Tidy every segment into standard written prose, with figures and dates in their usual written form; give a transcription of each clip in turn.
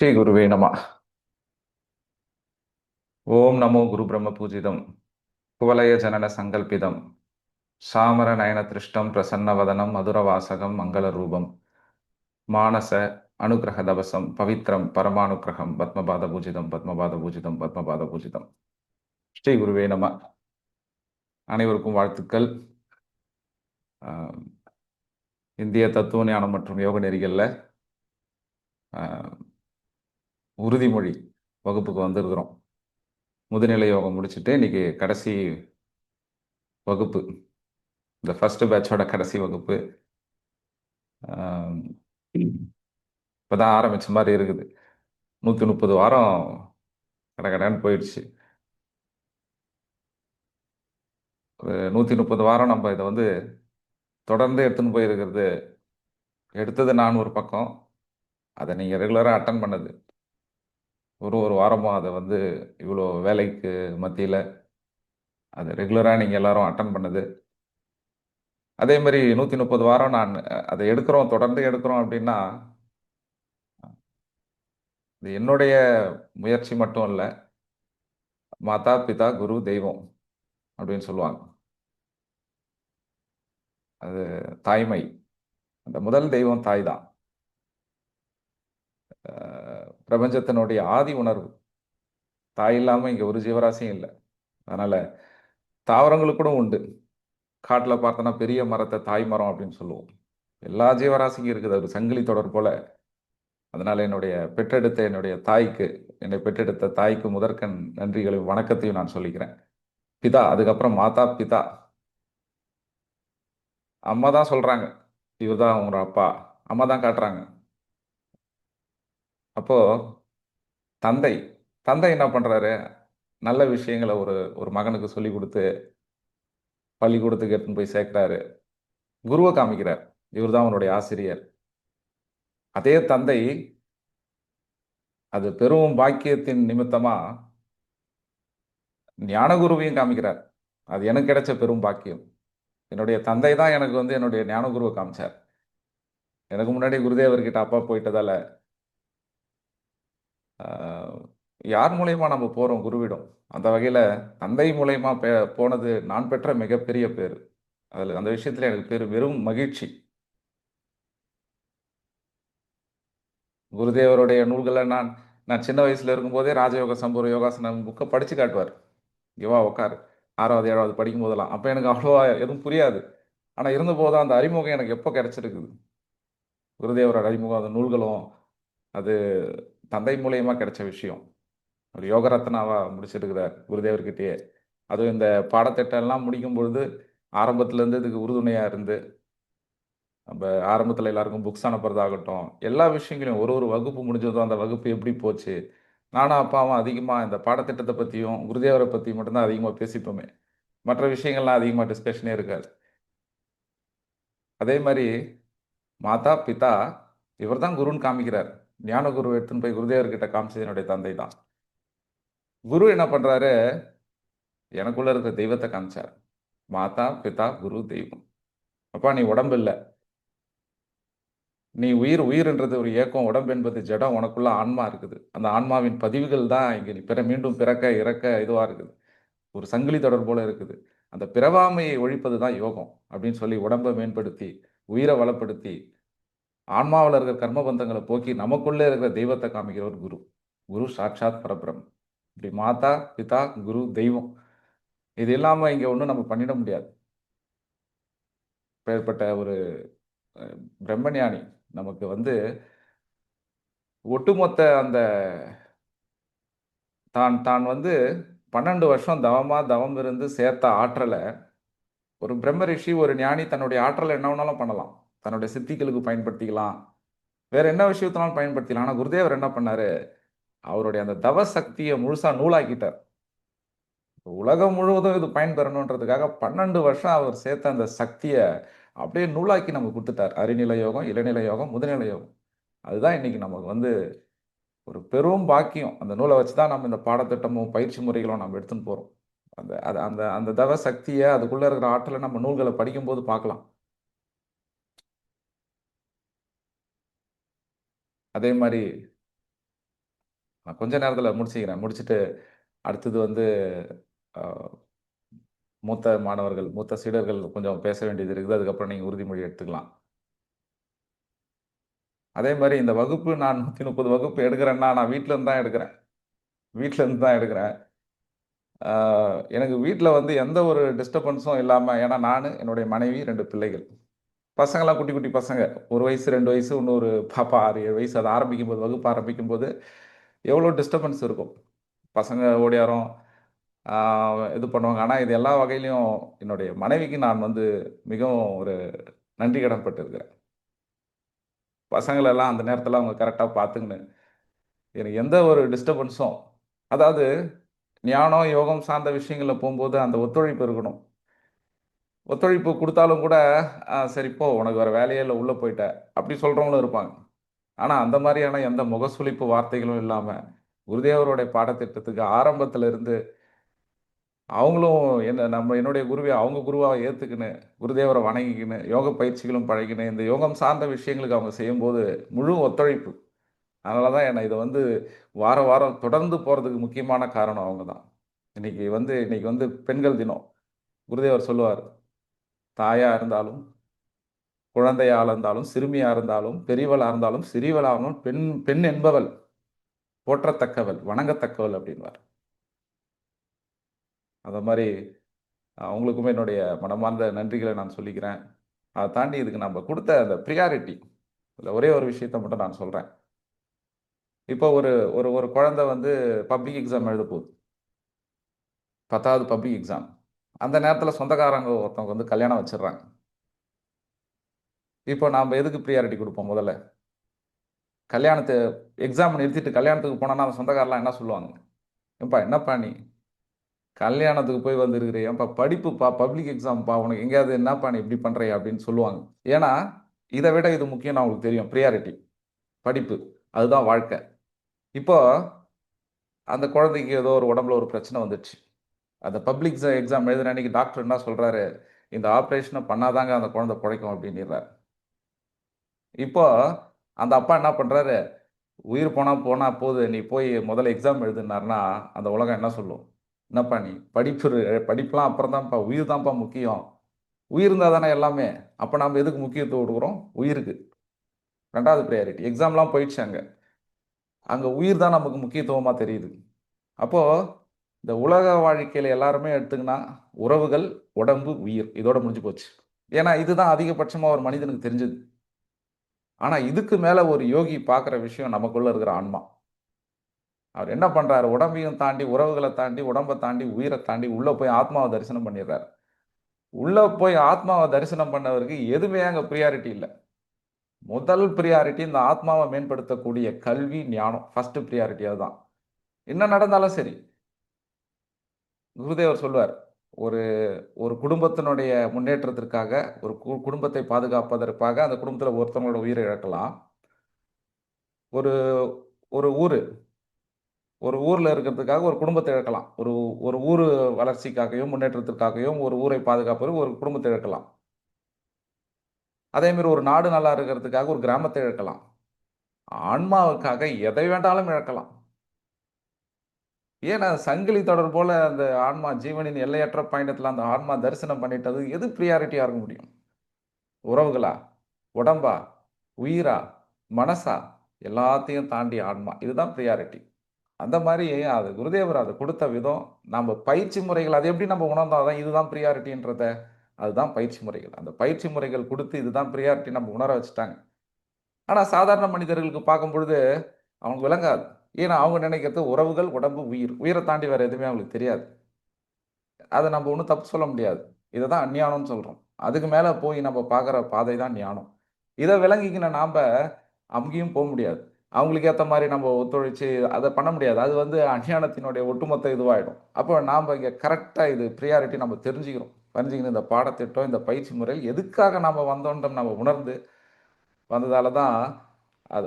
ஸ்ரீ குருவே நம. ஓம் நமோ குரு பிரம்ம பூஜிதம். குவலய ஜனன சங்கல்பிதம். சாமர நயன திருஷ்டம் பிரசன்ன வதனம் மதுர வாசகம் மங்கள ரூபம். மானச அனுகிரக தவசம் பவித்ரம் பரமானுகிரகம் பத்மபாத பூஜிதம் பத்மபாத பூஜிதம் பத்மபாத பூஜிதம். ஸ்ரீ குருவே நம. அனைவருக்கும் வாழ்த்துக்கள். ஆஹ், இந்திய தத்துவ ஞானம் மற்றும் யோக நெறிகளில் உறுதிமொழி வகுப்புக்கு வந்திருக்கிறோம். முதுநிலை யோகம் முடிச்சுட்டு இன்னைக்கு கடைசி வகுப்பு, இந்த ஃபர்ஸ்ட் பேட்சோட கடைசி வகுப்பு. இப்போதான் ஆரம்பிச்ச மாதிரி இருக்குது. 130 வாரம் கடகடன்னு போயிடுச்சு. ஒரு 130 வாரம் நம்ம இதை தொடர்ந்து எடுத்துன்னு போயிருக்கிறது. எடுத்தது நான் ஒரு பக்கம், அதை நீங்கள் ரெகுலராக அட்டன் பண்ணது, ஒரு ஒரு வாரமும் அதை இவ்வளோ வேலைக்கு மத்தியில் அதை ரெகுலராக நீங்கள் எல்லாரும் அட்டன் பண்ணது. அதே மாதிரி 130 வாரம் நான் அதை எடுக்கிறோம், தொடர்ந்து எடுக்கிறோம் அப்படின்னா இது என்னுடைய முயற்சி மட்டும் இல்லை, மாதா பிதா குரு தெய்வம் அப்படின்னு சொல்லுவாங்க. அது தாய்மை. அந்த முதல் தெய்வம் தாய் தான். பிரபஞ்சத்தினுடைய ஆதி உணர்வு தாய் இல்லாமல் இங்கே ஒரு ஜீவராசியும் இல்லை. அதனால் தாவரங்களுக்கு கூட உண்டு. காட்டில் பார்த்தோன்னா பெரிய மரத்தை தாய் மரம் அப்படின்னு சொல்லுவோம். எல்லா ஜீவராசிக்கும் இருக்குது, ஒரு சங்கிலி தொடர் போல. அதனால் என்னுடைய தாய்க்கு, என்னை பெற்றெடுத்த தாய்க்கு முதற்கண் நன்றிகளையும் வணக்கத்தையும் நான் சொல்லிக்கிறேன். பிதா, அதுக்கப்புறம் மாதா பிதா. அம்மா தான் சொல்கிறாங்க, இவர் தான் உங்களோட அப்பா. அம்மா தான் காட்டுறாங்க. அப்போது தந்தை தந்தை என்ன பண்ணுறாரு? நல்ல விஷயங்களை ஒரு ஒரு மகனுக்கு சொல்லி கொடுத்து பள்ளிக்கூடத்துக்கு எடுத்துன்னு போய் சேர்க்கிறாரு. குருவை காமிக்கிறார், இவர் தான் அவனுடைய ஆசிரியர். அதே தந்தை அது பெரும் பாக்கியத்தின் நிமித்தமா ஞானகுருவையும் காமிக்கிறார். அது எனக்கு கிடைச்ச பெரும் பாக்கியம். என்னுடைய தந்தை தான் எனக்கு என்னுடைய ஞானகுருவை காமிச்சார். எனக்கு முன்னாடி குருதேவர்கிட்ட அப்பா போயிட்டதால யார் மூலயமா நம்ம போகிறோம் குருவிடம். அந்த வகையில் தந்தை மூலயமா போனது நான் பெற்ற மிகப்பெரிய பேர். அதில் அந்த விஷயத்தில் எனக்கு வெறும் மகிழ்ச்சி. குருதேவருடைய நூல்களை நான் நான் சின்ன வயசில் இருக்கும்போதே ராஜயோக சம்பூர்ண யோகாசனம் புக்கை படித்து காட்டுவார். இவா உட்காரு, 6வது 7வது படிக்கும் போதெல்லாம். அப்போ எனக்கு அவ்வளோவா எதுவும் புரியாது. ஆனால் இருந்தபோது அந்த அறிமுகம் எனக்கு எப்போ கிடைச்சிருக்குது. குருதேவரோட அறிமுகம், அந்த நூல்களும் அது தந்தை மூலியமாக கிடைச்ச விஷயம். ஒரு யோகரத்னாவாக முடிச்சிருக்கிறார் குருதேவர்கிட்டயே. அதுவும் இந்த பாடத்திட்டம்லாம் முடிக்கும் பொழுது ஆரம்பத்துலேருந்து இதுக்கு உறுதுணையாக இருந்து நம்ம ஆரம்பத்தில் எல்லாருக்கும் புக்ஸ் அனுப்புறதாகட்டும், எல்லா விஷயங்களையும் ஒரு ஒரு வகுப்பு முடிஞ்சதும் அந்த வகுப்பு எப்படி போச்சு. நானும் அப்பாவும் அதிகமாக இந்த பாடத்திட்டத்தை பற்றியும் குருதேவரை பற்றி மட்டும்தான் அதிகமாக பேசிப்போமே. மற்ற விஷயங்கள்லாம் அதிகமாக டிஸ்கஷனே இருக்காது. அதே மாதிரி மாதா பிதா இவர் தான் குருன்னு காமிக்கிறார். ஞான குரு எடுத்துன்னு போய் குருதேவர்கிட்ட காமிச்சது என்னுடைய தந்தை தான். குரு என்ன பண்ணுறாரு? எனக்குள்ள இருக்கிற தெய்வத்தை காமிச்சார். மாதா பிதா குரு தெய்வம். அப்பா, நீ உடம்பு இல்லை, நீ உயிர். உயிர்ன்றது ஒரு ஏக்கம், உடம்பு என்பது ஜடம். உனக்குள்ள ஆன்மா இருக்குது. அந்த ஆன்மாவின் பதிவுகள் தான் இங்கே நீ மீண்டும் பிறக்க இறக்க இதுவாக இருக்குது. ஒரு சங்கிலி தொடர் போல இருக்குது. அந்த பிறவாமையை ஒழிப்பது தான் யோகம் அப்படின்னு சொல்லி உடம்பை மேம்படுத்தி உயிரை வளப்படுத்தி ஆன்மாவில் இருக்கிற கர்மபந்தங்களை போக்கி நமக்குள்ளே இருக்கிற தெய்வத்தை காமிக்கிற ஒரு குரு. குரு சாட்சாத் பரபிரம். இப்படி மாதா பிதா குரு தெய்வம், இது இல்லாமல் இங்கே ஒன்றும் நம்ம பண்ணிட முடியாது. இப்பேற்பட்ட ஒரு பிரம்மஞானி நமக்கு ஒட்டுமொத்த அந்த தான் தான் 12 வருஷம் தவம் இருந்து சேர்த்த ஆற்றலை ஒரு பிரம்ம ரிஷி, ஒரு ஞானி தன்னுடைய ஆற்றலை என்ன வேணாலும் பண்ணலாம். தன்னுடைய சித்திகளுக்கு பயன்படுத்திக்கலாம், வேற என்ன விஷயத்தினாலும் பயன்படுத்திக்கலாம். ஆனால் குருதேவர் என்ன பண்ணாரு? அவருடைய அந்த தவ சக்தியை முழுசா நூலாக்கிட்டார். உலகம் முழுவதும் இது பயன்பெறணுன்றதுக்காக 12 வருஷம் அவர் சேர்த்த அந்த சக்தியை அப்படியே நூலாக்கி நமக்கு கொடுத்துட்டார். அறிநிலை யோகம், இளநிலை யோகம், முதுநிலை யோகம். அதுதான் இன்னைக்கு நமக்கு ஒரு பெரும் பாக்கியம். அந்த நூலை வச்சு தான் நம்ம இந்த பாடத்திட்டமும் பயிற்சி முறைகளும் நம்ம எடுத்துன்னு போகிறோம். அந்த அது அந்த அந்த தவ சக்தியை, அதுக்குள்ளே இருக்கிற ஆற்றலை நம்ம நூல்களை படிக்கும்போது பார்க்கலாம். அதே மாதிரி நான் கொஞ்ச நேரத்தில் முடிச்சுக்கிறேன். முடிச்சுட்டு அடுத்தது வந்து அ மூத்த மாணவர்கள், மூத்த சீடர்கள் கொஞ்சம் பேச வேண்டியது இருக்குது. அதுக்கப்புறம் நீங்க உறுதிமொழி எடுத்துக்கலாம். அதே மாரி இந்த வகுப்பு நான் 130 வகுப்பு எடுக்கிறேன்னா, நான் வீட்ல இருந்து தான் எடுக்கிறேன். வீட்ல இருந்து தான் எடுக்கிறேன். ஆ எனக்கு வீட்ல வந்து எந்த ஒரு டிஸ்டர்பன்ஸும் இல்லாம ஏன்னா நானு, என்னுடைய மனைவி, 2 பிள்ளைகள். பசங்கலாம் குட்டி, குட்டி பசங்க. 1 வயசு, 2 வயசு, இன்னொரு பாப்பா 6, 7 வயசு. அது ஆரம்பிக்கும்போது, வகுப்பு ஆரம்பிக்கும்போது எவ்வளோ டிஸ்டர்பன்ஸ் இருக்கும். பசங்க ஓடியாரும், ஆ இது பண்ணுவாங்க. ஆனா, இது எல்லா வகையிலயும் என்னுடைய மனைவிக்கு நான் வந்து மிகவும் ஒரு நன்றி கடன் பட்டிருக்கிறேன். பசங்களெல்லாம் அந்த நேரத்தில அவங்க கரெக்ட்டா பார்த்துக்கின்னு, எனக்கு எந்த ஒரு டிஸ்டர்பன்ஸும் அதாவது ஞானம், யோகம் சார்ந்த விஷயங்கள்ல போம்போது அந்த ஒத்துழைப்பு இருக்கணும். ஒத்துழைப்பு குடுத்தாலும் கூட, சரி போ உனக்கு வேற வேலையே இல்ல உள்ள போயிட்ட." அப்படி சொல்றவங்களும் இருப்பாங்க. ஆனா, அந்த மாரியான எந்த முகசுளிப்பு வார்த்தைகளும் இல்லாம, குருதேவருடைய பாடத்திட்டத்துக்கு ஆரம்பத்துல இருந்து அவங்களும் என்னுடைய குருவே அவங்க குருவா ஏத்துக்கின்னு, குருதேவர வணங்கிக்கின்னு, யோக பயிற்சிகளும் பழகின்னு, இந்த யோகம் சார்ந்த விஷயங்களுக்கு அவங்க செய்யும்போது முழு ஒத்துழைப்பு. அதனால தான் என்ன இத வந்து வாரம், வாரம் தொடர்ந்து போறதுக்கு முக்கியமான காரணம் அவங்க தான். இன்னைக்கு வந்து பெண்கள் தினம். குருதேவர் சொல்லுவாரு, தாயா இருந்தாலும், குழந்தையா இருந்தாலும், சிறுமியா இருந்தாலும், பெரியவளா இருந்தாலும், சிறியவளா இருந்தாலும், பெண் பெண் என்பவள் போற்றத்தக்கவள், வணங்கத்தக்கவள் அப்படின்னுவார். அத மாரி அவங்களுக்குமே என்னுடைய மனமார்ந்த நன்றிகள நான் சொல்லிக்கிறேன். அத தாண்டி இதுக்கு நம்ம குடுத்த அந்த பிரியாரிட்டி, இதுல ஒரே ஒரு விஷயத்த மட்டும் நான் சொல்றேன். இப்போ ஒரு ஒரு ஒரு குழந்தை வந்து பப்ளிக் எக்ஸாம் எழுதப் போகுது. 10வது பப்ளிக் எக்ஸாம். அந்த நேரத்துல சொந்தக்காரங்க ஒருத்தவங்க வந்து கல்யாணம் வச்சுடுறாங்க. இப்போ நாம எதுக்கு பிரியாரிட்டி குடுப்போம் முதல்ல? கல்யாணத்த எக்ஸாம நிறுத்திட்டு கல்யாணத்துக்கு போனோம்னா, அந்த சொந்தக்காரலாம் என்ன சொல்லுவாங்க? "ஏம்பா என்னப்பா நீ? கல்யாணத்துக்கு போய் வந்திருக்கிறியே, ஏம்பா படிப்புப்பா, பப்ளிக் எக்ஸாம்ப்பா, உனக்கு எங்கேயாவது என்னப்பா நீ இப்படி பண்றியே?" அப்படின்னு சொல்லுவாங்க. ஏன்னா, இத விட இது முக்கியம்னு அவங்களுக்கு தெரியும். பிரியாரிட்டி, படிப்பு. அதுதான் வாழ்க்கை. இப்போ அந்த குழந்தைக்கு ஏதோ ஒரு உடம்புல ஒரு பிரச்சனை வந்துருச்சு. அந்த பப்ளிக் எக்ஸாம் எழுதுற அன்னைக்கு டாக்டர் என்ன சொல்றாரு, "இந்த ஆப்பரேஷன பண்ணாதாங்க அந்த குழந்தை பொழைக்கும்" அப்படின்னிறாரு. இப்போ அந்த அப்பா என்ன பண்றாரு, "உயிர் போனா போனா போது. நீ போய் முதல்ல எக்ஸாம் எழுதுன்னாருன்னா" அந்த உலகம் என்ன சொல்லும்? "என்னப்பா நீ படிப்புலாம் அப்புறம் தான்ப்பா. உயிர் தான்ப்பா முக்கியம். உயிர் இருந்தா தானே எல்லாமே. அப்ப நாம எதுக்கு முக்கியத்துவம் குடுக்குறோம்? உயிருக்கு. 2வது பிரையாரிட்டி. எக்ஸாம்லாம் போயிடுச்சு அங்க. அங்க உயிர் தான் நமக்கு முக்கியத்துவமா தெரியுது. அப்போ இந்த உலக வாழ்க்கையில எல்லாருமே எடுத்தீங்கன்னா, உறவுகள், உடம்பு, உயிர். இதோட முடிஞ்சு போச்சு. ஏன்னா, இதுதான் அதிகபட்சமா ஒரு மனிதனுக்கு தெரிஞ்சது. ஆனா, இதுக்கு மேல ஒரு யோகி பார்க்குற விஷயம் நமக்குள்ள இருக்கிற ஆன்மா. அவர் என்ன பண்றாரு, உடம்பையும் தாண்டி, உறவுகள தாண்டி, உடம்ப தாண்டி, உயிர தாண்டி உள்ள போய் ஆத்மாவ தரிசனம் பண்ணிடுறாரு. உள்ள போய் ஆத்மாவ தரிசனம் பண்ணவருக்கு எதுவுமே அங்க பிரியாரிட்டி இல்ல. முதல் பிரியாரிட்டி இந்த ஆத்மாவ மேம்படுத்தக்கூடிய கல்வி, ஞானம். ஃபர்ஸ்ட் பிரியாரிட்டி அதுதான். என்ன நடந்தாலும் சரி. குருதேவர் சொல்லுவார். ஒரு ஒரு குடும்பத்தினுடைய முன்னேற்றத்திற்காக, ஒரு குடும்பத்தை பாதுகாப்பதற்காக அந்த குடும்பத்தில ஒருத்தவங்களோட உயிர இழக்கலாம். ஒரு ஒரு ஊரு ஒரு ஊர்ல இருக்கிறதுக்காக ஒரு குடும்பத்த இழக்கலாம். ஒரு ஒரு ஊரு வளர்ச்சிக்காகவும், முன்னேற்றத்திற்காகவும் ஒரு ஊரை பாதுகாப்பதற்கு ஒரு குடும்பத்த இழக்கலாம். அதே மாரி ஒரு நாடு நல்லா இருக்கிறதுக்காக ஒரு கிராமத்த இழக்கலாம். ஆன்மாவுக்காக எதை வேண்டாலும் இழக்கலாம். ஏன்னா சங்கிலி தொடர் போல அந்த ஆன்மா ஜீவனின் எல்லையற்ற பயணத்தில அந்த ஆன்மா தரிசனம் பண்ணிட்டது எது பிரியாரிட்டியா இருக்க முடியும்? உறவுகளா? உடம்பா? உயிரா? மனசா? எல்லாத்தையும் தாண்டி ஆன்மா. இதுதான் பிரியாரிட்டி. அந்த மாரி அது குருதேவர் அத குடுத்த விதம், நம்ம பயிற்சி முறைகள் அது எப்படி நம்ம உணர்ந்தா தான் இதுதான் பிரியாரிட்டின்றத, அதுதான் பயிற்சி முறைகள். அந்த பயிற்சி முறைகள் குடுத்து இதுதான் பிரியாரிட்டி நம்ம உணர வச்சுட்டாங்க. ஆனா சாதாரண மனிதர்களுக்கு பார்க்கும்பொழுது, அவங்களுக்கு விளங்காது. ஏன்னா அவங்க நினைக்கிறது உறவுகள், உடம்பு, உயிர். உயிர தாண்டி வேற எதுவுமே அவங்களுக்கு தெரியாது. அத நம்ம ஒண்ணும் தப்பு சொல்ல முடியாது. இத தான் அஞ்ஞானம்னு சொல்றோம். அதுக்கு மேல போய் நம்ம பார்க்குற பாதை தான் ஞானம். இத விளங்கிக்கின நாம்ப அங்கேயும் போ முடியாது. அவங்களுக்கு ஏத்த மாரி நம்ம ஒத்துழைச்சு அத பண்ண முடியாது. அது வந்து அஞ்ஞானத்தினுடைய ஒட்டுமொத்த இதுவாயிடும். அப்போ நாம இங்க கரெக்ட்டா இது பிரியாரிட்டி நம்ம தெரிஞ்சுக்கிறோம். தெரிஞ்சுக்கணும் இந்த பாடத்திட்டம், இந்த பயிற்சி முறை எதுக்காக நாம வந்தோம்ன்ற நம்ம உணர்ந்து வந்ததால தான்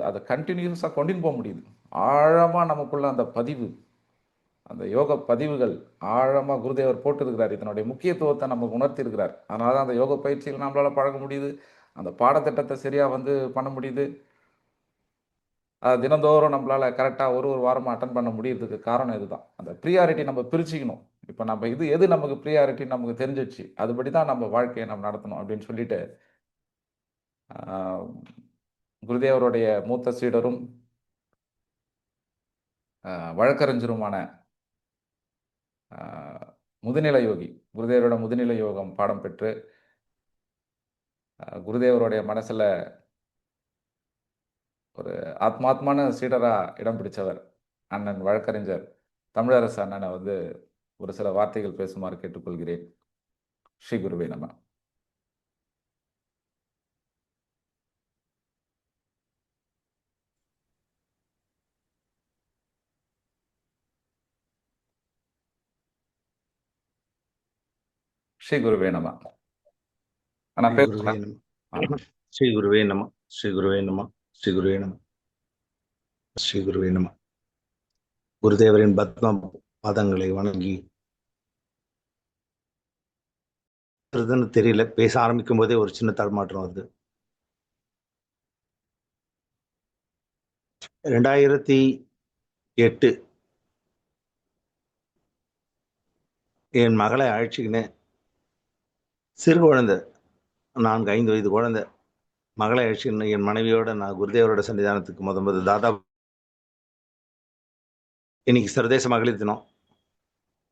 அத கன்டினியூஸா கொண்டுன்னு போ முடியுது. ஆழமா நமக்குள்ள அந்த பதிவு அந்த யோக பதிவுகள் ஆழமா குருதேவர் போட்டிருக்கிறார். இதனுடைய முக்கியத்துவத்த நமக்கு உணர்த்தியிருக்கிறார். அதனால தான் அந்த யோக பயிற்சியில நம்மளால பழக முடியுது. அந்த பாடத்திட்டத்த சரியா வந்து பண்ண முடியுது. தினந்தோறும் நம்மளால் கரெக்டாக ஒரு வாரமாக அட்டன் பண்ண முடியறதுக்கு காரணம் இதுதான். அந்த ப்ரியாரிட்டி நம்ம பிரிச்சுக்கணும். இப்போ நம்ம எது நமக்கு ப்ரியாரிட்டின்னு நமக்கு தெரிஞ்சிச்சு, அதுபடி தான் நம்ம வாழ்க்கையை நம்ம நடத்தணும் அப்படின்னு சொல்லிட்டு குருதேவருடைய மூத்த சீடரும் வழக்கறிஞருமான முதுநிலை யோகி, குருதேவரோட முதுநிலை யோகம் பாடம் பெற்று குருதேவருடைய மனசில் ஒரு ஆத்மாத்மான சீடராக இடம் பிடிச்சவர் அண்ணன் வழக்கறிஞர் தமிழரசு அண்ணனை ஒரு சில வார்த்தைகள் பேசுமாறு கேட்டுக்கொள்கிறேன். ஸ்ரீ குருவே நம. ஸ்ரீ குருவே நம. ஸ்ரீ குருவே நம. ஸ்ரீ குருவே நம. ஸ்ரீ குருவே நம. ஸ்ரீ குருவே நம. குருதேவரின் பத்ம பாதங்களை வணங்கி தெரியல, பேச ஆரம்பிக்கும் போதே ஒரு சின்ன தடுமாற்றம் வருது. 2008 என் மகளை அழைச்சிக்கினேன். சிறு குழந்தை, 4-5 வயது குழந்தை. மகளை அழைச்சிக்கின்னு என் மனைவியோட நான் குருதேவரோட சன்னிதானத்துக்கு முதல் தாதா. இன்னைக்கு சர்வதேச மகளிர் தினம்.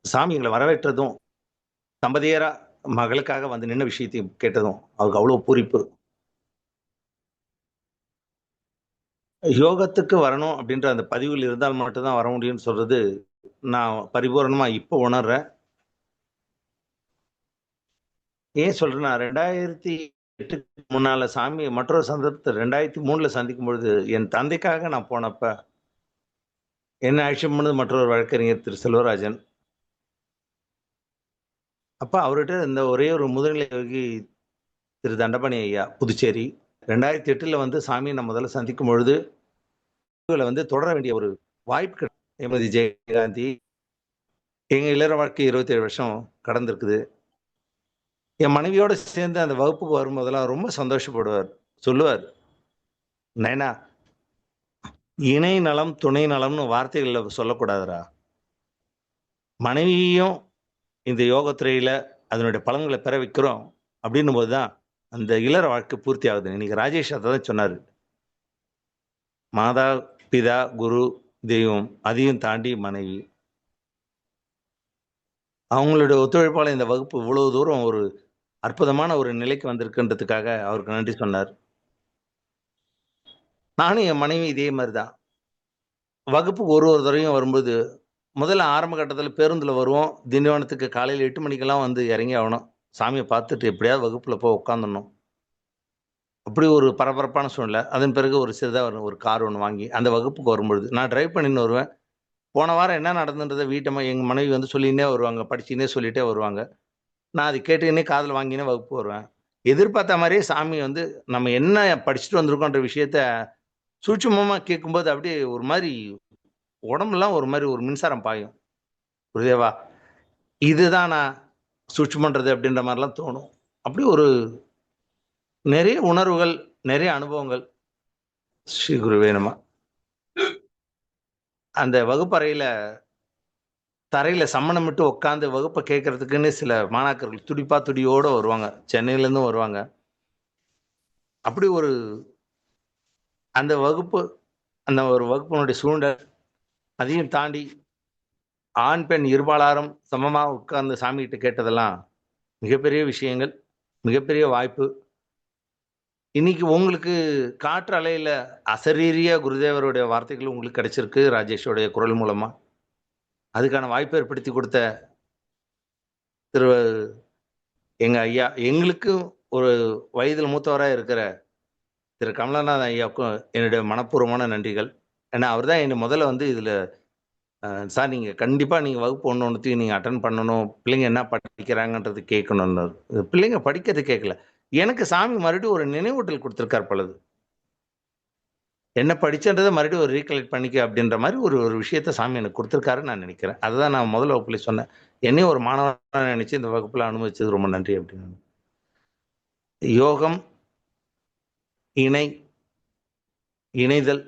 சாமி எங்களை வரவேற்றதும், தம்பதியரா மகளுக்காக வந்து நின்ன விஷயத்தையும் கேட்டதும் அவருக்கு அவ்வளோ பூரிப்பு. யோகத்துக்கு வரணும் அப்படின்ற அந்த பதிவில் இருந்தால் மட்டும்தான் வர முடியும்னு சொல்றது நான் பரிபூர்ணமா இப்போ உணர்றேன். ஏன் சொல்றேன்னா, 2008 முன்னால சாமி மற்றொரு சந்தர்ப்பத்தை 2003 சந்திக்கும் பொழுது என் தந்தைக்காக நான் போனப்ப என்ன அழைச்சிட்டு போனது மற்றொரு வழக்கறிஞர் திரு செல்வராஜன். அப்ப அவர்கிட்ட இந்த ஒரே ஒரு முதுநிலை யோகி திரு தண்டபாணி ஐயா, புதுச்சேரி. 2008 சாமியை நான் முதல்ல சந்திக்கும் பொழுது தொடர வேண்டிய ஒரு வாய்ப்பு. எமதி ஜெயகாந்தி, எங்க இளர வாழ்க்கை 27 வருஷம் கடந்திருக்குது. என் மனைவியோட சேர்ந்து அந்த வகுப்புக்கு வரும்போதெல்லாம் ரொம்ப சந்தோஷப்படுவார். சொல்லுவார், நைனா, இணை நலம் துணை நலம்னு வார்த்தைகள்ல சொல்லக்கூடாதுரா. மனைவியும் இந்த யோகத்துறையில அதனுடைய பலன்களை பெற வைக்கிறோம் அப்படின்னும் போதுதான் அந்த இளர வாழ்க்கை பூர்த்தி ஆகுது. இன்னைக்கு ராஜேஷ் அதான் சொன்னாரு, மாதா பிதா குரு தெய்வம், அதையும் தாண்டி மனைவி. அவங்களுடைய ஒத்துழைப்பால இந்த வகுப்பு இவ்வளவு தூரம் ஒரு அற்புதமான ஒரு நிலைக்கு வந்திருக்குன்றதுக்காக அவருக்கு நன்றி சொன்னார். நானும் என் மனைவி இதே மாதிரிதான். வகுப்புக்கு ஒரு தடவையும் வரும்போது முதல்ல ஆரம்ப கட்டத்தில் பேருந்துல வருவோம். திண்டிவனத்துக்கு காலையில் 8 மணிக்கெல்லாம் இறங்கி ஆகணும். சாமியை பார்த்துட்டு எப்படியாவது வகுப்புல போய் உட்காந்துடணும். அப்படி ஒரு பரபரப்பான சூழ்நிலை. அதன் பிறகு ஒரு சிறிதாக ஒரு கார் ஒன்று வாங்கி அந்த வகுப்புக்கு வரும்பொழுது நான் டிரைவ் பண்ணின்னு வருவேன். போன வாரம் என்ன நடந்துன்றதை வீட்டை எங்கள் மனைவி சொல்லினே வருவாங்க, படிச்சுன்னே சொல்லிட்டே வருவாங்க. நான் அதை கேட்டுக்கினே காதில் வாங்கினே வகுப்பு வருவேன். எதிர்பார்த்த மாதிரியே சாமி நம்ம என்ன படிச்சுட்டு வந்திருக்கோன்ற விஷயத்த சூட்சுமமாக கேட்கும்போது அப்படியே ஒரு மாதிரி உடம்புலாம் ஒரு மாதிரி ஒரு மின்சாரம் பாயும். குருதேவா, இதுதான் நான் சூட்சுமன்றது அப்படின்ற மாதிரிலாம் தோணும். அப்படி ஒரு நிறைய உணர்வுகள், நிறைய அனுபவங்கள். ஸ்ரீ குருவே நம. அந்த வகுப்பறையில தரையில சம்மணமிட்டு உட்காந்து வகுப்பை கேட்கறதுக்குன்னு சில மாணாக்கர்கள் துடியோட வருவாங்க. சென்னையில இருந்தும் வருவாங்க. அப்படி ஒரு அந்த வகுப்பு, அந்த ஒரு வகுப்பினுடைய சூழ்நிலை, அதையும் தாண்டி ஆண் பெண் இருபாலாரும் சமமா உட்கார்ந்து சாமி கிட்ட கேட்டதெல்லாம் மிகப்பெரிய விஷயங்கள், மிகப்பெரிய வாய்ப்பு. இன்னைக்கு உங்களுக்கு காற்று அலையில அசரீரிய குருதேவருடைய வார்த்தைகள் உங்களுக்கு கிடைச்சிருக்கு, ராஜேஷோடைய குரல் மூலமா. அதுக்கான வாய்ப்பு ஏற்படுத்தி கொடுத்த திரு எங்க ஐயா, எங்களுக்கும் ஒரு வயதில் மூத்தவராக இருக்கிற திரு கமலநாதன் ஐயாவுக்கும் என்னுடைய மனப்பூர்வமான நன்றிகள். ஏன்னா அவர் தான் என்னை முதல்ல இதுல சார் நீங்கள் கண்டிப்பாக நீங்கள் வகுப்பு ஒன்றுத்தையும் நீங்கள் அட்டன் பண்ணணும், பிள்ளைங்க என்ன படிக்கிறாங்கன்றது கேட்கணும்னு. பிள்ளைங்க படிக்கிறது கேட்கல, எனக்கு சாமி மறுபடியும் ஒரு நினைவூட்டல் கொடுத்துருக்கார் பலது. என்ன படிச்சன்றதை மறுபடியும் ஒரு ரீகலெக்ட் பண்ணிக்க அப்படின்ற மாதிரி ஒரு விஷயத்த சாமி எனக்கு கொடுத்துருக்காருன்னு நான் நினைக்கிறேன். அதுதான் நான் முதல்ல வகுப்புல சொன்னேன், என்னையும் ஒரு மாணவனாக நினைச்சு இந்த வகுப்புல அனுபவிச்சது ரொம்ப நன்றி அப்படின்னு. யோகம், இணைதல்,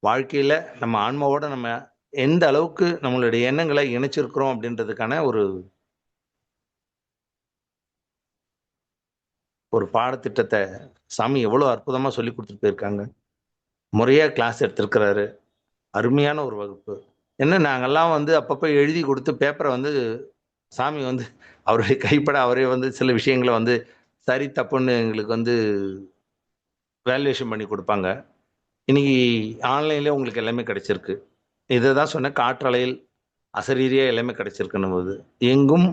வாழ்க்கையில நம்ம ஆன்மாவோட நம்ம எந்த அளவுக்கு நம்மளுடைய எண்ணங்களை இணைச்சிருக்கிறோம் அப்படின்றதுக்கான ஒரு ஒரு பாடத்திட்டத்தை சாமி எவ்வளோ அற்புதமாக சொல்லி கொடுத்துட்டு போயிருக்காங்க. முறையாக கிளாஸ் எடுத்திருக்கிறாரு. அருமையான ஒரு வகுப்பு. என்ன நாங்கெல்லாம் வந்து அப்பப்போ எழுதி கொடுத்து பேப்பரை வந்து சாமி வந்து அவருடைய கைப்பட அவரே வந்து சில விஷயங்களை வந்து சரி தப்புன்னு எங்களுக்கு வந்து வேல்யூவேஷன் பண்ணி கொடுப்பாங்க. இன்னைக்கு ஆன்லைன்லேயே உங்களுக்கு எல்லாமே கிடைச்சிருக்கு. இதை தான் சொன்ன காற்றலையில் அசரீரியா எல்லாமே கிடைச்சிருக்குன்னும் போது எங்கும்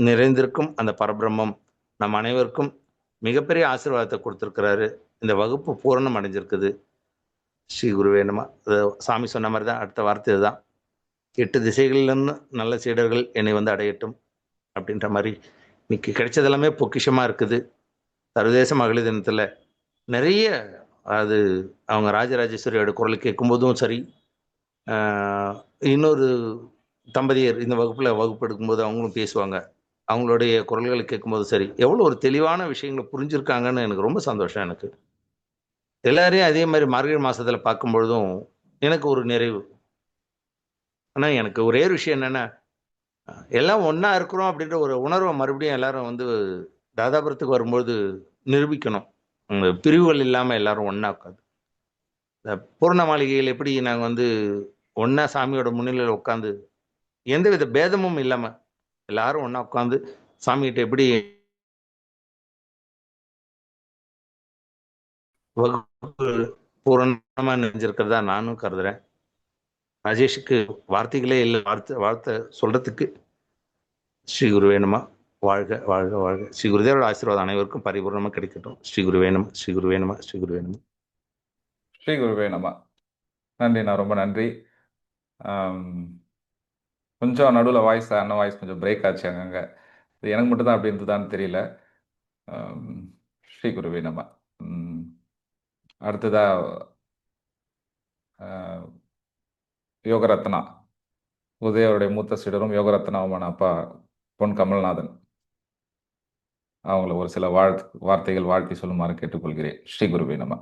நிறைந்திருக்கும் அந்த பரபிரம்மம் நம் அனைவருக்கும் மிகப்பெரிய ஆசீர்வாதத்தை கொடுத்துருக்கிறாரு. இந்த வகுப்பு பூரணம் அடைஞ்சிருக்குது. ஸ்ரீ குருவே நம. சாமி சொன்ன மாதிரி தான் அடுத்த வார்த்தை இதுதான். 8 திசைகளிலிருந்து நல்ல சீடர்கள் என்னை வந்து அடையட்டும் அப்படின்ற மாதிரி இன்னைக்கு கிடைச்சது எல்லாமே பொக்கிஷமாக இருக்குது. சர்வதேச மகளிர் தினத்தில் நிறைய அது அவங்க ராஜராஜேஸ்வரியோட குரல் கேட்கும்போதும் சரி, இன்னொரு தம்பதியர் இந்த வகுப்பில் வகுப்பு எடுக்கும்போது அவங்களும் பேசுவாங்க. அவங்களுடைய குரல்களை கேட்கும்போது சரி, எவ்வளோ ஒரு தெளிவான விஷயங்களை புரிஞ்சிருக்காங்கன்னு எனக்கு ரொம்ப சந்தோஷம் எனக்கு. எல்லாரையும் அதே மாதிரி மார்கழி மாதத்தில் பார்க்கும் பொழுதும் எனக்கு ஒரு நிறைவு. ஆனால் எனக்கு ஒரே ஒரு விஷயம் என்னென்னா, எல்லாம் ஒன்றா இருக்கிறோம் அப்படின்ற ஒரு உணர்வை மறுபடியும் எல்லாரும் வந்து தாதாபுரத்துக்கு வரும்போது நிரூபிக்கணும். பிரிவுகள் இல்லாமல் எல்லாரும் ஒன்றா உட்காந்து இந்த பூர்ண மாளிகையில் எப்படி நாங்கள் வந்து ஒன்றா சாமியோட முன்னிலையில் உட்காந்து எந்தவித பேதமும் இல்லாமல் எல்லாரும் ஒன்றா உட்காந்து சாமிகிட்ட எப்படி வகுப்பு பூரணமாக நிறைஞ்சிருக்கிறதா நானும் கருதுறேன். ராஜேஷுக்கு வார்த்தைகளே இல்லை. வார்த்தை சொல்றதுக்கு. ஸ்ரீ குருவே நம. வாழ்க வாழ்க வாழ்க. ஸ்ரீ குருதேவரோட ஆசீர்வாதம் அனைவருக்கும் பரிபூர்ணமாக கிடைக்கட்டும். ஸ்ரீ குருவே நம. ஸ்ரீ குருவே நம. ஸ்ரீ குருவே நம. ஸ்ரீ குருவே நம. நன்றிண்ணா, ரொம்ப நன்றி. கொஞ்சம் நடுவில் வாய்ஸ் அண்ணன் வாய்ஸ் கொஞ்சம் பிரேக் ஆச்சு அங்கங்கே. இது எனக்கு மட்டும் தான் அப்படி இருந்ததான்னு தெரியல. ஸ்ரீ குருவே நம. அடுத்ததா யோகரத்னா, உதயோடைய மூத்த சீடரும் யோகரத்னாவுமான அப்பா பொன் கமல்நாதன் அவங்கள ஒரு சில வார்த்தைகள் வாழ்த்தி சொல்லுமாறு கேட்டுக்கொள்கிறேன். ஸ்ரீ குருவே நம.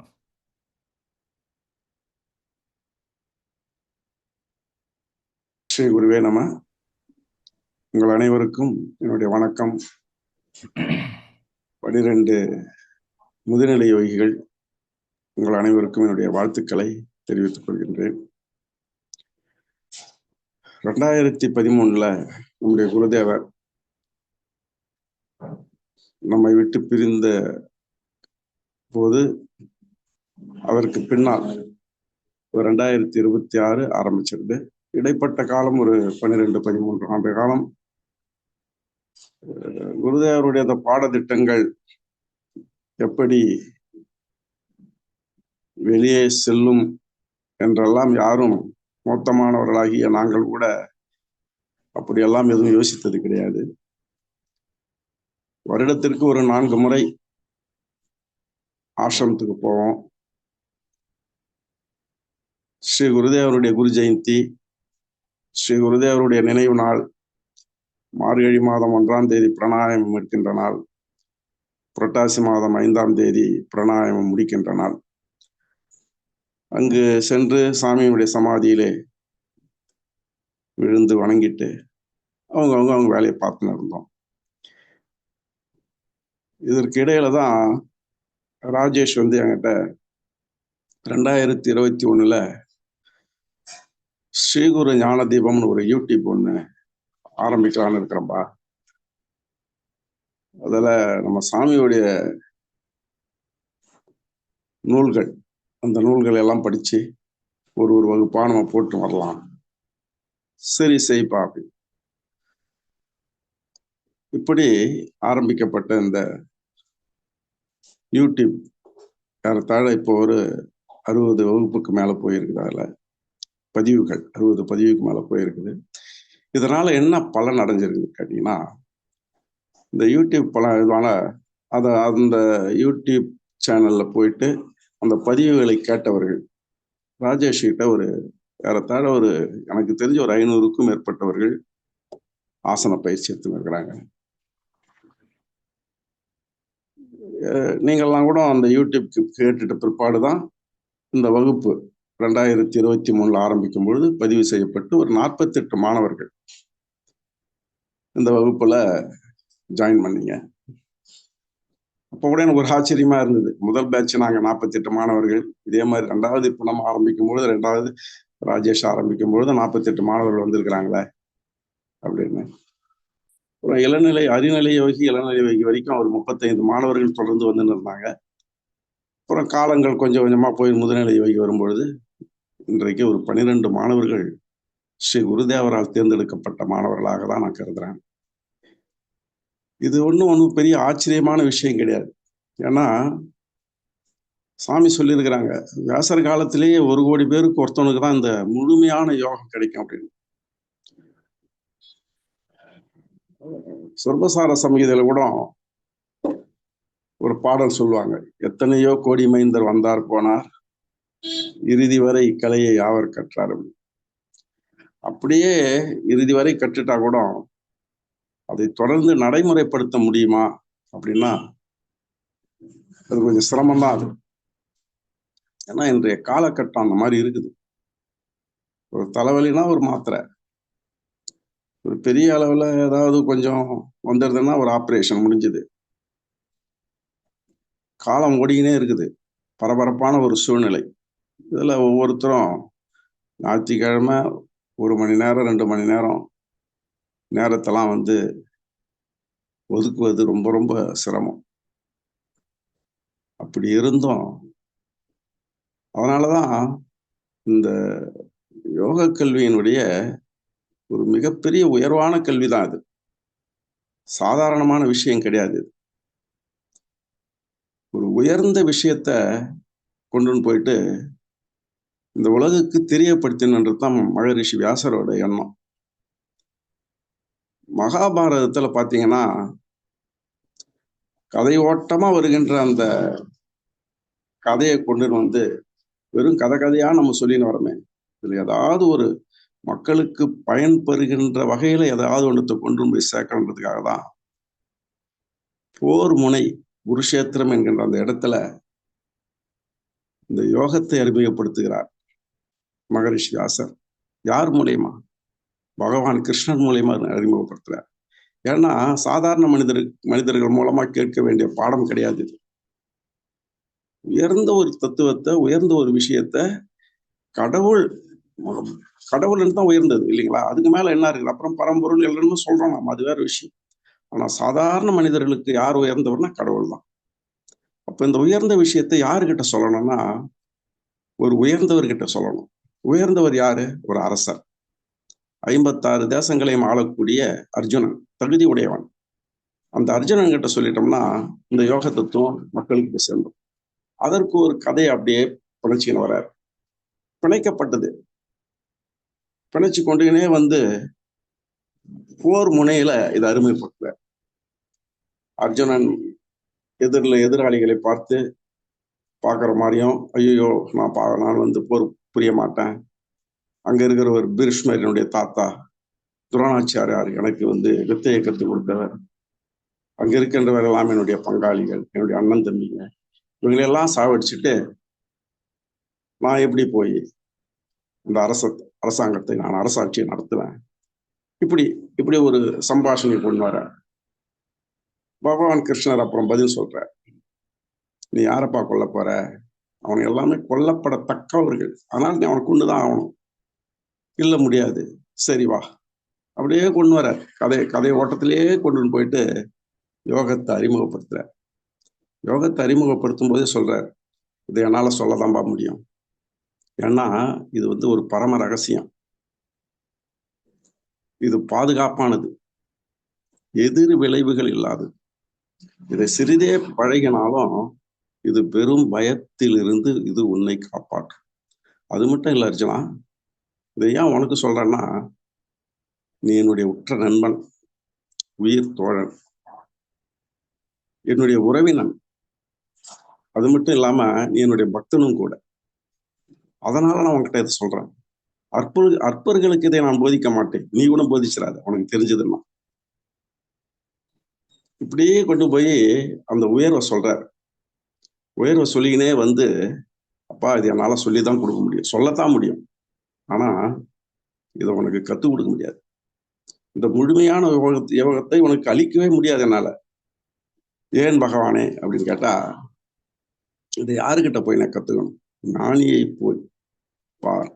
ஸ்ரீ குருவே நம. உங்கள் அனைவருக்கும் என்னுடைய வணக்கம். 12 முதுநிலை யோகிகள் உங்கள் அனைவருக்கும் என்னுடைய வாழ்த்துக்களை தெரிவித்துக் கொள்கின்றேன். 2013 நம்முடைய குருதேவர் நம்மை விட்டு பிரிந்த போது அதற்கு பின்னால் 2026 ஆரம்பிச்சிருது. இடைப்பட்ட காலம் ஒரு 12-13 ஆண்டு காலம் குருதேவருடைய அந்த பாடத்திட்டங்கள் எப்படி வெளியே செல்லும் என்றெல்லாம் யாரும் மொத்தமானவர்களாகிய நாங்கள் கூட அப்படியெல்லாம் எதுவும் யோசித்தது கிடையாது. வருடத்திற்கு ஒரு 4 முறை ஆசிரமத்துக்கு போவோம். ஸ்ரீ குருதேவருடைய குரு ஜெயந்தி, ஸ்ரீ குருதேவருடைய நினைவு நாள், மார்கழி மாதம் 1ஆம் தேதி பிராணாயாமம் இருக்கின்ற நாள், புரட்டாசி மாதம் 5ஆம் தேதி பிராணாயாமம் முடிக்கின்ற நாள். அங்கு சென்று சாமியுடைய சமாதியிலே விழுந்து வணங்கிட்டு அவங்க வேலையை பார்த்துன்னு இருந்தோம். இதற்கு இடையில தான் ராஜேஷ் வந்து என்கிட்ட 2021 ஸ்ரீகுரு ஞான தீபம்னு ஒரு யூடியூப் ஒன்று ஆரம்பிக்கலான்னு இருக்கிறோம்பா. அதில் நம்ம சாமியுடைய நூல்கள், அந்த நூல்கள் எல்லாம் படித்து ஒரு வகுப்பா நம்ம போட்டு வரலாம். சரி செய்ப்பா அப்படி. இப்படி ஆரம்பிக்கப்பட்ட இந்த யூடியூப் ஏறத்தாழ இப்போ ஒரு 60 வகுப்புக்கு மேலே போயிருக்குது. அதில் பதிவுகள் 60 பதிவுக்கு மேலே போயிருக்குது. இதனால என்ன பலன் அடைஞ்சிருக்குது கேட்டீங்கன்னா, இந்த யூடியூப் பலனால அந்த யூடியூப் சேனல்ல போயிட்டு அந்த பதிவுகளை கேட்டவர்கள் ராஜேஷ் கிட்ட ஏறத்தாழ எனக்கு தெரிஞ்ச ஒரு 500க்கும் மேற்பட்டவர்கள் ஆசன பயிற்சி எடுத்துன்னு இருக்கிறாங்க. நீங்கள்லாம் கூட அந்த யூடியூப் கேட்டுட்ட பிற்பாடு தான் இந்த வகுப்பு 2023 ஆரம்பிக்கும் பொழுது பதிவு செய்யப்பட்டு ஒரு 48 மாணவர்கள் இந்த வகுப்புல ஜாயின் பண்ணீங்க. அப்போ கூட எனக்கு ஒரு ஆச்சரியமா இருந்தது. முதல் பேட்ச் நாங்க 48 மாணவர்கள். இதே மாதிரி 2வது இப்போ நம்ம ஆரம்பிக்கும் பொழுது 2வது ராஜேஷ் ஆரம்பிக்கும் பொழுது 48 மாணவர்கள் வந்திருக்கிறாங்களே அப்படின்னு. அப்புறம் இளநிலை, அறிநிலை யோகி, இளநிலை யோகி வரைக்கும் ஒரு 35 மாணவர்கள் தொடர்ந்து வந்து இருந்தாங்க. அப்புறம் காலங்கள் கொஞ்சம் கொஞ்சமா போய் முதுநிலை யோகி வரும்பொழுது இன்றைக்கு ஒரு 12 மாணவர்கள் ஸ்ரீ குருதேவரால் தேர்ந்தெடுக்கப்பட்ட மாணவர்களாக தான் நான் கருதுறேன். இது ஒன்றும் பெரிய ஆச்சரியமான விஷயம் கிடையாது. ஏன்னா சாமி சொல்லியிருக்கிறாங்க, வியாசர் காலத்திலேயே 1 கோடி பேருக்கு ஒருத்தவனுக்கு தான் இந்த முழுமையான யோகம் கிடைக்கும் அப்படின்னு. சொர்பசார சமீதையில கூட ஒரு பாடல் சொல்லுவாங்க, எத்தனையோ கோடி மைந்தர் வந்தார் போனார், இறுதி வரை கலையை யாவர் கற்றார். அப்படியே இறுதி வரை கற்றுட்டா கூட அதை தொடர்ந்து நடைமுறைப்படுத்த முடியுமா அப்படின்னா அது கொஞ்சம் சிரமம்தான் அது. ஏன்னா இன்றைய காலகட்டம் அந்த மாதிரி இருக்குது. ஒரு தலைவலினா ஒரு மாத்திரை, ஒரு பெரிய அளவுல ஏதாவது கொஞ்சம் வந்துடுதுன்னா ஒரு ஆப்ரேஷன் முடிஞ்சுது. காலம் ஓடிக்கினே இருக்குது. பரபரப்பான ஒரு சூழ்நிலை. இதுல ஒவ்வொருத்தரும் ஞாயிற்றுக்கிழமை 1 மணி நேரம் 2 மணி நேரம் நேரத்தெல்லாம் ஒதுக்குவது ரொம்ப ரொம்ப சிரமம். அப்படி இருந்தும் அதனாலதான் இந்த யோக கல்வியினுடைய ஒரு மிகப்பெரிய உயர்வான கல்விதான் அது. சாதாரணமான விஷயம் கிடையாது. ஒரு உயர்ந்த விஷயத்த கொண்டு போயிட்டு இந்த உலகுக்கு தெரியப்படுத்தணுன்றதுதான் மகரிஷி வியாசரோட எண்ணம். மகாபாரதத்துல பாத்தீங்கன்னா கதை ஓட்டமா வருகின்ற அந்த கதையை கொண்டு வெறும் கதையா நம்ம சொல்லின்னு வரமே, இதுல ஏதாவது ஒரு மக்களுக்கு பயன்பெறுகின்ற வகையில ஏதாவது ஒன்றத்தை கொண்டு போய் சேர்க்கணுன்றதுக்காக தான் போர் முனை குருஷேத்திரம் என்கின்ற அந்த இடத்துல இந்த யோகத்தை அறிமுகப்படுத்துகிறார் மகரிஷி வியாசர். யார் மூலியமா? பகவான் கிருஷ்ணன் மூலியமா அறிமுகப்படுத்துறார். ஏன்னா சாதாரண மனிதர்கள் மூலமா கேட்க வேண்டிய பாடம் கிடையாது. உயர்ந்த ஒரு தத்துவத்தை, உயர்ந்த ஒரு விஷயத்த கடவுள்னு தான் உயர்ந்தது இல்லைங்களா? அதுக்கு மேல என்ன இருக்குது? அப்புறம் பரம்பொருள் எல்லாருமே சொல்றோம் நம்ம, அது வேற விஷயம். ஆனா சாதாரண மனிதர்களுக்கு யார் உயர்ந்தவர்னா கடவுள் தான். அப்ப இந்த உயர்ந்த விஷயத்தை யாருக்கிட்ட சொல்லணும்னா ஒரு உயர்ந்தவர்கிட்ட சொல்லணும். உயர்ந்தவர் யாரு? ஒரு அரசர். 56 தேசங்களையும் ஆளக்கூடிய அர்ஜுனன் தகுதி உடையவன். அந்த அர்ஜுனன் கிட்ட சொல்லிட்டோம்னா இந்த யோக தத்துவம் மக்களுக்கு போய் சேர்ந்தோம். அதற்கு ஒரு கதையை அப்படியே பிணைச்சின்னு வர்றாரு. பிணைக்கப்பட்டது பிணைச்சு கொண்டுனே போர் முனையில இதை அறிமுகப்படுத்துறார். அர்ஜுனன் எதிராளிகளை பார்க்கிற மாதிரியும், ஐயோ நான் போர் புரிய மாட்டேன், அங்க இருக்கிற ஒரு பீஷ்மர் என்னுடைய தாத்தா, துரோணாச்சாரியார் எனக்கு வித்தையை கற்றுக் கொடுத்தவர், அங்க இருக்கின்றவர் எல்லாம் என்னுடைய பங்காளிகள், என்னுடைய அண்ணன் தம்பிங்க, இவங்களெல்லாம் சாவடிச்சுட்டு நான் எப்படி போய் இந்த அரசாங்கத்தை நான் அரசாட்சியை நடத்துவேன், இப்படி ஒரு சம்பாஷணை கொண்டு வர பகவான் கிருஷ்ணர் அப்புறம் பதில் சொல்ற, நீ யாரப்பா கொல்ல போற? அவன் எல்லாமே கொல்லப்படத்தக்கவர்கள், ஆனால் நீ அவனை கொண்டுதான் ஆகணும். இல்ல முடியாது, சரி வா. அப்படியே கொண்டு வர கதை ஓட்டத்திலேயே கொண்டு போயிட்டு யோகத்தை அறிமுகப்படுத்துற. யோகத்தை அறிமுகப்படுத்தும் போதே சொல்றார், இதை என்னால சொல்லதான்பா முடியும். ஏன்னா இது ஒரு பரம ரகசியம், இது பாதுகாப்பானது, எதிர் விளைவுகள் இல்லாதது. இதை சிறிதே பழகினாலும் இது பெரும் பயத்திலிருந்து இது உன்னை காப்பாற்றும். அது மட்டும் இல்ல அர்ஜுனா, இதை ஏன் உனக்கு சொல்றேன்னா, நீ என்னுடைய உற்ற நண்பன், உயிர் தோழன், என்னுடைய உறவினன். அது மட்டும் இல்லாம நீ என்னுடைய பக்தனும் கூட. அதனால நான் உன்கிட்ட இதை சொல்றேன். அற்பர்களுக்கு இதை நான் போதிக்க மாட்டேன், நீ கூட போதிச்சிடாத, உனக்கு தெரிஞ்சதுன்னா. இப்படியே கொண்டு போய் அந்த உயர்வை சொல்றார். உயர்வை சொல்லிக்கினே அப்பா இது என்னால் சொல்லி தான் கொடுக்க முடியும், சொல்லத்தான் முடியும், ஆனால் இதை உனக்கு கற்றுக் கொடுக்க முடியாது. இந்த முழுமையான யோகத்தை உனக்கு அளிக்கவே முடியாது என்னால். ஏன் பகவானே அப்படின்னு கேட்டால், இதை யாருக்கிட்ட போய் நான் கற்றுக்கணும்? ஞானியை போய் பார்,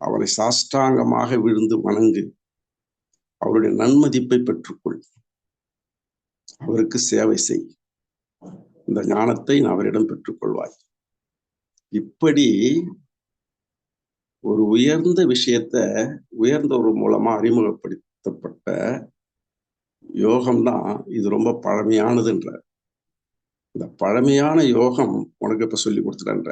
அவரை சாஷ்டாங்கமாக விழுந்து வணங்கு, அவருடைய நன்மதிப்பை பெற்றுக்கொள், அவருக்கு சேவை செய், இந்த ஞானத்தை அவரிடம் பெற்றுக்கொள்வாய். இப்படி ஒரு உயர்ந்த விஷயத்த உயர்ந்தவர் மூலமா அறிமுகப்படுத்தப்பட்ட யோகம்தான் இது. ரொம்ப பழமையானதுன்ற இந்த பழமையான யோகம் உனக்கு இப்ப சொல்லி கொடுத்துட்டன்ற.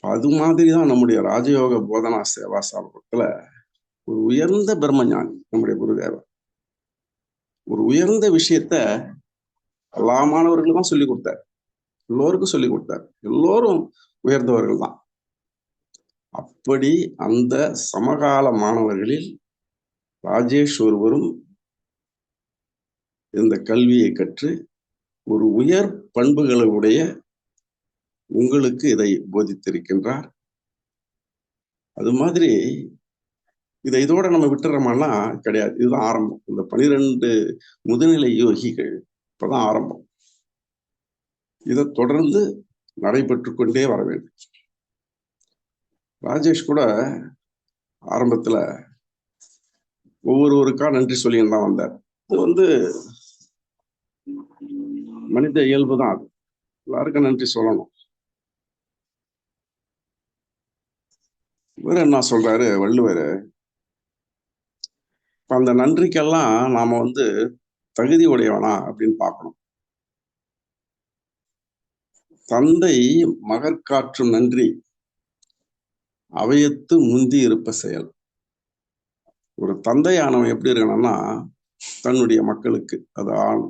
அது மாதிரிதான் நம்முடைய ராஜயோக போதனா சேவா சாபத்துல ஒரு உயர்ந்த பிரம்மஞானி நம்முடைய குருதேவர் ஒரு உயர்ந்த விஷயத்த எல்லா மாணவர்களுக்கும் தான் சொல்லி கொடுத்தார், எல்லோருக்கும் சொல்லி கொடுத்தார், எல்லோரும் உயர்ந்தவர்கள் தான். அப்படி அந்த சமகால மாணவர்களில் ராஜேஷ் ஒருவரும் இந்த கல்வியை கற்று ஒரு உயர் பண்புகளுடைய உங்களுக்கு இதை போதித்திருக்கின்றார். அது மாதிரி இதை இதோட நம்ம விட்டுறோமான்னா கிடையாது, இதுதான் ஆரம்பம். இந்த 12 முதுநிலை யோகிகள் இப்பதான் ஆரம்பம். இதை தொடர்ந்து நடைபெற்று கொண்டே வர வேண்டும். ராஜேஷ் கூட ஆரம்பத்துல ஒவ்வொருவருக்கா நன்றி சொல்லின்னு தான் வந்தார். இது மனித இயல்பு தான், அது எல்லாருக்கும் நன்றி சொல்லணும். இவர் என்ன சொல்றாரு வள்ளுவர், அந்த நன்றிக்கெல்லாம் நாம தகுதி உடையவனா அப்படின்னு பார்க்கணும். தந்தை மகற்காற்றும் நன்றி அவையத்து முந்தி இருப்ப செயல். ஒரு தந்தையானவன் எப்படி இருக்கணும்னா, தன்னுடைய மக்களுக்கு, அது ஆண்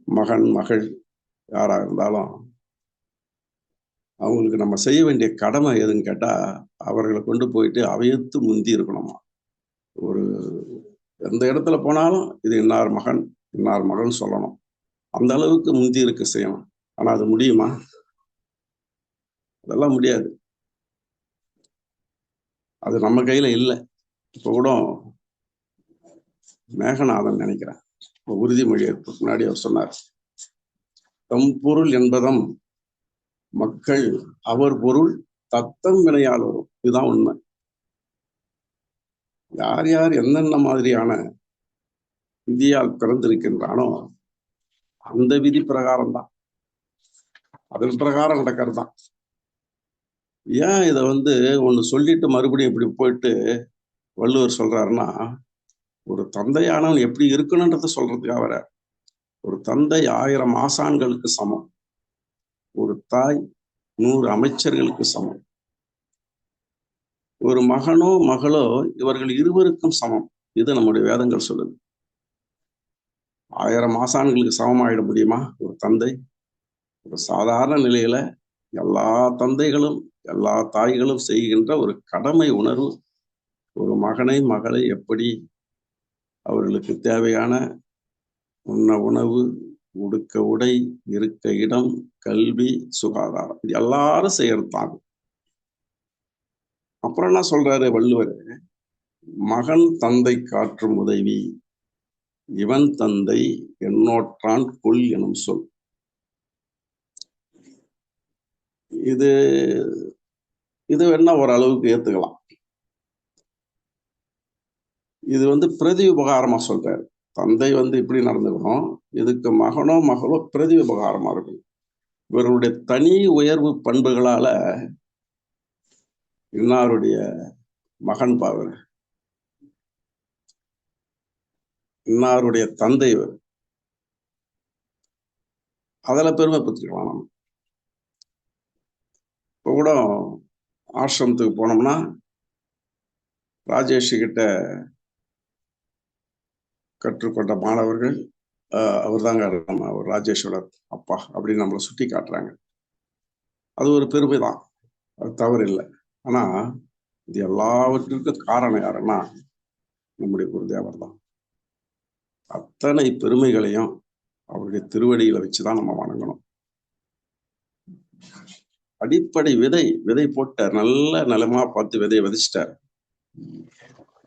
மகன் மகள் யாரா இருந்தாலும் அவங்களுக்கு நம்ம செய்ய வேண்டிய கடமை எதுன்னு கேட்டா, அவர்களை கொண்டு போயிட்டு அவையத்து முந்தி இருக்கணுமா. ஒரு எந்த இடத்துல போனாலும் இது இன்னார் மகன் இன்னார் மகன் சொல்லணும், அந்த அளவுக்கு முந்தி இருக்க செய்யணும். ஆனா அது முடியுமா? அதெல்லாம் முடியாது, அது நம்ம கையில இல்லை. இப்போ கூட மேகநாதன் நினைக்கிறேன் உறுதிமொழி முன்னாடி அவர் சொன்னார், தம் பொருள் என்பதம் மக்கள் அவர் பொருள் தத்தம் வினையால் வரும். இதுதான் உண்மை. யார் யார் என்னென்ன மாதிரியான விதியால் பிறந்திருக்கின்றானோ அந்த விதி பிரகாரம் தான், அதன் பிரகாரம் நடக்கிறது தான். ஏன் இதை ஒண்ணு சொல்லிட்டு மறுபடியும் இப்படி போயிட்டு வள்ளுவர் சொல்றாருன்னா, ஒரு தந்தையானவன் எப்படி இருக்கணும்ன்றத சொல்றதுக்காக வர. ஒரு தந்தை 1000 ஆசான்களுக்கு சமம், ஒரு தாய் 100 அமைச்சர்களுக்கு சமம், ஒரு மகனோ மகளோ இவர்கள் இருவருக்கும் சமம். இது நம்முடைய வேதங்கள் சொல்லுது. 1000 ஆசான்களுக்கு சமமாயிட முடியுமா ஒரு தந்தை? ஒரு சாதாரண நிலையில எல்லா தந்தைகளும் எல்லா தாய்களும் செய்கின்ற ஒரு கடமை உணர்வு, ஒரு மகனை மகளை எப்படி அவர்களுக்கு தேவையான உண்ண உணவு, உடுக்க உடை, இருக்க இடம், கல்வி, சுகாதாரம், இது எல்லாரும் செய்யறது தான். அப்புறம் என்ன சொல்றாரு வள்ளுவர், மகன் தந்தை காற்றும் உதவி இவன் தந்தை எண்ணோற்றான் கொல் எனும் சொல். இது இது வேணா ஓரளவுக்கு ஏத்துக்கலாம். இது பிரதி உபகாரமா சொல்றாரு. தந்தை இப்படி நடந்துக்கணும், இதுக்கு மகனோ மகளோ பிரதி உபகாரமா இருக்கும். இவருடைய தனி உயர்வு பண்புகளால இன்னாருடைய மகன் பாவர், இன்னாருடைய தந்தை, அதில் பெருமை பெற்றுக்கலாம். நம்ம இப்போ கூட ஆசிரமத்துக்கு போனோம்னா ராஜேஷ் கிட்ட கற்றுக்கொண்ட மாணவர்கள் அவர் தாங்க நம்ம ராஜேஷோட அப்பா அப்படின்னு நம்மளை சுட்டி காட்டுறாங்க. அது ஒரு பெருமை தான், அது தவறு இல்லை. ஆனா இது எல்லாவற்றிற்கும் காரணம் யாருன்னா நம்முடைய குருதேவர் தான். அத்தனை பெருமைகளையும் அவருடைய திருவடிகளை வச்சுதான் நம்ம வணங்கணும். அடிப்படை விதை போட்டார், நல்ல நிலமா பார்த்து விதையை விதைச்சிட்டார்.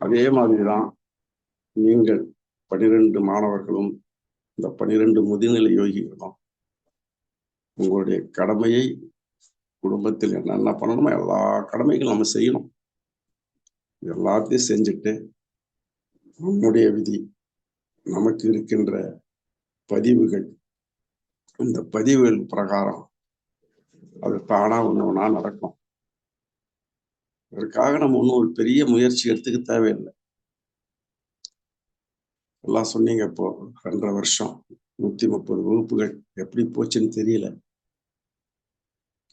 அதே மாதிரிதான் நீங்கள் 12 மாணவர்களும் இந்த 12 முதுநிலை யோகிகளும் உங்களுடைய கடமையை, குடும்பத்தில் என்னென்ன பண்ணணுமோ எல்லா கடமைகளும் நம்ம செய்யணும். எல்லாத்தையும் செஞ்சுட்டு நம்முடைய விதி, நமக்கு இருக்கின்ற பதிவுகள், இந்த பதிவுகள் பிரகாரம் அது தானா ஒண்ணா நடக்கும். அதற்காக நம்ம ஒன்றும் ஒரு பெரிய முயற்சி எடுத்துக்க தேவையில்லை. எல்லாம் சொன்னீங்க, இப்போ 2.5 வருஷம் 130 வகுப்புகள் எப்படி போச்சுன்னு தெரியல.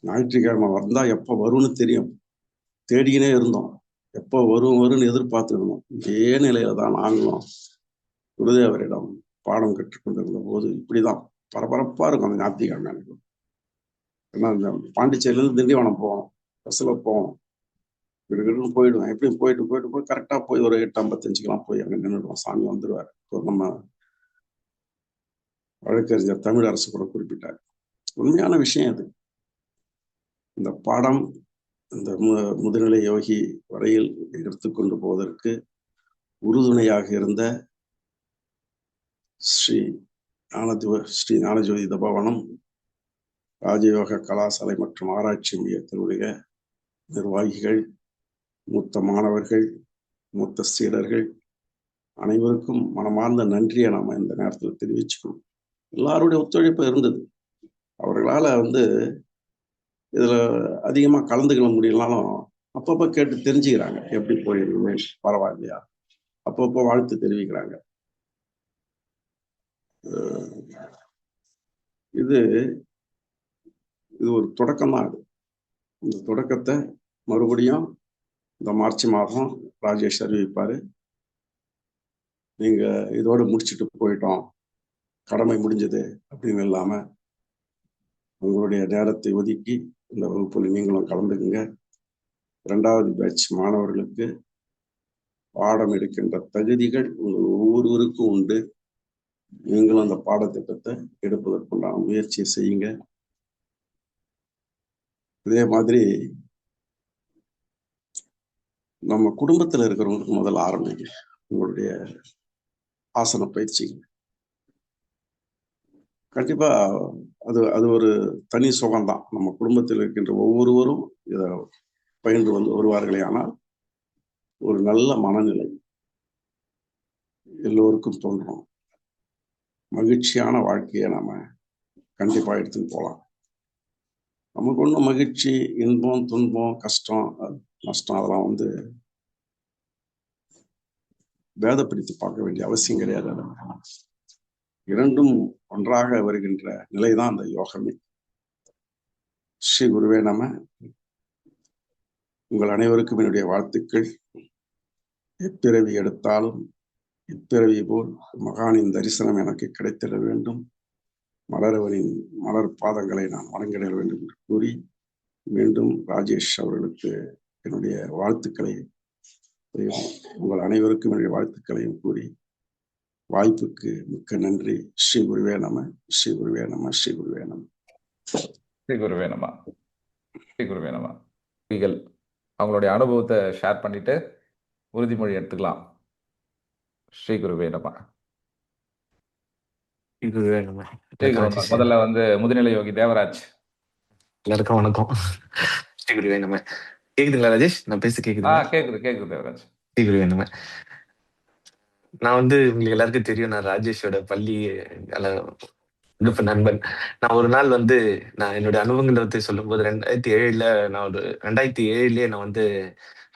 ஞாயிற்றுக்கிழமை வந்தா எப்போ வரும்னு தெரியும், தேடிக்கினே இருந்தோம். எப்போ வரும்னு எதிர்பார்த்துருந்தோம். இதே நிலையில தான் நாங்களும் குருதேவரிடம் பாடம் கற்றுக்கொண்டிருந்த போது இப்படிதான் பரபரப்பா இருக்கும் அந்த ஞாயிற்றுக்கிழமை எனக்கு. ஏன்னா இந்த பாண்டிச்சேரியிலேருந்து திண்டிவனம் போவோம், பஸ்ஸில் போவோம், கிடுகிடுன்னு போயிடுவேன். எப்படியும் போயிட்டு கரெக்டாக போய் ஒரு 8:55 போய் அங்கே நின்றுடுவோம். சாமி வந்துடுவார். நம்ம வழக்கறிஞர் தமிழரசு கூட குறிப்பிட்டார். உண்மையான விஷயம் அது. இந்த பாடம் இந்த முதுநிலை யோகி வரையில் எடுத்துக்கொண்டு போவதற்கு உறுதுணையாக இருந்த ஸ்ரீ ஞானஜோதி தபோவனம், ராஜயோக கலாசாலை மற்றும் ஆராய்ச்சி மையத்தினுடைய நிர்வாகிகள், மூத்த மாணவர்கள், மூத்த சீடர்கள் அனைவருக்கும் மனமார்ந்த நன்றியை நாம இந்த நேரத்தில் தெரிவிச்சுக்கணும். எல்லாருடைய ஒத்துழைப்பு இருந்தது. அவர்களால இதுல அதிகமா கலந்துக்க முடியலனாலும் அப்பப்போ கேட்டு தெரிஞ்சுக்கிறாங்க, எப்படி போயிருக்குமே, பரவாயில்லையா, அப்பப்போ வாழ்த்து தெரிவிக்கிறாங்க. இது ஒரு தொடக்கம் தான். இந்த தொடக்கத்தை மறுபடியும் இந்த மார்ச் மாதம் ராஜேஷ் அறிவிப்பாரு. நீங்க இதோட முடிச்சுட்டு போயிட்டோம், கடமை முடிஞ்சது அப்படின்னு இல்லாம உங்களுடைய நேரத்தை ஒதுக்கி இந்த வகுப்பில் நீங்களும் கலந்துக்குங்க. 2வது பேட்ச் மாணவர்களுக்கு பாடம் எடுக்கின்ற தகுதிகள் உங்கள் ஒவ்வொருவருக்கும் உண்டு. நீங்களும் அந்த பாடத்திட்டத்தை எடுப்பதற்குண்டான முயற்சியை செய்யுங்க. இதே மாதிரி நம்ம குடும்பத்தில் இருக்கிறவங்களுக்கு முதல்ல ஆரம்பிங்க உங்களுடைய ஆசன பயிற்சி. கண்டிப்பா அது ஒரு தனி சுகம்தான். நம்ம குடும்பத்தில் இருக்கின்ற ஒவ்வொருவரும் இதை பயின்று வருவார்களே ஆனால் ஒரு நல்ல மனநிலை எல்லோருக்கும் தோன்றும். மகிழ்ச்சியான வாழ்க்கையை நாம கண்டிப்பா எடுத்துன்னு போகலாம். நமக்கு ஒன்றும் மகிழ்ச்சி, இன்பம், துன்பம், கஷ்டம், நஷ்டம் அதெல்லாம் பேதப்படுத்தி பார்க்க வேண்டிய அவசியம் கிடையாது. இரண்டும் ஒன்றாக வருகின்ற நிலைதான் அந்த யோகமே. ஸ்ரீ குருவே நம. உங்கள் அனைவருக்கும் என்னுடைய வாழ்த்துக்கள். எப்பிறவி எடுத்தாலும் இப்பிறவி போல் மகானின் தரிசனம் எனக்கு கிடைத்திட வேண்டும். மலரவனின் மலர் பாதங்களை நான் வணங்கிட வேண்டும் என்று கூறி மீண்டும் ராஜேஷ் அவர்களுக்கு என்னுடைய வாழ்த்துக்களையும் உங்கள் அனைவருக்கும் என்னுடைய வாழ்த்துக்களையும் கூறி வாய்ப்புக்கு மிக்க நன்றி. ஸ்ரீ குருவே நம. ஸ்ரீ குருவே நம. ஸ்ரீ குருவே நம. ஸ்ரீ குருவே நம. ஸ்ரீ குருவே நம. அவங்களுடைய அனுபவத்தை ஷேர் பண்ணிட்டு உறுதிமொழி எடுத்துக்கலாம். ஸ்ரீ குருவே நம. முதல்ல முதுநிலை யோகி தேவராஜ். எல்லாருக்கும் வணக்கம். ஸ்ரீ குருவே நம. கேக்குதுங்களா ராஜேஷ்? நான் பேச கேக்குதுங்களா? கேக்குது தேவராஜ். ஸ்ரீ குருவே நம. நான் உங்களுக்கு எல்லாருக்கும் தெரியும், நான் ராஜேஷோட பள்ளி நண்பன். நான் ஒரு நாள் நான் என்னோட அனுபவங்களை சொல்லும் போது 2007 நான்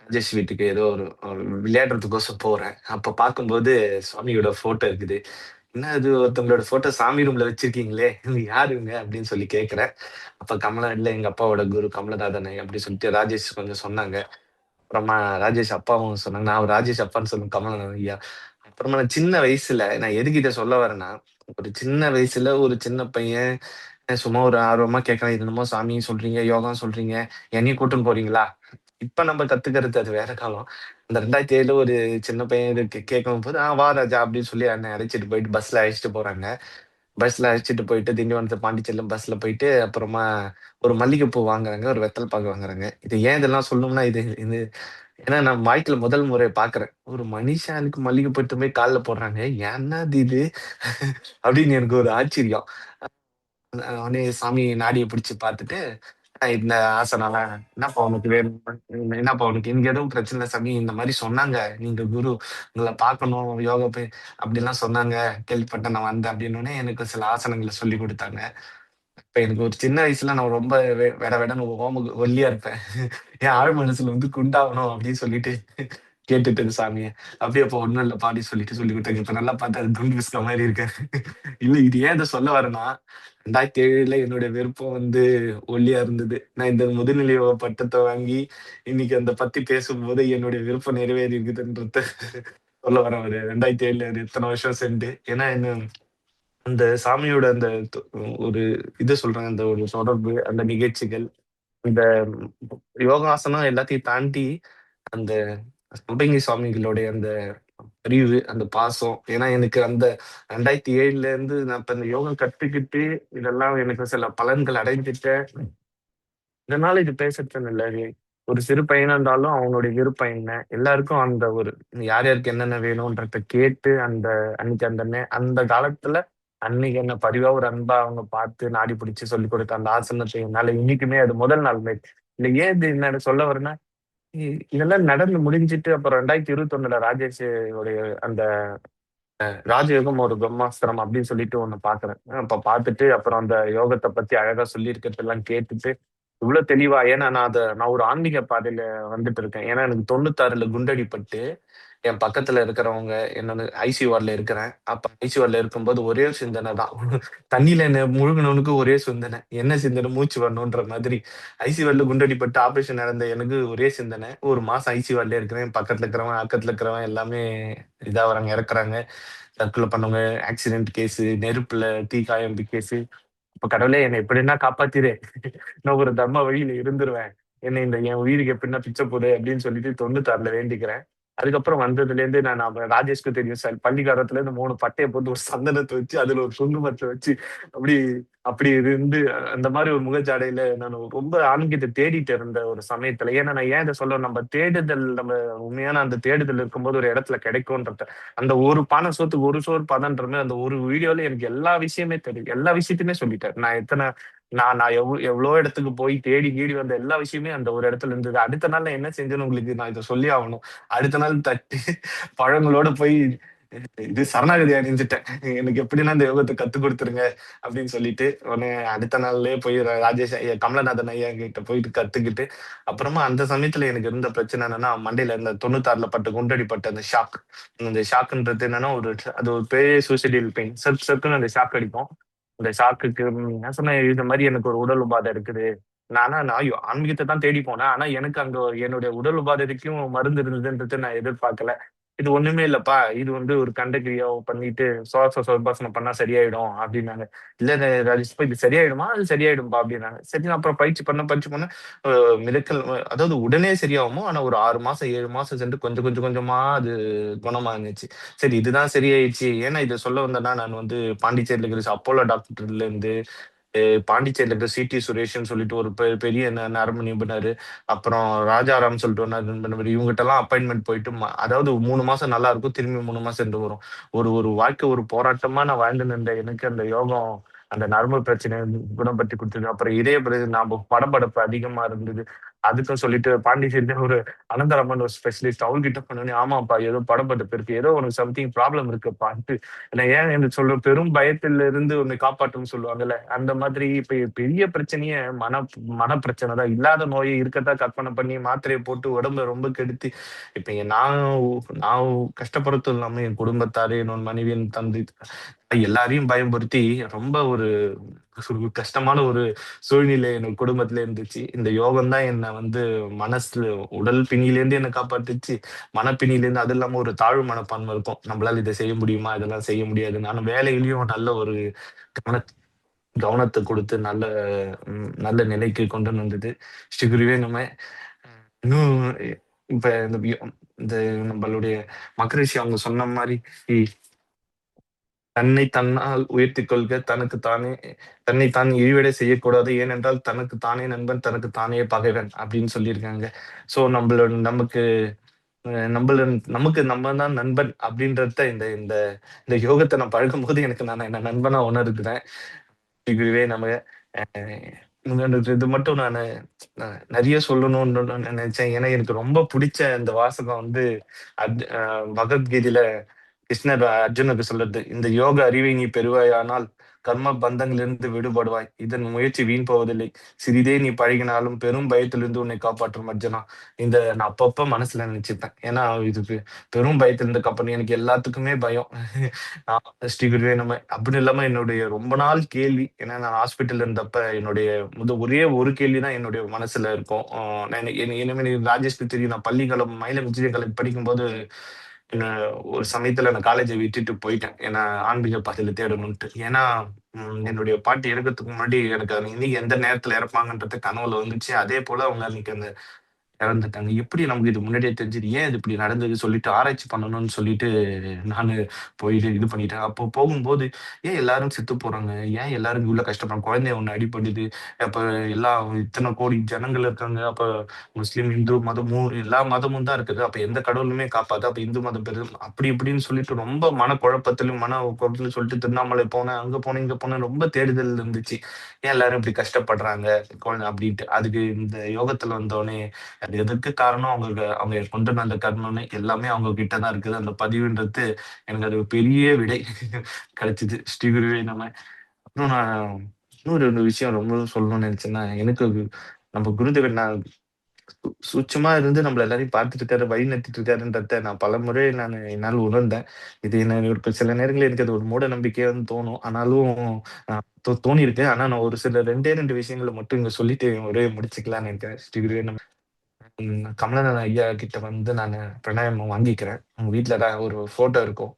ராஜேஷ் வீட்டுக்கு ஏதோ ஒரு விளையாடுறதுக்கோசம் போறேன். அப்ப பார்க்கும்போது சுவாமியோட போட்டோ இருக்குது. என்ன இது, ஒருத்தவங்களோட போட்டோ சாமி ரூம்ல வச்சிருக்கீங்களே, யாருங்க அப்படின்னு சொல்லி கேட்கிறேன். அப்ப கமலா இல்ல, எங்க அப்பாவோட குரு கமலதாதனை அப்படி சொல்லிட்டு ராஜேஷ் கொஞ்சம் சொன்னாங்க. அப்புறமா ராஜேஷ் அப்பாவும் சொன்னாங்க. நான் ராஜேஷ் அப்பான்னு சொல்லுவேன், கமலநாதன் ஐயா. அப்புறமா நான் சின்ன வயசுல, நான் எதுக்கு இதை சொல்ல வரேன்னா, ஒரு சின்ன வயசுல ஒரு சின்ன பையன் சும்மா ஒரு ஆர்வமா கேட்கலாம், என்னமோ சாமி சொல்றீங்க, யோகா சொல்றீங்க, என்னையும் கூட்டுன்னு போறீங்களா? இப்ப நம்ம கத்துக்கிறது அது வேற காலம். அந்த 2007 ஒரு சின்ன பையன் கேட்கும் போது வா ராஜா அப்படின்னு சொல்லி என்னை அழைச்சிட்டு போயிட்டு பஸ்ல அழைச்சிட்டு போறாங்க. பஸ்ல அழைச்சிட்டு போயிட்டு திண்டிவனத்து பாண்டிச்சேரியில பஸ்ல போயிட்டு அப்புறமா ஒரு மல்லிகைப்பூ வாங்குறாங்க, ஒரு வெத்தல பாக்கு வாங்குறாங்க. இது ஏன் இதெல்லாம் சொல்லணும்னா, இது இது ஏன்னா நான் வாழ்க்கையில முதல் முறை பார்க்குறேன். ஒரு மனுஷனுக்கு மல்லிகைப்பூ எடுத்துட்டு போய் கால்ல போடுறாங்க. என்னது இது? அப்படின்னு எனக்கு ஒரு ஆச்சரியம். உடனே சாமி நாடிய பிடிச்சு பார்த்துட்டு, இந்த ஆசனால என்னப்பா உனக்கு வேணும்? என்னப்பா உனக்கு இங்க எதுவும் பிரச்சனை இல்ல சாமி. இந்த மாரி சொன்னாங்க. நீங்க குரு உங்கள பார்க்கணும், யோகா அப்படிலாம் சொன்னாங்க. கேள்விப்பட்டேன் நான் வந்தேன் அப்படின்னோனே, எனக்கு சில ஆசனங்கள சொல்லிக் குடுத்தாங்க. இப்ப எனக்கு ஒரு சின்ன வயசுல நான் ரொம்ப வெட வெடன்னு ஒல்லியா இருப்பேன். என் ஆழ் மனசுல வந்து குண்டாவணும் அப்படின்னு சொல்லிட்டு கேட்டுட்டேன் சாமிய. அப்படியே அப்ப ஒண்ணும் இல்லப்பா அப்படின்னு சொல்லிட்டு சொல்லிக் குடுத்தாங்க. இப்ப நல்லா பார்த்தா அது குண்டு விஸ்கா மாரி இருக்கேன். இல்ல இது ஏன் இத சொல்ல வரேன்னா, 2007ல என்னுடைய விருப்பம் வந்து ஒல்லியா இருந்தது. நான் இந்த முதுநிலை பட்டத்த வாங்கி, இன்னைக்கு அத பத்தி பேசும்போது என்னுடைய விருப்பம் நிறைவேறி இருக்குதுன்றத சொல்ல வரேன். ஒரு 2007ல அது இத்தன வருஷம் சென்று. ஏன்னா என்ன அந்த சாமியோட அந்த ஒரு இது சொல்றேன். அந்த ஒரு தொடர்பு, அந்த நிகழ்ச்சிகள், இந்த யோகாசனம் எல்லாத்தையும் தாண்டி, அந்த சம்பங்கி சுவாமிகளுடைய அந்த அறிவு, அந்த பாசம். ஏன்னா எனக்கு அந்த 2007ல இருந்து நான் இப்ப இந்த யோகா கத்துக்கிட்டு, இதெல்லாம் எனக்கு சில பலன்கள் அடைஞ்சுட்டேன். இதனால இது பேசுறதுன்னு இல்ல. ஒரு சிறு பையனா இருந்தாலும் அவனுடைய விருப்பம் என்ன? எல்லாருக்கும் அந்த ஒரு யார் யாருக்கு என்னென்ன வேணும்ன்றத கேட்டு, அந்த அன்னைக்கு அந்த காலத்துல அன்னைக்கு என்ன பரிவா ஒரு அன்பா அவங்க பார்த்து நாடி பிடிச்சு சொல்லிக் கொடுத்த அந்த ஆசனத்தை என்னால இன்னைக்குமே அது முதல் நாள் மாரி. இல்ல ஏன் இது என்ன சொல்ல வரேன்னா, இதெல்லாம் நடந்து முடிஞ்சுட்டு அப்புறம் 2021ல ராஜேஷ் உடைய அந்த ராஜயோகம் ஒரு பிரம்மாஸ்திரம் அப்படின்னு சொல்லிட்டு ஒண்ணு பாக்குறேன். அப்ப பார்த்துட்டு அப்புறம் அந்த யோகத்த பத்தி அழகா சொல்லியிருக்கிறதெல்லாம் கேட்டுட்டு, இவ்வளவு தெளிவா ஏன்னா நான் ஒரு ஆன்மீக பாதையில வந்துட்டு இருக்கேன். ஏன்னா எனக்கு 96ல குண்டடிபட்டு, என் பக்கத்துல இருக்கிறவங்க என்னோட ஐசியூ வார்ட்ல இருக்கிறேன். அப்ப ஐசியூ வார்ட்ல இருக்கும்போது ஒரே ஒரு சிந்தனை தான். தண்ணீல என்ன முழுகுனவனுக்கு ஒரே சிந்தனை. என்ன சிந்தனை? மூச்சு வரணுன்ற மாதிரி. ஐசியூ வார்ட்ல குண்டடிபட்டு ஆப்பரேஷன் நடந்த எனக்கு ஒரே சிந்தனை. ஒரு மாசம் ஐசியூ வார்ட்லயே இருக்கிறேன். பக்கத்துல இருக்கிறவன், அக்கத்துல இருக்கிறவன் எல்லாமே இதாவறாங்க, இறக்குறாங்க. தற்கொலை பண்ணவங்க, ஆக்சிடென்ட் கேஸு, நெருப்புல தீக்காயம் கேஸு. அப்ப கடவுளே என்னை எப்படின்னா காப்பாத்திரு. நான் ஒரு தர்ம வழியில இருந்துருவேன். என்னை இந்த என் உயிருக்கு எப்படின்னா பிச்சை போடு அப்படின்னு சொல்லிட்டு 96ல வேண்டிக்கிறேன். அதுக்கப்புறம் வந்ததுலேருந்து நான் ராஜேஷ்க்கு தெரியும் சார். பள்ளிக்காரத்துல இருந்து 3 பட்டைய போட்டு ஒரு சந்தனத்த வச்சு, அதுல ஒரு குங்குமத்த வச்சு அப்படி அப்படி இருந்து அந்த மாரி ஒரு முகஜாடையில நான் ரொம்ப ஆன்மீகத்த தேடிட்டு இருந்த ஒரு சமயத்துல. ஏன்னா நான் ஏன் இத சொல்ல நம்ம உண்மையான அந்த தேடுதல் இருக்கும்போது ஒரு இடத்துல கிடைக்கும்ன்றத அந்த ஒரு பானை சோத்துக்கு ஒரு சோறு பதன்ற மாரி அந்த ஒரு வீடியோல எனக்கு எல்லா விஷயமே தெரியும். எல்லா விஷயத்தையுமே சொல்லிட்டாரு. நான் எவ்வளோ இடத்துக்கு போய் தேடி கீடி வந்த எல்லா விஷயமே அந்த ஒரு இடத்துல இருந்தது. அடுத்த நாள் நான் என்ன செஞ்சேன்னு உங்களுக்கு நான் இத சொல்லி ஆகணும். அடுத்த நாள் தட்டி பழங்களோட போய் இது சரணாகதி அடைஞ்சுட்டேன். எனக்கு எப்படின்னா இந்த யோகத்த கத்துக் குடுத்துருங்க அப்படின்னு சொல்லிட்டு, உடனே அடுத்த நாள்லயே போய் ராஜேஷ் ஐயா, கமலநாதன் ஐயா கிட்ட போயிட்டு கத்துக்கிட்டு, அப்புறமா அந்த சமயத்துல எனக்கு இருந்த பிரச்சனை என்னன்னா, மண்டையில இந்த 96ல பட்ட குண்டடிப்பட்ட அந்த ஷாக். அந்த ஷாக்ன்றது என்னன்னா, அது ஒரு பெரிய சூசைடல் பெயின். சர்க்குன்னு அந்த ஷாக் அடிக்கும். அந்த ஷாக்குக்கு நான் சொன்னேன், "இந்த மாரி எனக்கு ஒரு உடல் உபாதை இருக்குது." நான் ஆன்மீகத்த தான் தேடி போனேன். ஆனா எனக்கு அங்க என்னுடைய உடல் உபாதைக்கும் மருந்து இருந்ததுன்றது நான் எதிர்பார்க்கல. "இது ஒண்ணுமே இல்லப்பா. இது வந்து ஒரு கண்டக்கிரியா பண்ணிட்டு சுவாச சொர்பாசனம் பண்ணா சரியாயிடும்" அப்டின்னாங்க. "இல்ல ராஜேஷ்ப்பா இது சரியாயிடுமா?" "அது சரியாயிடும்பா" அப்டின்னாங்க. சரி நான் அப்புறம் பயிற்சி பண்ண அ மிராக்கிள் அதாவது உடனே சரியாகுமோ, ஆனா ஒரு 6 மாசம், 7 மாசம் சென்று கொஞ்சம் கொஞ்சம் கொஞ்சமா அது குணமானுச்சு. சரி இதுதான் சரியாயிடுச்சு. ஏன்னா இத சொல்ல வந்தேன்னா, நான் வந்து பாண்டிச்சேரியில இருக்கிற அப்போலோ டாக்டர்லேருந்து பாண்டிச்சேரியில இருக்க சிடி சுரேஷ்ன்னு சொல்லிட்டு ஒரு பெரிய நரம்பு நிபுணரு. அப்புறம் ராஜாராம் சொல்லிட்டு ஒரு நரம்பு நிபுணர். இவங்ககிட்டலாம் அப்பாயின்ட்மென்ட் போயிட்டு அதாவது 3 மாசம் நல்லா இருக்கும். திரும்பி 3 மாசம் இருந்து வரும். ஒரு ஒரு வாழ்க்கை ஒரு போராட்டமா நான் வாழ்ந்துன்னு இருந்தேன். எனக்கு அந்த யோகம் அந்த நரம்பு பிரச்சனைய குணப்படுத்தி குடுத்தது. அப்புறம் இதய படபடப்பு அதிகமா இருந்தது. அதுக்கும் சொல்லிட்டு பாண்டிச்சேரியில ஒரு அனந்தராமன் ஒரு ஸ்பெஷலிஸ்ட் அவர்கிட்ட போனோனே, "ஆமாப்பா ஏதோ படபடப்பு இருக்கு. ஏதோ உனக்கு சம்திங் ப்ராப்ளம் இருக்குப்பான்ட்டு." நான் ஏன் என்று சொல்லுவேன், பெரும் பயத்தில இருந்து உன்னை காப்பாற்றும்னு சொல்லுவாங்கல்ல. அந்த மாதிரி இப்ப பெரிய பிரச்சனையே மன பிரச்சனை தான். இல்லாத நோயை இருக்கத்தா கற்பனை பண்ணி மாத்திரைய போட்டு உடம்ப ரொம்ப கெடுத்தி, இப்ப நான் நான் கஷ்டப்படுறதும் இல்லாம என் குடும்பத்தாரு, என்னோட மனைவி, என் தந்தை எல்லாரையும் பயமுறுத்தி ரொம்ப ஒரு கஷ்டமான ஒரு சூழ்நிலை என்னோட குடும்பத்தில இருந்துச்சு. இந்த யோகம் தான் என்ன வந்து மனசுல உடல் பிணியிலேருந்து என்ன காப்பாத்துச்சு. மனப்பிணியிலேருந்து அது இல்லாம ஒரு தாழ்வு மனப்பான்மை இருக்கும். நம்மளால இத செய்ய முடியுமா? இதெல்லாம் செய்ய முடியாதுன்னு. ஆனா வேலையிலயும் நல்ல ஒரு கவனத் கவனத்த குடுத்து நல்ல நிலைக்கு கொண்டு வந்தது. ஸ்ரீ குருவே நம! இன்னும் இப்ப இந்த நம்மளுடைய மகரிஷி அவங்க சொன்ன மாரி தன்னை தன்னால் உயர்த்திக் கொள்க, தன்னை தான் இழிவடை செய்யக்கூடாது, ஏனென்றால் தனக்கு தானே நண்பன், தனக்கு தானே பகைவன் அப்படின்னு சொல்லியிருக்காங்க. ஸோ நமக்கு நமக்கு நம்ம தான் நண்பன் அப்படின்றத இந்த இந்த இந்த யோகத்தை நான் பழகும்போது எனக்கு நான் என்ன நண்பனா உணர்கிறேன். இதுவே நம்ம இது மட்டும் நான் நிறைய சொல்லணும்னு நான் நினைச்சேன். ஏன்னா எனக்கு ரொம்ப பிடிச்ச இந்த வாசகம் வந்து பகவத்கீதையில கிருஷ்ணர் அர்ஜுனுக்கு சொல்றது, இந்த யோக அறிவை நீ பெறுவாயானால் கர்ம பந்தங்களிலிருந்து விடுபடுவாய். இதன் முயற்சி வீண் போவதில்லை. சிறிதே நீ பழகினாலும் பெரும் பயத்திலிருந்து உன்னை காப்பாற்றும் அர்ஜுனா. நான் அப்பப்ப மனசுல நினைச்சுப்பேன். ஏன்னா இதுக்கு பெரும் பயத்திலிருந்து அப்புறம் எனக்கு எல்லாத்துக்குமே பயம். ஸ்ரீகுருவே நம்ம அப்படி இல்லாம என்னுடைய ரொம்ப நாள் கேள்வி, ஏன்னா நான் ஹாஸ்பிட்டல் இருந்தப்ப என்னுடைய ஒரே ஒரு கேள்விதான் என்னுடைய மனசுல இருக்கும். இனிமே ராஜேஷ்க்கு தெரியும், நான் பள்ளிக்காலம் மயிலம் இன்ஜினியரிங் காலேஜ் படிக்கும்போது என்ன ஒரு சமயத்துல நான் காலேஜை விட்டுட்டு போயிட்டேன். ஏன்னா ஆன்மீக பாதையில தேடணும்ட்டு. ஏன்னா என்னுடைய பாட்டி இறக்கறதுக்கு முன்னாடி எனக்கு இன்னைக்கு எந்த நேரத்துல இறப்பாங்கன்றது கனவுல வந்துச்சு. அதே போல அவங்க அன்னைக்கு அந்த இறந்துட்டாங்க. எப்படி நமக்கு இது முன்னாடியே தெரிஞ்சது? ஏன் இது இப்படி நடந்தது சொல்லிட்டு ஆராய்ச்சி பண்ணணும்னு சொல்லிட்டு நானு போயிட்டு இது பண்ணிட்டேன். அப்போ போகும்போது, ஏன் எல்லாரும் செத்து போறாங்க? ஏன் எல்லாரும் இவ்வளவு கஷ்டப்படுறாங்க? குழந்தை ஒண்ணு அடிபடுது. அப்ப எல்லா இத்தனை கோடி ஜனங்கள் இருக்காங்க. அப்ப முஸ்லிம், இந்து மதமும் எல்லா மதமும் தான் இருக்குது. அப்ப எந்த கடவுளுமே காப்பாது. அப்ப இந்து மதம் பெரும் அப்படி இப்படின்னு சொல்லிட்டு ரொம்ப மனக்குழப்பத்திலும் குழப்பத்திலும் சொல்லிட்டு திருவண்ணாமலை போனேன், அங்க போனேன், இங்க போனேன். ரொம்ப தேடுதல் இருந்துச்சு. ஏன் எல்லாரும் இப்படி கஷ்டப்படுறாங்க குழந்தை அப்படின்ட்டு. அதுக்கு இந்த யோகத்துல வந்தோடனே அது எதுக்கு காரணம் அவங்க கொண்டு வந்த கர்மம்னு எல்லாமே அவங்க கிட்ட தான் இருக்குது. அந்த பதிவுன்றது எனக்கு அது ஒரு பெரிய விடை கிடைச்சது. ஸ்ரீகுருவே நம்ம. அப்புறம் நான் இன்னொரு ஒரு விஷயம் ரொம்ப சொல்லணும்னு நினைச்சேன்னா, எனக்கு நம்ம குருதேவர் நான் சூட்சமா இருந்து நம்மள எல்லாரையும் பார்த்துட்டு இருக்காரு, வழி நடத்திட்டு இருக்காருன்றத நான் பலமுறை என்னால உணர்ந்தேன். இது என்ன ஒரு சில நேரங்கள்ல எனக்கு அது ஒரு மூட நம்பிக்கையா தோணும். ஆனாலும் தோணியிருக்கு. ஆனா நான் ஒரு சில 2 விஷயங்கள மட்டும் இங்க சொல்லிட்டு உரையை முடிச்சுக்கலாம்னு நினைக்கிறேன். ஸ்ரீகுருவே நம்ம. கமலநாதன் ஐயா கிட்ட வந்து நானு பிராணாயாமம் வாங்கிக்கிறேன். உங்க வீட்ல ஒரு ஃபோட்டோ இருக்கும்.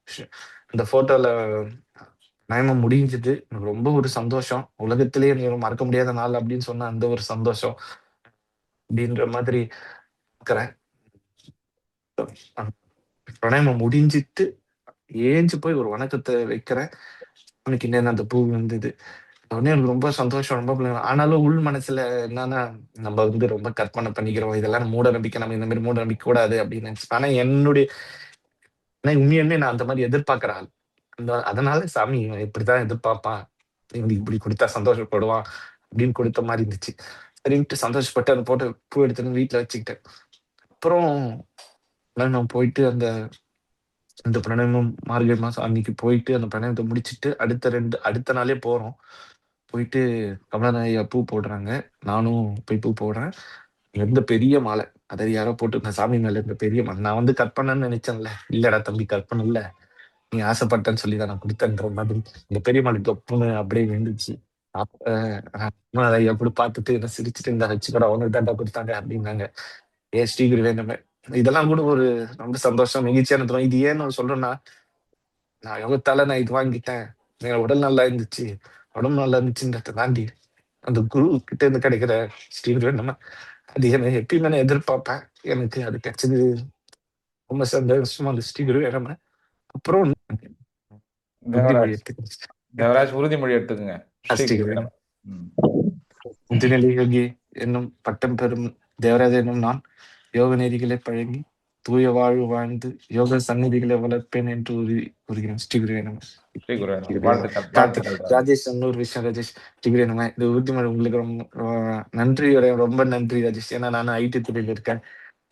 அந்த ஃபோட்டோல பிராணாயாமம் முடிஞ்சது. எனக்கு ரொம்ப ஒரு சந்தோஷம். உலகத்திலேயே எனக்கு மறக்க முடியாத நாள் அப்படின்னு சொன்ன அந்த ஒரு சந்தோஷம். அப்படின்ற மாதிரி இருக்கிறேன். பிராணாயாமம் முடிஞ்சிட்டு ஏஞ்சு போய் ஒரு வணக்கத்தை வைக்கிறேன். அவனுக்கு என்னென்ன அந்த பூ வந்தது. உடனே எனக்கு ரொம்ப சந்தோஷம். ஆனாலும் உள் மனசுல என்னன்னா, நம்ம ரொம்ப கற்பனை பண்ணிக்கிறோம். இதெல்லாம் மூட நம்பிக்கை. நம்ம இந்த மாதிரி மூட நம்பிக்கை கூடாது அப்படின்னு நினைச்சு. ஆனா உண்மையுமே நான் அந்த மாதிரி எதிர்பார்க்கிற ஆள். அதனால சாமி இவன் இப்படித்தான் எதிர்பார்ப்பான். இவனுக்கு இப்படி கொடுத்தா சந்தோஷப்படுவான் அப்படின்னு கொடுத்த மாதிரி இருந்துச்சு. சரின்ட்டு சந்தோஷப்பட்டு அதை போட்டு பூ எடுத்துன்னு வீட்டுல வச்சுக்கிட்டேன். அப்புறம் நான் போயிட்டு அந்த பிரணயமும் மார்கழி மாசம் அன்னைக்கு போயிட்டு அந்த பிரணயத்தை முடிச்சிட்டு அடுத்த நாளே போறோம். போயிட்டு கமலநாதன் ஐயா பூ போடுறாங்க. நானும் போய் பூ போடுறேன். இருந்த பெரிய மாலை. அதாவது யாரோ போட்டு சாமி மேல இருந்த பெரிய மாலை. நான் கற்பனைன்னு நினைச்சேன்ல. இல்லடா தம்பி, கற்பனை இல்ல. நீ ஆசைப்பட்டேன்னு சொல்லி தான் நான் கொடுத்தேன்ற மாதிரி இந்த பெரிய மாலை தொப்புன்னு அப்படியே விழுந்துச்சு. அப்ப அதை எப்படி பார்த்துட்டு என்ன சிரிச்சுட்டு இந்த வச்சுக்கடா உனக்கு தாண்டா கொடுத்தாங்க அப்படின்னாங்க. ஸ்ரீகுருவே நம்ம. இதெல்லாம் கூட ஒரு ரொம்ப சந்தோஷம், மகிழ்ச்சியான தருணம். இது ஏன்னு சொல்றேன்னா, நான் யோகத்தால நான் இது வாங்கிட்டேன். என் உடல் நல்லா இருந்துச்சு, உடம்பு நல்லா இருந்துச்சுன்றத தாண்டி அந்த குரு கிட்ட இருந்து கிடைக்கிற ஸ்ரீகுருவே நம்ம. அது என்ன எப்பயுமே நான் எதிர்பார்ப்பேன். எனக்கு அது கிடைச்சது ரொம்ப சந்தோஷமா அந்த ஸ்ரீகுருவே நம்ம. அப்புறம் புத்திமொழி தேவராஜ் எடுத்துக்கிச்சு. தேவராஜ் உறுதிமொழி எடுத்துக்கங்க. ஸ்ரீகுருவே நம. ம். முதுநிலை யோகி என்னும் பட்டம் பெறும் தேவராஜ என்னும் நான் யோக நெறிகளை பழகி தூய வாழ்வு வாழ்ந்து யோக சந்நிதிகளை வளர்ப்பேன் என்று கூறுகிறேன். ஸ்ரீகுருவே நம. ஸ்ரீகுருவே நம. வாழ்த்துக்கள், வாழ்த்துக்கள் ராஜேஷ். ராஜேஷ் இன்னொரு விஷயம் ராஜேஷ். ஸ்ரீகுருவே நம. இந்த உறுதிமொழி உங்களுக்கு ரொம்ப நன்றி, ரொம்ப நன்றி ராஜேஷ். ஏன்னா நான் ஐடி துறையில இருக்கேன்.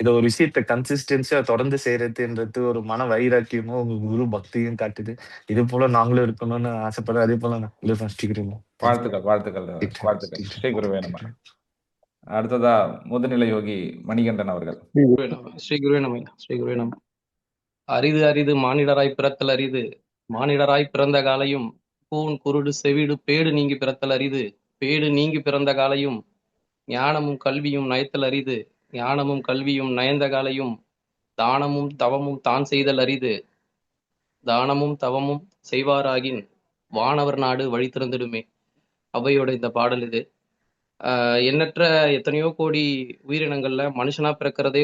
இதை ஒரு விஷயத்த கன்சிஸ்டன்சியா தொடர்ந்து செய்யறதுன்றது ஒரு மன வைராக்கியமும் உங்க குரு பக்தியும் காட்டுது. இது போல நாங்களும் இருக்கணும்னு ஆசைப்படுறேன். அதே போல நான் ஸ்ரீகுருவே. வாழ்த்துக்கள், வாழ்த்துக்கள் தேவராஜ். வாழ்த்துக்கள். ஸ்ரீகுருவே நம. அடுத்ததா முதுநிலை யோகி மணிகண்டன் அவர்கள். ஸ்ரீகுருவே நம. ஸ்ரீகுருவே நம. அரிது அரிது மானிடராய் பிறத்தல் அரிது. மானிடராய் பிறந்த காலையும் கூன் குருடு செவிடு பேடு நீங்கி பிறத்தல் அரிது. பேடு நீங்கி பிறந்த காலையும் ஞானமும் கல்வியும் நயத்தல் அரிது. ஞானமும் கல்வியும் நயந்த காலையும் தானமும் தவமும் தான் செய்தல் அரிது. தானமும் தவமும் செய்வாராகின் வானவர் நாடு வழி திறந்திடுமே. அவையோட இந்த பாடல் இது. எண்ணற்ற எத்தனையோ கோடி உயிரினங்கள்ல மனுஷனா பிறக்கிறதே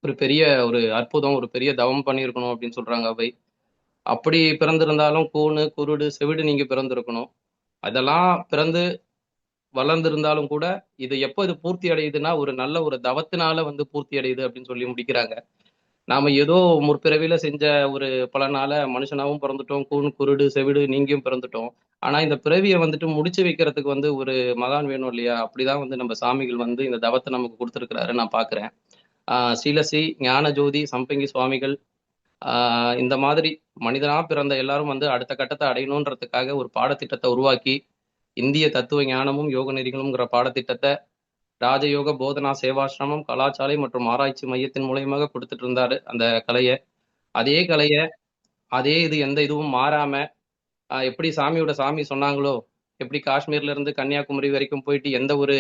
ஒரு பெரிய ஒரு அற்புதம், ஒரு பெரிய தவம் பண்ணியிருக்கணும் அப்படின்னு சொல்றாங்க அவை. அப்படி பிறந்திருந்தாலும் கூனு குருடு செவிடு நீங்க பிறந்திருக்கணும். அதெல்லாம் பிறந்து வளர்ந்திருந்தாலும் கூட இது எப்போ இது பூர்த்தி அடையுதுன்னா ஒரு நல்ல ஒரு தவத்தினால வந்து பூர்த்தி அடையுது அப்படின்னு சொல்லி முடிக்கிறாங்க. நாம ஏதோ முற்பிறவியில செஞ்ச ஒரு பலனால மனுஷனாவும் பிறந்துட்டோம், கூன் குருடு செவிடு நீங்கியும் பிறந்துட்டோம். ஆனா இந்த பிறவியை வந்துட்டு முடிச்சு வைக்கிறதுக்கு வந்து ஒரு மகான் வேணும் இல்லையா? அப்படிதான் வந்து நம்ம சாமிகள் வந்து இந்த தவத்தை நமக்கு கொடுத்துருக்கிறாரு நான் பாக்குறேன். ஸ்ரீலஸ்ரீ ஞானஜோதி சம்பங்கி சுவாமிகள் இந்த மாதிரி மனிதனா பிறந்த எல்லாரும் வந்து அடுத்த கட்டத்தை அடையணுன்றதுக்காக ஒரு பாடத்திட்டத்தை உருவாக்கி இந்திய தத்துவ ஞானமும் யோக நெறிகளும்ங்கிற பாடத்திட்டத்தை ராஜயோக போதனா சேவாசிரமம் கலாசாலை மற்றும் ஆராய்ச்சி மையத்தின் மூலியமாக கொடுத்துட்டு இருந்தாரு அந்த கலையை. அதே கலையை அதே இது எந்த இதுவும் மாறாம எப்படி சாமி சொன்னாங்களோ, எப்படி காஷ்மீர்ல இருந்து கன்னியாகுமரி வரைக்கும் போயிட்டு எந்த ஒரு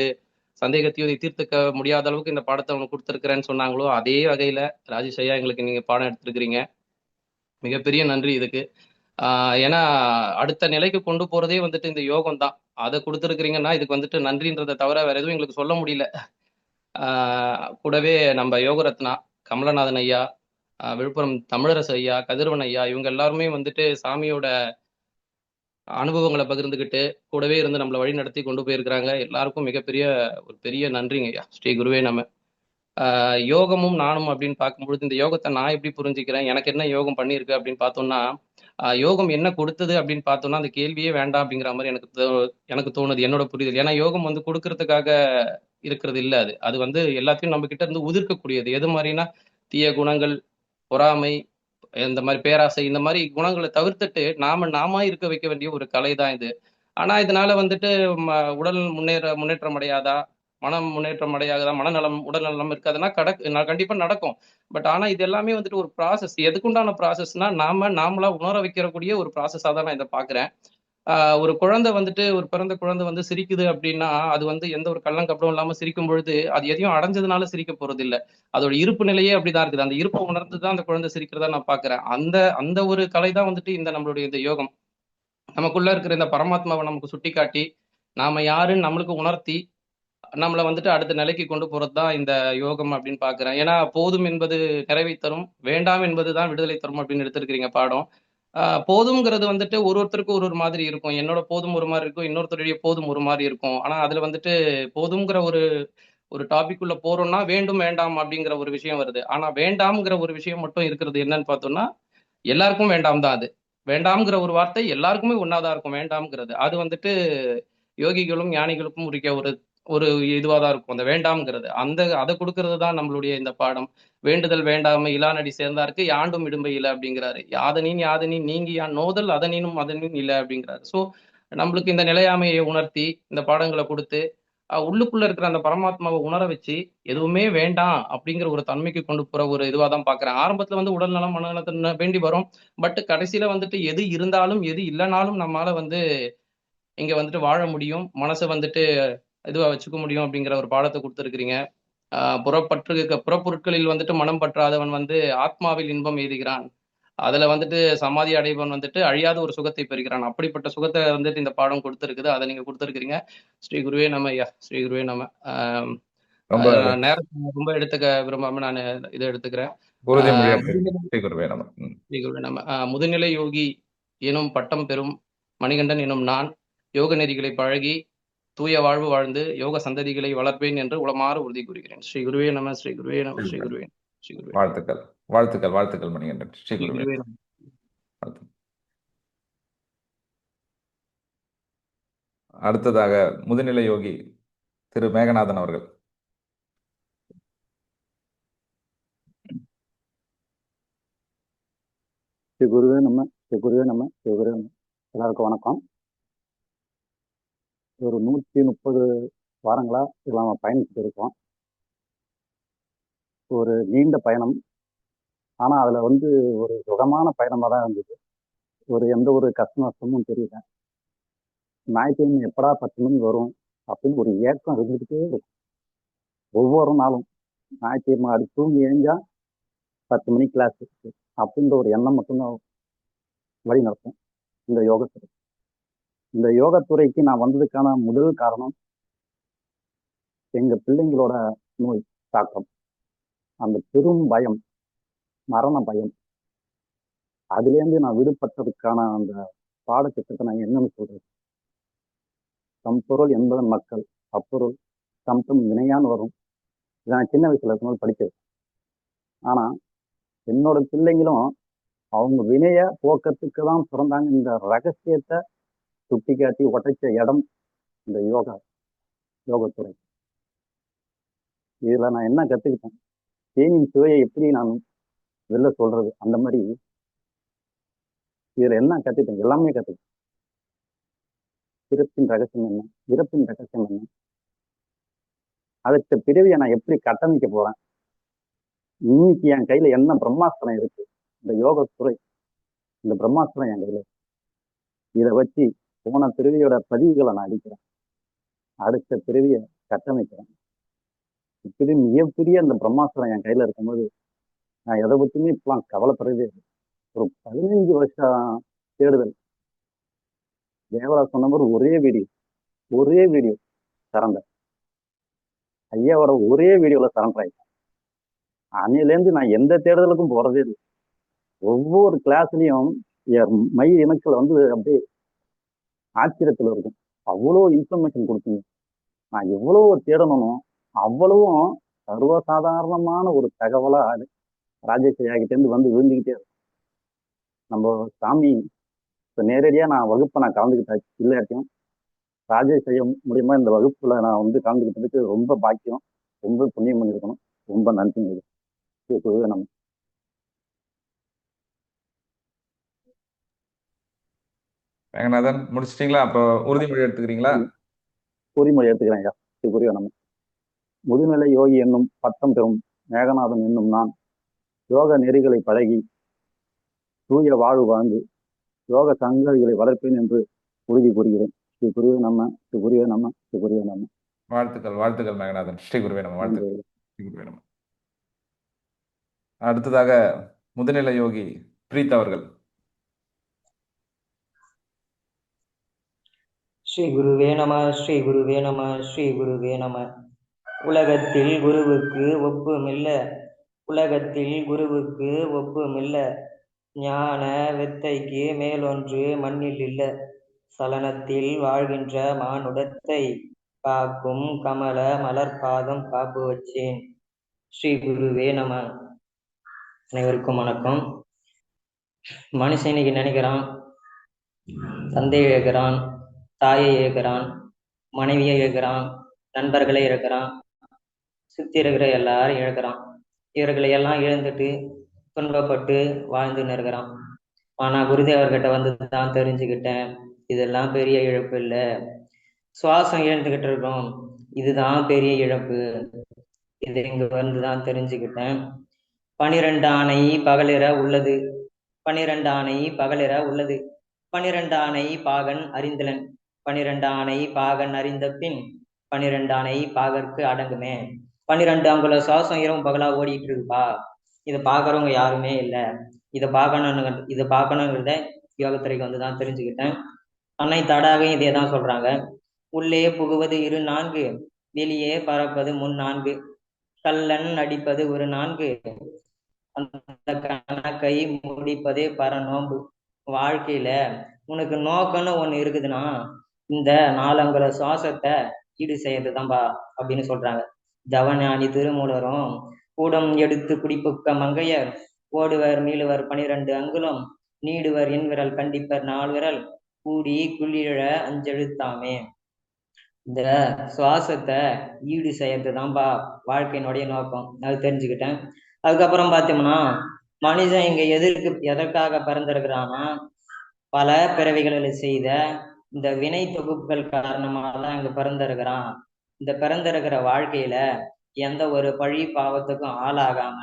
சந்தேகத்தையும் தீர்த்துக்க முடியாத அளவுக்கு இந்த பாடத்தை அவனுக்கு கொடுத்துருக்கிறேன்னு சொன்னாங்களோ, அதே வகையில ராஜேஷ் ஐயா எங்களுக்கு நீங்க பாடம் எடுத்திருக்கிறீங்க. மிகப்பெரிய நன்றி இதுக்கு. ஏன்னா அடுத்த நிலைக்கு கொண்டு போறதே வந்துட்டு இந்த யோகம் தான். அதை கொடுத்துருக்கிறீங்கன்னா இதுக்கு வந்துட்டு நன்றின்றதை தவிர வேற எதுவும் எங்களுக்கு சொல்ல முடியல. கூடவே நம்ம யோகரத்னா கமலநாதன் ஐயா, விழுப்புரம் தமிழரசு ஐயா, கதிரவன் ஐயா, இவங்க எல்லாருமே வந்துட்டு சாமியோட அனுபவங்களை பகிர்ந்துக்கிட்டு கூடவே இருந்து நம்மளை வழி நடத்தி கொண்டு போயிருக்கிறாங்க. எல்லாருக்கும் மிகப்பெரிய ஒரு பெரிய நன்றிங்க ஐயா. ஸ்ரீ குருவே நம. யோகமும் நானும் அப்படின்னு பார்க்கும்பொழுது இந்த யோகத்தை நான் எப்படி புரிஞ்சுக்கிறேன், எனக்கு என்ன யோகம் பண்ணியிருக்கு அப்படின்னு பார்த்தோம்னா, யோகம் என்ன கொடுத்தது அப்படின்னு பார்த்தோம்னா அந்த கேள்வியே வேண்டாம் அப்படிங்கிற மாதிரி எனக்கு தோணுது, என்னோட புரிதல். ஏன்னா யோகம் வந்து கொடுக்கறதுக்காக இருக்கிறது இல்லை. அது அது வந்து எல்லாத்தையும் நம்ம கிட்ட இருந்து உதிர்க்கக்கூடியது. எது மாதிரினா தீய குணங்கள், பொறாமை, இந்த மாதிரி பேராசை, இந்த மாதிரி குணங்களை தவிர்த்துட்டு நாம இருக்க வைக்க வேண்டிய ஒரு கலை தான் இது. ஆனா இதனால வந்துட்டு உடல் முன்னேற்றம் அடையாதா, மனம் முன்னேற்றம் அடையாதா, மனநலம் உடல் நலம் இருக்காதுன்னா கண்டிப்பா நடக்கும். பட் ஆனா இது எல்லாமே வந்துட்டு ஒரு ப்ராசஸ். எதுக்குண்டான ப்ராசஸ்னா நாமளா உணர வைக்கிறக்கூடிய ஒரு ப்ராசஸா தான் நான் இதை பாக்குறேன். ஒரு குழந்தை வந்துட்டு ஒரு பிறந்த குழந்தை வந்து சிரிக்குது அப்படின்னா அது வந்து எந்த ஒரு கள்ளங்கப்படம் இல்லாம சிரிக்கும் பொழுது அது எதையும் அடைஞ்சதுனால சிரிக்க போறது இல்ல. அதோட இருப்பு நிலையே அப்படிதான் இருக்குது. அந்த இருப்பை உணர்ந்துதான் அந்த குழந்தை சிரிக்கிறதா நான் பாக்குறேன். அந்த அந்த ஒரு கலை தான் வந்துட்டு இந்த நம்மளுடைய இந்த யோகம். நமக்குள்ள இருக்கிற இந்த பரமாத்மாவை நமக்கு சுட்டி காட்டி நாம யாருன்னு நம்மளுக்கு உணர்த்தி நம்மளை வந்துட்டு அடுத்த நிலைக்கு கொண்டு போறதுதான் இந்த யோகம் அப்படின்னு பாக்குறேன். ஏன்னா போதும் என்பது நிறைவை தரும், வேண்டாம் என்பதுதான் விடுதலை தரும் அப்படின்னு எடுத்திருக்கிறீங்க பாடம். போதும்ங்கிறது வந்துட்டு ஒருத்தருக்கு ஒரு மாதிரி இருக்கும். என்னோட போதும் ஒரு மாதிரி இருக்கும், இன்னொருத்தருடைய போதும் ஒரு மாதிரி இருக்கும். ஆனா அதுல வந்துட்டு போதும்ங்கிற ஒரு ஒரு டாபிக் உள்ள போறோம்னா வேண்டும் வேண்டாம் அப்படிங்கிற ஒரு விஷயம் வருது. ஆனா வேண்டாம்ங்கிற ஒரு விஷயம் மட்டும் இருக்கிறது என்னன்னு பார்த்தோம்னா எல்லாருக்கும் வேண்டாம் தான் அது. வேண்டாம்ங்கிற ஒரு வார்த்தை எல்லாருக்குமே ஒன்னாதான் இருக்கும் வேண்டாம்ங்கிறது. அது வந்துட்டு யோகிகளும் ஞானிகளுக்கும் உரிய ஒரு ஒரு இதுவா தான் இருக்கும் அந்த வேண்டாம்ங்கிறது. அதை கொடுக்கறது தான் நம்மளுடைய இந்த பாடம். வேண்டுதல் வேண்டாமை இலானடி சேர்ந்தாருக்கு யாண்டும் இடும்பை இல்லை அப்படிங்கிறாரு. யாதனின் நீங்கி யான் நோதல் அதனினும் அதனின் இல்லை அப்படிங்கிறாரு. ஸோ நம்மளுக்கு இந்த நிலையாமையை உணர்த்தி இந்த பாடங்களை கொடுத்து உள்ளுக்குள்ள இருக்கிற அந்த பரமாத்மாவை உணர வச்சு எதுவுமே வேண்டாம் அப்படிங்கிற ஒரு தன்மைக்கு கொண்டு போற ஒரு இதுவா தான் பாக்குறேன். ஆரம்பத்துல வந்து உடல் நலம் மனநலத்தை வேண்டி வரும். பட் கடைசியில வந்துட்டு எது இருந்தாலும் எது இல்லைனாலும் நம்மளால வந்து இங்க வந்துட்டு வாழ முடியும், மனசை வந்துட்டு இதுவா வச்சுக்க முடியும் அப்படிங்கிற ஒரு பாடத்தை கொடுத்துருக்கிறீங்க. புறப்பொருட்களில் வந்துட்டு மனம் பற்றாதவன் வந்து ஆத்மாவில் இன்பம் எய்துகிறான். அதுல வந்துட்டு சமாதி அடைவன் வந்துட்டு அழியாத ஒரு சுகத்தை பெறுகிறான். அப்படிப்பட்ட சுகத்தை வந்துட்டு இந்த பாடம் கொடுத்துருக்குது. அதை நீங்க கொடுத்துருக்கிறீங்க. ஸ்ரீ குருவே நம ஐயா. ஸ்ரீ குருவே நம. ரொம்ப நேரத்தை ரொம்ப எடுத்துக்க விரும்பாம நான் இதை எடுத்துக்கிறேன். உறுதிமொழியாக ஸ்ரீ குருவே நம. ஸ்ரீ குருவே நம. முதுநிலை யோகி எனும் பட்டம் பெறும் மணிகண்டன் எனும் நான் யோக நெறிகளை பழகி தூய வாழ்வு வாழ்ந்து யோக சந்ததிகளை வளர்ப்பேன் என்று உளமாற உறுதி கூறுகிறேன். ஸ்ரீ குருவே நம. ஸ்ரீ குருவே நம. ஸ்ரீ குருவே ஸ்ரீ குருவே. வாழ்த்துக்கள் வாழ்த்துக்கள் வாழ்த்துக்கள் மணிகண்டன். ஸ்ரீ குருவே. அடுத்ததாக முதுநிலை யோகி திரு மேகநாதன் அவர்கள். ஸ்ரீ குருவே நம்ம ஸ்ரீ குருவே நம்ம ஸ்ரீ குருவே நம்ம. எல்லாருக்கும் வணக்கம். ஒரு 130 வாரங்களா இதெல்லாம் நம்ம பயணிச்சுட்டு இருக்கோம். ஒரு நீண்ட பயணம். ஆனா அதுல வந்து ஒரு சுகமான பயணமா தான் இருந்தது. எந்த ஒரு கஷ்ட நஷ்டமும் தெரியல. ஞாயிற்றுக்கிழமை எப்படா 10 மணி வரும் அப்படின்னு ஒரு ஏக்கம் இருந்துகிட்டே இருக்கும். ஒவ்வொரு நாளும் ஞாயிற்றுக்கிழமை அது தூங்கி எழுந்தா 10 மணி கிளாஸ் இருக்கு அப்படின்ற ஒரு எண்ணம் மட்டும்தான் வழி நடக்கும் இந்த யோகத்துறை. இந்த யோகத்துறைக்கு நான் வந்ததுக்கான முதல் காரணம் எங்க பிள்ளைங்களோட நோய் தாக்கம், அந்த பெரும் பயம், மரண பயம். அதுலேருந்து நான் விடுபட்டதுக்கான அந்த பாடத்திட்டத்தை நான் என்னன்னு சொல்றது? தம்பொருள் என்பதன் மக்கள், அப்பொருள் தம் வினையான்னு வரும். இதை நான் சின்ன வயசுல இருக்கும்போது படிச்சது. ஆனா என்னோட பிள்ளைங்களும் அவங்க வினைய போக்கத்துக்கு தான் பிறந்தாங்க. இந்த ரகசியத்தை சுட்டி காட்டி உடைச்ச இடம் இந்த யோகத்துறை. இதுல நான் என்ன கத்துக்கிட்டேன்? தேனின் சுவையை எப்படி நான் வெளில சொல்றது? அந்த மாதிரி இதுல என்ன கத்துக்கிட்டேன்? எல்லாமே கத்துக்கிட்டேன். பிறப்பின் ரகசியம் என்ன, இறப்பின் ரகசியம் என்ன, அடுத்த பிறவியை நான் எப்படி கட்டமைக்க போறேன், இன்னைக்கு என் கையில என்ன பிரம்மாஸ்திரம் இருக்கு, இந்த யோகத்துறை, இந்த பிரம்மாஸ்திரம் என் கையில, இதை வச்சு போன பிறவியோட பதிவுகளை நான் அடிக்கிறேன், அடுத்த பிறவியை கட்டமைக்கிறேன். இப்படி மிகப்பெரிய அந்த பிரம்மாஸ்திரம் என் கையில இருக்கும்போது நான் எதை பத்தியுமே இப்பெல்லாம் கவலைப்படுறதே இல்லை. ஒரு 15 வருஷம் தேடுதல். தேவராஜ் சொன்ன மாதிரி ஒரே வீடியோ சரண்டர். ஐயாவோட ஒரே வீடியோல சரண்டர் ஆயிட்டேன். அன்னையிலேருந்து நான் எந்த தேடுதலுக்கும் போறதே இல்லை. ஒவ்வொரு கிளாஸ்லயும் மை இனக்கள் வந்து அப்படியே ஆச்சரியத்துல இருக்கும். அவ்வளோ இன்ஃபர்மேஷன் கொடுத்தீங்க. நான் எவ்வளவு தேடணும் அவ்வளவும் சர்வசாதாரணமான ஒரு தகவலா ராஜேஷ் ஐயாகிட்ட இருந்து வந்து விழுந்துகிட்டே இருக்கும். நம்ம சாமி இப்ப நேரடியா நான் வகுப்பை நான் கலந்துக்கிட்டேன் இல்லாட்டியும் ராஜேஷ் ஐயா மூலியமா இந்த வகுப்புல நான் வந்து கலந்துக்கிட்டதுக்கு ரொம்ப பாக்கியம், ரொம்ப புண்ணியம் பண்ணியிருக்கணும். ரொம்ப நன்றிங்க. நம்ம ரங்கநாதன் முடிச்சிட்டீங்களா? அப்போ உறுதிமொழி எடுத்துக்கிறீங்களா? உறுதிமொழி எடுத்துக்கிறேன் ஐயா. புரிய நம்ம முதுநிலை யோகி என்னும் பட்டம் பெறும் மேகநாதன் என்னும் நான் யோக நெறிகளை பழகி தூய வாழ்வு வாழ்ந்து யோக சங்கதிகளை வளர்ப்பேன் என்று உறுதி கூறுகிறேன். ஸ்ரீ குருவே நம்ம, ஸ்ரீ குருவே நம்ம, ஸ்ரீ குருவே நம்ம. வாழ்த்துக்கள் மேகநாதன். ஸ்ரீ குருவே நம்ம. வாழ்த்துக்கள். ஸ்ரீ குருவே நம்ம. அடுத்ததாக முதுநிலை யோகி பிரீத் அவர்கள். ஸ்ரீ குருவே நம, ஸ்ரீ குருவே நம, ஸ்ரீ குருவே நம. உலகத்தில் குருவுக்கு ஒப்புமில்ல, உலகத்தில் குருவுக்கு ஒப்புமில்ல. ஞான வித்தைக்கு மேலொன்று மண்ணில் இல்ல. சலனத்தில் வாழ்கின்ற மானுடத்தை காக்கும் கமல மலர்பாதம் காப்பு வச்சேன். ஸ்ரீ குருவே நம. அனைவருக்கும் வணக்கம். மனுஷன் இன்னைக்கு நினைக்கிறான், தந்தையை இழக்கிறான், தாயை இழக்கிறான், மனைவியை இழக்கிறான், நண்பர்களை இழக்கிறான், சுத்தி இருக்கிற எல்லாரும் இழக்கிறான். இவர்களை எல்லாம் இழந்துட்டு துன்பப்பட்டு வாழ்ந்துன்னு இருக்கிறான். ஆனா குருதேவர்கிட்ட வந்து தான் தெரிஞ்சுக்கிட்டேன், இதெல்லாம் பெரிய இழப்பு இல்லை. சுவாசம் இழந்துகிட்டு இருக்கோம், இதுதான் பெரிய இழப்பு. இது இங்க வந்துதான் தெரிஞ்சுக்கிட்டேன். 12 ஆணை பகலிர உள்ளது, 12 ஆணை பகலிர உள்ளது. 12 ஆணை பாகன் அறிந்தலன், 12 ஆணை பாகன் அறிந்த பின் 12 ஆணை பாகற்கு அடங்குமே. 12 அங்குல சுவாசம் இரவும் பகலா ஓடிட்டு இருக்குப்பா. இதை பார்க்கறவங்க யாருமே இல்லை. இதை பார்க்கணுங்கிறத யோகத்துறைக்கு வந்துதான் தெரிஞ்சுக்கிட்டேன். அன்னை தடாக இதே தான் சொல்றாங்க. உள்ளே புகுவது 4, வெளியே பறப்பது 4. கள்ளன் அடிப்பது 4, அந்த கணக்கை முடிப்பதே பரநோம்பு. வாழ்க்கையில உனக்கு நோக்கம்னு ஒண்ணு இருக்குதுன்னா இந்த 4 அங்குல சுவாசத்தை ஈடு செய்யறதுதான்பா அப்படின்னு சொல்றாங்க. ஜவஞானி திருமூலரும் கூடம் எடுத்து குடிப்புக்க மங்கையர் ஓடுவர் மீளுவர் 12 அங்குலம் நீடுவர் என் விரல் கண்டிப்பர் 4 விரல் கூடி குளிர அஞ்செழுத்தாமே. இந்த சுவாசத்தை ஈடு செய்யறதுதான்பா வாழ்க்கையினுடைய நோக்கம். அது தெரிஞ்சுக்கிட்டேன். அதுக்கப்புறம் பார்த்தோம்னா மனிதன் இங்க எதற்காக பிறந்திருக்கிறான்னா பல பிறவிகளில் செய்த இந்த வினை தொகுப்புகள் காரணமாக தான் இங்க பிறந்திருக்கிறான். இந்த பிறந்திருக்கிற வாழ்க்கையில எந்த ஒரு பழி பாவத்துக்கும் ஆளாகாம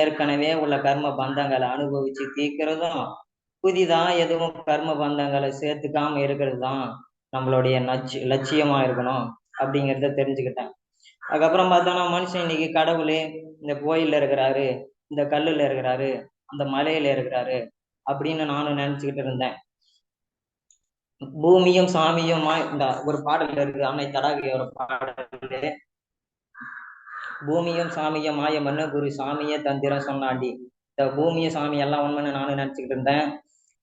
ஏற்கனவே உள்ள கர்ம பந்தங்களை அனுபவிச்சு தீர்க்கிறதும், புதிதா எதுவும் கர்ம பந்தங்களை சேர்த்துக்காம இருக்கிறது தான் நம்மளுடைய லட்சியமா இருக்கணும் அப்படிங்கிறத தெரிஞ்சுக்கிட்டேன். அதுக்கப்புறம் பார்த்தோம்னா மனுஷன் இன்னைக்கு கடவுளே இந்த கோயில்ல இருக்கிறாரு, இந்த கல்லுல இருக்கிறாரு, அந்த மலையில இருக்கிறாரு அப்படின்னு நானும் நினைச்சுக்கிட்டு இருந்தேன். பூமியும் சாமியும் இந்த ஒரு பாடல் இருக்கு, அன்னை தடாகையோட பாடல். பூமியும் சாமியும் மாய மண்ணு குரு சாமிய தந்திரம் சொன்னாண்டி, இந்த பூமியும் சாமி எல்லாம் உண்மைன்னு நானும் நினைச்சுக்கிட்டு இருந்தேன்.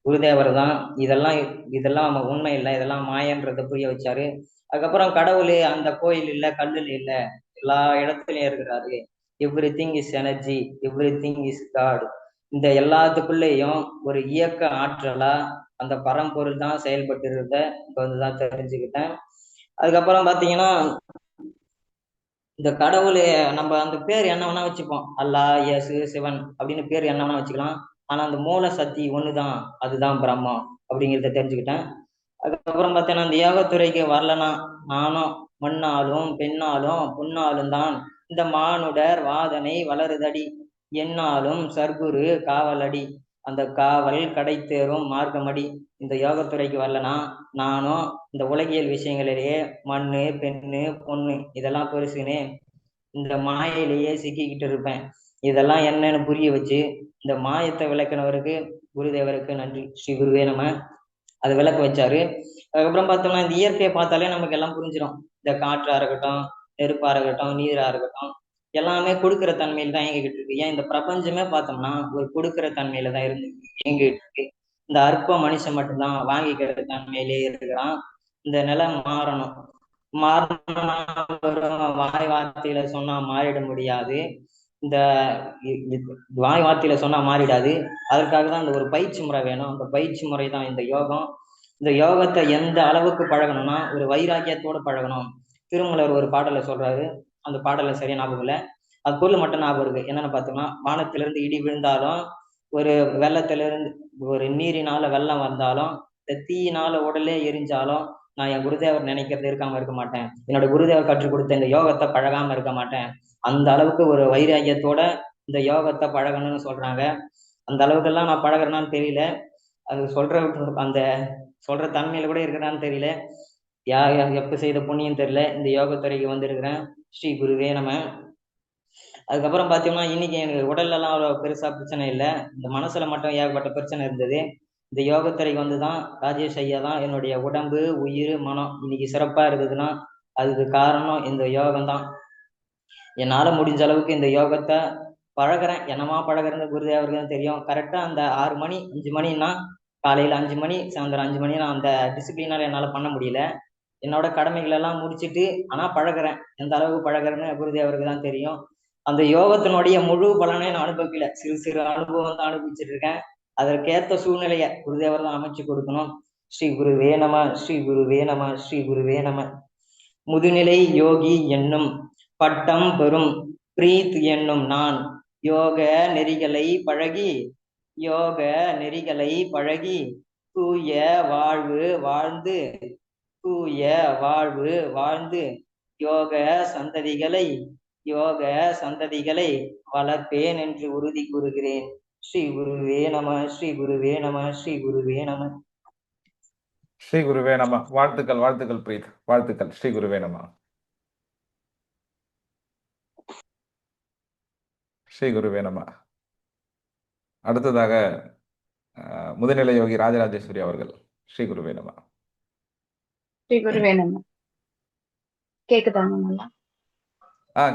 குருதேவர் தான் இதெல்லாம் உண்மை இல்லை, இதெல்லாம் மாயன்றதை புரிய வச்சாரு. அதுக்கப்புறம் கடவுள் அந்த கோயில் இல்லை, கல்லுல இல்லை, எல்லா இடத்துலயும் இருக்கிறாரு. Everything is energy, everything is God. இந்த எல்லாத்துக்குள்ளேயும் ஒரு இயக்க ஆற்றலா அந்த பரம்பொருள் தான் செயல்பட்டு இருந்த இப்ப வந்துதான் தெரிஞ்சுக்கிட்டேன். அதுக்கப்புறம் பாத்தீங்கன்னா இந்த கடவுள் நம்ம அந்த பேர் என்ன வேணா வச்சுப்போம், அல்லா, இயேசு, சிவன் அப்படின்னு பேர் என்ன வேணா வச்சுக்கலாம். ஆனா அந்த மூல சக்தி ஒண்ணுதான், அதுதான் பிரம்மா அப்படிங்கிறத தெரிஞ்சுக்கிட்டேன். அதுக்கப்புறம் பார்த்தீங்கன்னா இந்த யோகத்துறைக்கு வரலனா நானும் மண்ணாலும் பெண்ணாலும் பொன்னாலும் தான் இந்த மானுடர் வாதனை வளருதடி, என்னாலும் சர்க்குரு காவலடி, அந்த காவல் கடை தேரும் மார்க்கமடி. இந்த யோகத்துறைக்கு வரலனா நானும் இந்த உலகியல் விஷயங்களிலேயே மண்ணு பெண்ணு பொண்ணு இதெல்லாம் பெருசுன்னு இந்த மாயையிலேயே சிக்கிக்கிட்டு இருப்பேன். இதெல்லாம் என்னன்னு புரிய வச்சு இந்த மாயத்தை விளக்கினவருக்கு குருதேவருக்கு நன்றி. ஸ்ரீ குருவே நம. அது விளக்க வச்சாரு. அதுக்கப்புறம் பார்த்தோம்னா இந்த இயற்கையை பார்த்தாலே நமக்கு எல்லாம் புரிஞ்சிடும். இந்த காற்றா இருக்கட்டும், நெருப்பா இருக்கட்டும், நீரா இருக்கட்டும், எல்லாமே கொடுக்கிற தன்மையில தான் இயங்கிக்கிட்டு இருக்கு. ஏன் இந்த பிரபஞ்சமே பார்த்தோம்னா ஒரு கொடுக்கிற தன்மையில தான் இயங்கிட்டு இருக்கு. இந்த அற்ப மனுஷன் மட்டும்தான் வாங்கிக்கிற தன்மையிலே இருக்கிறான். இந்த நிலை மாறணும். வாய் வார்த்தையில சொன்னா மாறிட முடியாது. இந்த வாய் வார்த்தையில சொன்னா மாறிடாது. அதற்காக தான் இந்த ஒரு பயிற்சி முறை வேணும். அந்த பயிற்சி முறை தான் இந்த யோகம். இந்த யோகத்தை எந்த அளவுக்கு பழகணும்னா ஒரு வைராக்கியத்தோட பழகணும். திருமலர் ஒரு பாடலை சொல்றாரு, அந்த பாடலை சரியா ஞாபகம் இல்லை, அது பொருள் மட்டும் ஞாபகம் இருக்கு. என்னன்னு பார்த்தோம்னா, வானத்திலிருந்து இடி விழுந்தாலும், ஒரு வெள்ளத்திலிருந்து ஒரு நீரினால வெள்ளம் வந்தாலும், இந்த தீயினால உடலே எரிஞ்சாலும், நான் என் குருதேவர் நினைக்கிறது இருக்காம இருக்க மாட்டேன். என்னோட குருதேவர் கற்றுக் கொடுத்த இந்த யோகத்தை பழகாம இருக்க மாட்டேன். அந்த அளவுக்கு ஒரு வைராக்கியத்தோட இந்த யோகத்தை பழகணும்னு சொல்றாங்க. அந்த அளவுக்கெல்லாம் நான் பழகிறேனான்னு தெரியல. அது அந்த சொல்ற தன்மையில கூட இருக்கிறான்னு தெரியல. யார் எப்ப செய்த புண்ணியம் தெரியல. இந்த யோகத்துறைக்கு வந்திருக்கிறேன். ஸ்ரீ குருவே நம. அதுக்கப்புறம் பார்த்தோம்னா இன்னைக்கு எனக்கு உடல்ல எல்லாம் அவ்வளோ பெருசா பிரச்சனை இல்லை. இந்த மனசுல மட்டும் ஏகப்பட்ட பிரச்சனை இருந்தது. இந்த யோகத்துறைக்கு வந்துதான் ராஜேஷ் ஐயா தான் என்னுடைய உடம்பு, உயிர், மனம் இன்னைக்கு சிறப்பா இருக்குதுன்னா அதுக்கு காரணம் இந்த யோகம் தான். என்னால முடிஞ்ச அளவுக்கு இந்த யோகத்தை பழகிறேன். என்னமா பழகிறேன்னு குருதேவருக்கு தான் தெரியும். கரெக்டா அந்த 6 மணி 5 மணின்னா காலையில 5 மணி சாயந்தரம் 5 மணி நான் அந்த டிசிப்ளினால என்னால பண்ண முடியல. என்னோட கடமைகள் எல்லாம் முடிச்சுட்டு ஆனா பழகிறேன். எந்த அளவுக்கு பழகிறேன்னு குருதேவருக்கு தான் தெரியும். அந்த யோகத்தினுடைய முழு பலனை நான் அனுபவிக்கல, சிறு சிறு அனுபவம் தான் அனுபவிச்சுட்டு இருக்கேன். அதற்கேற்ற சூழ்நிலைய குருதேவர் தான் அமைச்சு கொடுக்கணும். ஸ்ரீ குருவே நம. ஸ்ரீ குருவே நம. ஸ்ரீ குருவே நம. முதுநிலை யோகி என்னும் பட்டம் பெறும் பிரீத் என்னும் நான் யோக நெறிகளை பழகி தூய வாழ்வு வாழ்ந்து யோக சந்ததிகளை வளர்ப்பேன் என்று உறுதி கூறுகிறேன். ஸ்ரீ குருவே நம. ஸ்ரீ குருவே நம. ஸ்ரீ குருவே நம. ஸ்ரீ குருவே நம. வாழ்த்துக்கள், வாழ்த்துக்கள் பிரீத், வாழ்த்துக்கள். ஸ்ரீ குருவே நம. ஸ்ரீ குருவே நம. அடுத்ததாக முதுநிலை யோகி ராஜராஜேஸ்வரி அவர்கள். ஸ்ரீ குருவே நம. ஸ்ரீ குருவே நம. கேக்குதாங்க நல்லா?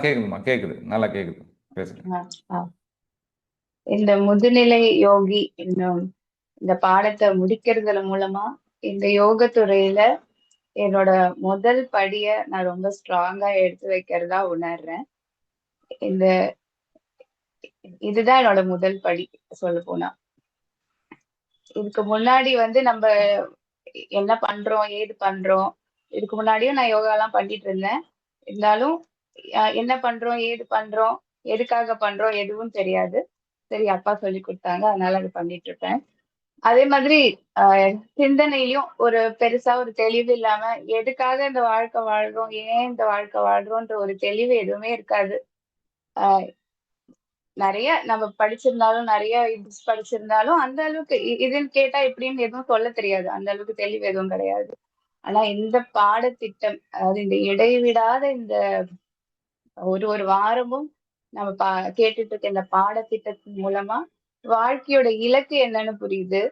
கேக்குதுமா, கேக்குது, நல்லா கேக்குது, பேசுங்க. இந்த முதுநிலை யோகி என்னும் இந்த பாடத்தை முடிக்கிறதுல மூலமா இந்த யோகத்துறையில என்னோட முதல் படிய நான் ரொம்ப ஸ்ட்ராங்கா எடுத்து வைக்கிறதா உணர்றேன். இதுதான் என்னோட முதல் படி சொல்ல போனா. இதுக்கு முன்னாடி நம்ம என்ன பண்றோம், ஏது பண்றோம், இதுக்கு முன்னாடியும் நான் யோகா எல்லாம் பண்ணிட்டு இருந்தேன். இருந்தாலும் என்ன பண்றோம், ஏது பண்றோம், எதுக்காக பண்றோம் எதுவும் தெரியாது. சரி, அப்பா சொல்லி கொடுத்தாங்க, அதனால அது பண்ணிட்டு இருப்பேன். அதே மாதிரி சிந்தனையிலயும் ஒரு பெருசா ஒரு தெளிவு இல்லாம எதுக்காக இந்த வாழ்க்கை வாழ்றோம், ஏன் இந்த வாழ்க்கை வாழ்றோம்ன்ற ஒரு தெளிவு எதுவுமே இருக்காது. நிறைய நம்ம படிச்சிருந்தாலும் நிறைய படிச்சிருந்தாலும் அந்த அளவுக்கு இதுன்னு கேட்டா எப்படின்னு எதுவும் சொல்ல தெரியாது. அந்த அளவுக்கு தெளிவு எதுவும் கிடையாது. ஆனா இந்த பாடத்திட்டம், அதாவது இந்த இடைவிடாத இந்த ஒரு வாரமும் நம்ம கேட்டுட்டு இருக்க இந்த பாடத்திட்டத்தின் மூலமா வாழ்க்கையோட இலக்கு என்னன்னு புரியுது.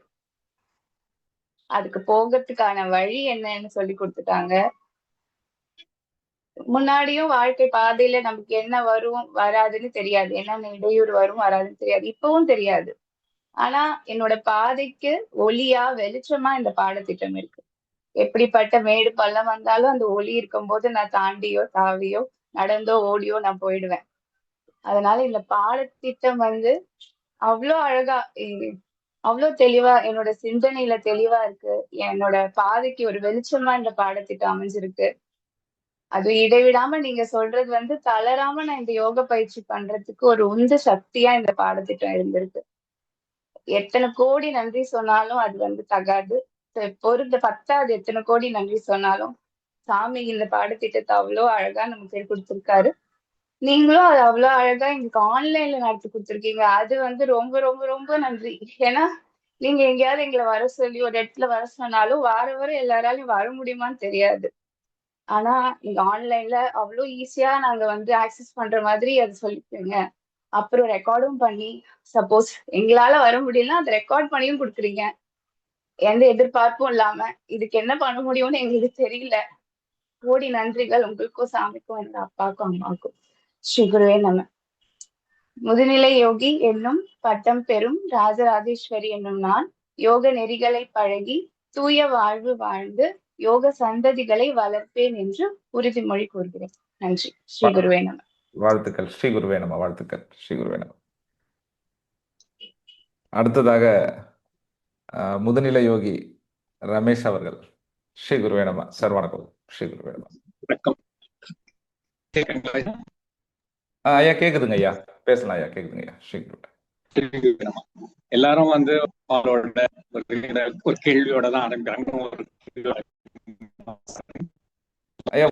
அதுக்கு போகிறதுக்கான வழி என்னன்னு சொல்லி கொடுத்துட்டாங்க. முன்னாடியும் வாழ்க்கை பாதையில நமக்கு என்ன வரும் வராதுன்னு தெரியாது, என்னென்ன இடையூறு வரும் வராதுன்னு தெரியாது, இப்பவும் தெரியாது. ஆனா என்னோட பாதைக்கு ஒளியா வெளிச்சமா இந்த பாடத்திட்டம் இருக்கு. எப்படிப்பட்ட மேடு பள்ளம் வந்தாலும் அந்த ஒளி இருக்கும்போது நான் தாண்டியோ தாவியோ நடந்தோ ஓடியோ நான் போயிடுவேன். அதனால இந்த பாடத்திட்டம் வந்து அவ்வளோ அழகா அவ்வளோ தெளிவா என்னோட சிந்தனையில தெளிவா இருக்கு. என்னோட பாதைக்கு ஒரு வெளிச்சமா இந்த பாடத்திட்டம் அமைஞ்சிருக்கு. அது இடைவிடாம நீங்க சொல்றது வந்து தளராம நான் இந்த யோக பயிற்சி பண்றதுக்கு ஒரு உந்து சக்தியா இந்த பாடத்திட்டம் இருந்திருக்கு. எத்தனை கோடி நன்றி சொன்னாலும் அது வந்து தகாது. பொருந்த பத்தாது எத்தனை கோடி நன்றி சொன்னாலும். சாமி இந்த பாடத்திட்டத்தை அவ்வளோ அழகா நமக்கு கொடுத்திருக்காரு. நீங்களும் அது அவ்வளோ அழகா எங்களுக்கு ஆன்லைன்ல நடத்தி கொடுத்துருக்கீங்க. அது வந்து ரொம்ப ரொம்ப ரொம்ப நன்றி. ஏன்னா நீங்க எங்கேயாவது எங்களை வர சொல்லி ஒரு இடத்துல வர சொன்னாலும் வாரம் எல்லாராலையும் வர முடியுமான்னு தெரியாது. ஆனா நீங்க ஆன்லைன்ல அவ்வளோ ஈஸியா நாங்க வந்து ஆக்சஸ் பண்ற மாதிரி அது சொல்லிருக்கீங்க. அப்புறம் ரெக்கார்டும் பண்ணி சப்போஸ் எங்களால வர முடியலன்னா அதை ரெக்கார்ட் பண்ணியும் கொடுக்குறீங்க. எந்த எதிர்பார்ப்பும் இல்லாம இதுக்கு என்ன பண்ண முடியும்னு எங்களுக்கு தெரியல. கோடி நன்றிகள் உங்களுக்கும், சாமிக்கும், எங்க அப்பாவுக்கும், அம்மாவுக்கும். ஸ்ரீ குருவே நம. முதுநிலை யோகி என்னும் பட்டம் பெறும் ராஜராஜேஸ்வரி என்னும் நான் யோக நெறிகளை பழகி தூய வாழ்வு வாழ்ந்து யோக சந்ததிகளை வளர்ப்பேன் என்று உறுதிமொழி கூறுகிறேன். நன்றி. ஸ்ரீ குருவே நம. வாழ்த்துக்கள். ஸ்ரீ குருவே நம. வாழ்த்துக்கள். ஸ்ரீ குருவே நம. அடுத்ததாக முதுநிலை யோகி ரமேஷ் அவர்கள். ஸ்ரீ குருவே நம. சார் வணக்கம். ஸ்ரீ குருவே நம. வணக்கம். ஐயா கேக்குதுங்க ஐயா, பேசலாம் ஐயா, கேக்குதுங்க ஐயா. ஸ்ரீ குருவே நம. எல்லாரும் வந்து அவரோட ஒரு கேள்வியோட தான் ஆரம்பிக்கிறாங்க. ஐயா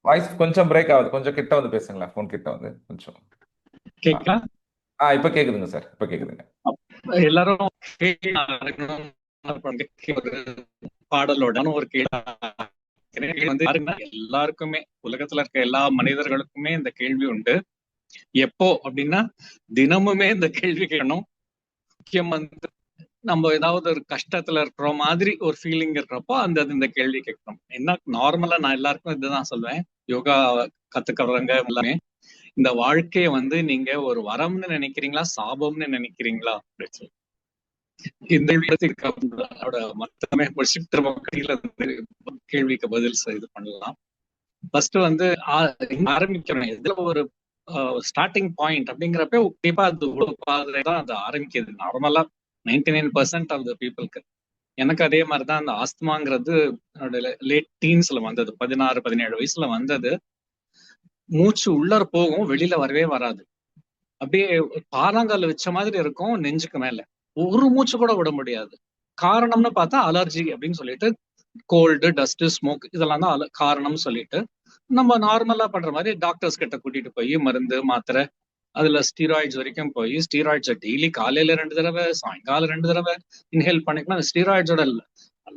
வாய்ஸ் கொஞ்சம் பிரேக் ஆகுது, கொஞ்சம் கிட்ட வந்து பேசுங்களா, போன் கிட்ட வந்து கொஞ்சம். கேட்கா? இப்ப கேக்குதுங்க சார், இப்ப கேக்குதுங்க. எல்லாரும் ஒரு பாடலோட ஒரு கேள்வி வந்து எல்லாருக்குமே, உலகத்துல இருக்க எல்லா மனிதர்களுக்குமே இந்த கேள்வி உண்டு. எப்போ அப்படின்னா தினமுமே இந்த கேள்வி கேட்கணும். முக்கியம் வந்து நம்ம ஏதாவது ஒரு கஷ்டத்துல இருக்கிற மாதிரி ஒரு ஃபீலிங் இருக்கிறப்போ இந்த கேள்வி கேட்கணும். என்ன நார்மலா நான் எல்லாருக்கும் இதுதான் சொல்லுவேன், யோகா கத்துக்கிறவங்க எல்லாமே இந்த வாழ்க்கைய வந்து நீங்க ஒரு வரம்னு நினைக்கிறீங்களா சாபம்னு நினைக்கிறீங்களா அப்படின்னு சொல்லி இந்த மொத்தமே கேள்விக்கு பதில் இது பண்ணலாம். ஃபர்ஸ்ட் வந்து ஆரம்பிக்கணும். இதுல ஒரு ஸ்டார்டிங் பாயிண்ட் அப்படிங்கிறப்ப கண்டிப்பா அது தான் அது ஆரம்பிக்குது. நார்மலா 99% ஆஃப் த பீப்புளுக்கு. எனக்கு அதே மாதிரிதான் அந்த ஆஸ்துமாங்கிறது லேட் டீன்ஸ்ல வந்தது, 16-17 வயசுல வந்தது. மூச்சு உள்ளர போகும், வெளியில வரவே வராது. அப்படியே பாறாங்கல்ல வச்ச மாதிரி இருக்கும் நெஞ்சுக்கு மேல. ஒரு மூச்சு கூட விட முடியாது. காரணம்னு பார்த்தா அலர்ஜி அப்படின்னு சொல்லிட்டு, கோல்டு, டஸ்ட், ஸ்மோக் இதெல்லாம் தான் காரணம்னு சொல்லிட்டு நம்ம நார்மலா பண்ற மாதிரி டாக்டர்ஸ் கிட்ட கூட்டிட்டு போய் மருந்து மாத்திரை, அதுல ஸ்டீராய்ட்ஸ் வரைக்கும் போய் ஸ்டீராய்ட்ஸை டெய்லி காலையில 2 தடவை சாயங்காலம் 2 தடவை இன்ஹேல் பண்ணிக்கலாம். ஸ்டீராய்ட்ஸோட